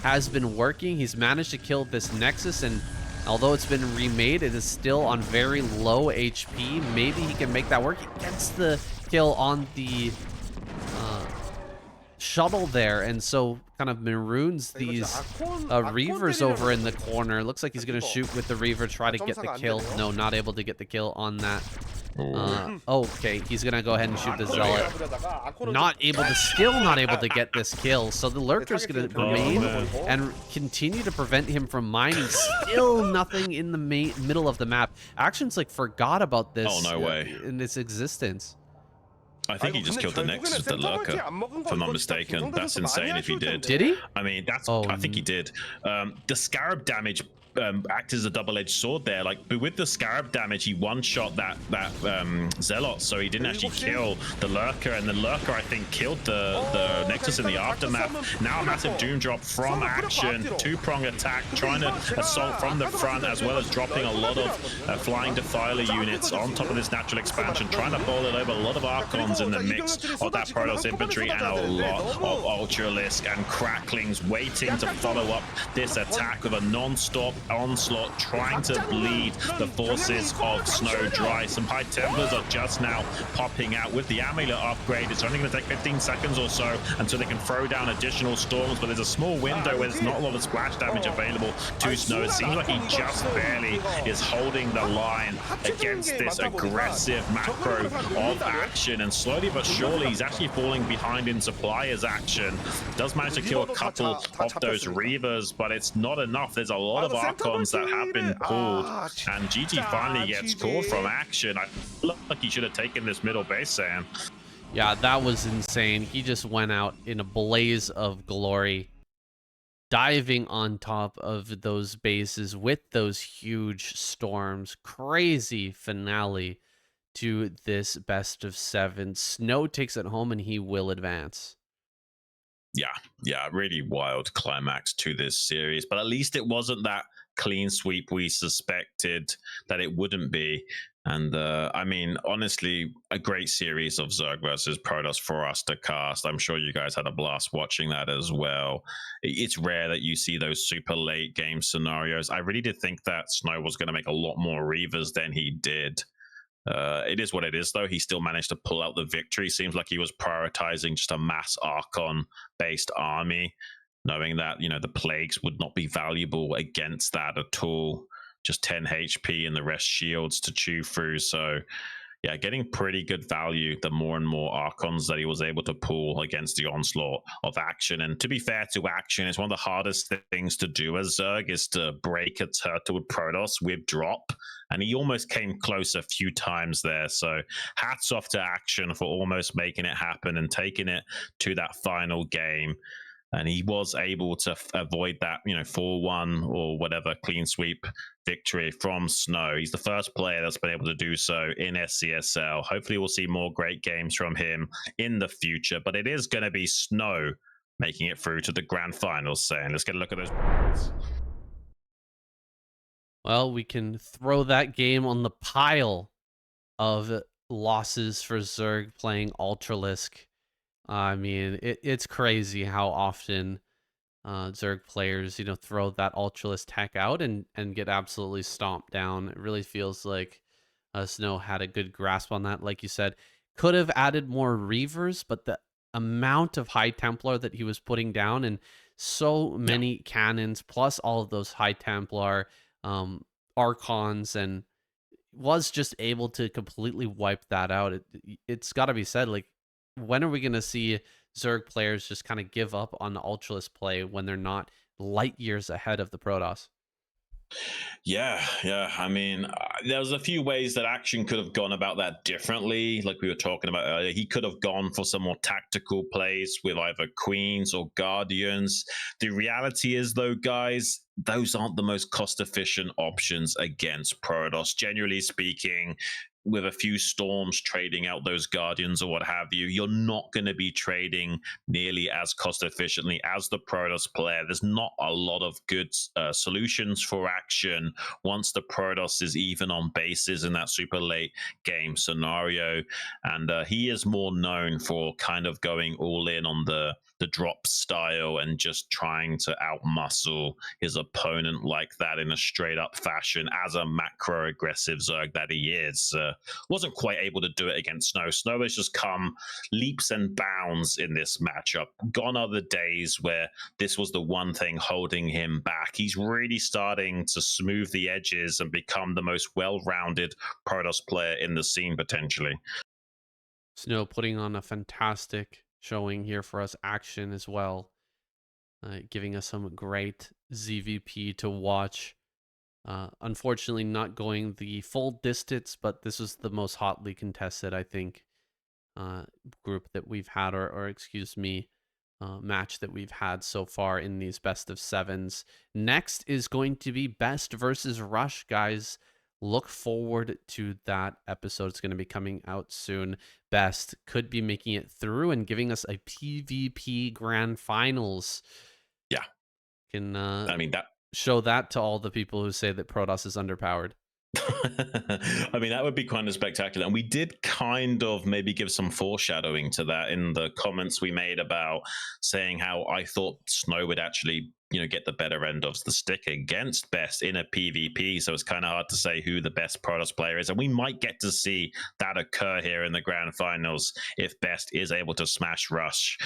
has been working. He's managed to kill this Nexus, and although it's been remade, it is still on very low HP. Maybe he can make that work. He gets the kill on the shuttle there, and so kind of maroons these Reavers over in the corner. Looks like he's going to shoot with the Reaver, try to get the kill. No, not able to get the kill on that. Okay, he's going to go ahead and shoot the Zealot. Still not able to get this kill. So the Lurker's going to remain and continue to prevent him from mining. Still nothing in the middle of the map. Action's like forgot about this in its existence. I think he just killed the Nexus with the Lurker, if I'm not mistaken. That's insane if he did. Did he? I mean, I think he did. The Scarab damage acted as a double-edged sword there. Like, but with the Scarab damage, he one-shot that Zealot, so he didn't actually kill the Lurker, and the Lurker, I think, killed the Nexus in the aftermath. Now a massive Doom drop from Action, 2-prong attack, trying to assault from the front, as well as dropping a lot of flying Defiler units on top of this natural expansion, trying to bowl it over. A lot of Archons in the mix of that Protoss infantry, and a lot of Ultralisk and Cracklings waiting to follow up this attack with a non-stop onslaught, trying to bleed the forces of Snow dry. Some High Templars are just now popping out with the Amulet upgrade. It's only going to take 15 seconds or so until they can throw down additional storms, but there's a small window where there's not a lot of splash damage available to Snow. It seems like he just barely is holding the line against this aggressive macro of Action, and slowly but surely he's actually falling behind in supply as Action does manage to kill a couple of those Reavers, but it's not enough. There's a lot of Archons that have been pulled, and GG finally gets called from Action. I feel like he should have taken this middle base, Sam. Yeah, that was insane. He just went out in a blaze of glory. diving on top of those bases with those huge storms. Crazy finale to this best of 7. Snow takes it home and he will advance. Yeah, really wild climax to this series, but at least it wasn't that clean sweep we suspected that it wouldn't be. And I mean, honestly, a great series of Zerg versus Protoss for us to cast. I'm sure you guys had a blast watching that as well. It's rare that you see those super late game scenarios. I really did think that Snow was going to make a lot more Reavers than he did. It is what it is, though. He still managed to pull out the victory. Seems like he was prioritizing just a mass Archon-based army, knowing that, you know, the plagues would not be valuable against that at all. Just 10 HP and the rest shields to chew through. So, yeah, getting pretty good value the more and more Archons that he was able to pull against the onslaught of Action. And to be fair to Action, it's one of the hardest things to do as Zerg is to break a turtle Protoss with drop. And he almost came close a few times there. So hats off to Action for almost making it happen and taking it to that final game. And he was able to avoid that, you know, 4-1 or whatever clean sweep victory from Snow. He's the first player that's been able to do so in SCSL. Hopefully we'll see more great games from him in the future. But it is going to be Snow making it through to the grand finals. Saying, let's get a look at those points. Well, we can throw that game on the pile of losses for Zerg playing Ultralisk. I mean, it's crazy how often Zerg players, you know, throw that Ultralisk tech out and get absolutely stomped down. It really feels like Snow had a good grasp on that. Like you said, could have added more Reavers, but the amount of High Templar that he was putting down and so many cannons, plus all of those High Templar Archons, and was just able to completely wipe that out. It's got to be said, like, when are we going to see Zerg players just kind of give up on the Ultralisk play when they're not light years ahead of the Protoss? Yeah. I mean, there was a few ways that Action could have gone about that differently. Like we were talking about earlier, he could have gone for some more tactical plays with either Queens or Guardians. The reality is, though, guys, those aren't the most cost-efficient options against Protoss. Generally speaking, with a few Storms trading out those Guardians or what have you, you're not going to be trading nearly as cost efficiently as the Protoss player. There's not a lot of good solutions for Action once the Protoss is even on bases in that super late game scenario. And he is more known for kind of going all in on the drop style and just trying to outmuscle his opponent like that in a straight up fashion as a macro aggressive Zerg that he is. Wasn't quite able to do it against Snow. Snow has just come leaps and bounds in this matchup. Gone are the days where this was the one thing holding him back. He's really starting to smooth the edges and become the most well-rounded Protoss player in the scene potentially. Snow putting on a fantastic showing here for us. Action as well, giving us some great ZVP to watch. Unfortunately not going the full distance, but this was the most hotly contested, I think, group that we've had, or excuse me, match that we've had so far in these best of 7s. Next is going to be Best versus Rush, guys. Look forward to that episode. It's going to be coming out soon. Best could be making it through and giving us a PvP grand finals. Yeah. I mean, that show that to all the people who say that Protoss is underpowered. I mean, that would be kind of spectacular. And we did kind of maybe give some foreshadowing to that in the comments we made about saying how I thought Snow would actually, you know, get the better end of the stick against Best in a PvP. So it's kind of hard to say who the best Protoss player is. And we might get to see that occur here in the grand finals if Best is able to smash Rush.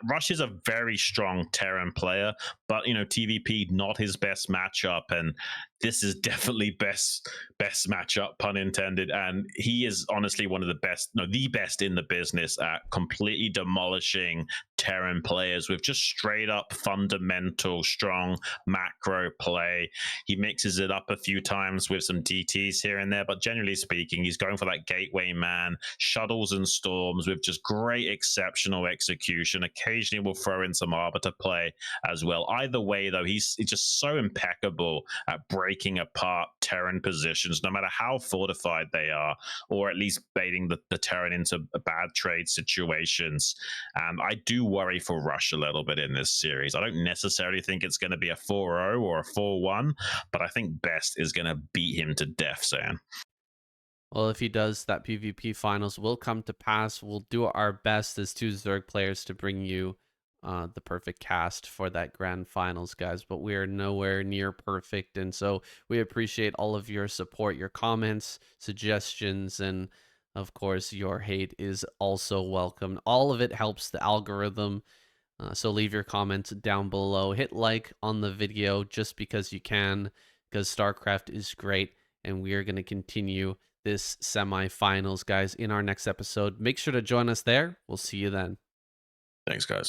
Rush is a very strong Terran player, but, you know, TVP not his best matchup. And this is definitely best matchup, pun intended. And he is honestly one of the best, no, the best in the business at completely demolishing Terran players with just straight up fundamental, strong macro play. He mixes it up a few times with some DTs here and there, but generally speaking, he's going for that gateway man, shuttles and storms with just great, exceptional execution. Occasionally, we'll throw in some arbiter play as well. Either way, though, he's just so impeccable at breaking apart Terran positions, no matter how fortified they are, or at least baiting the Terran into bad trade situations. And I do worry for Rush a little bit in this series. I don't necessarily think it's going to be a 4-0 or a 4-1, but I think Best is going to beat him to death, Sam. Well, if he does, that PvP finals will come to pass. We'll do our best as two Zerg players to bring you the perfect cast for that grand finals, guys, but we are nowhere near perfect, and so we appreciate all of your support, your comments, suggestions, and of course your hate is also welcome. All of it helps the algorithm, so leave your comments down below. Hit like on the video just because you can, because StarCraft is great, and we are going to continue this semifinals, guys, in our next episode. Make sure to join us there. We'll see you then. Thanks, guys.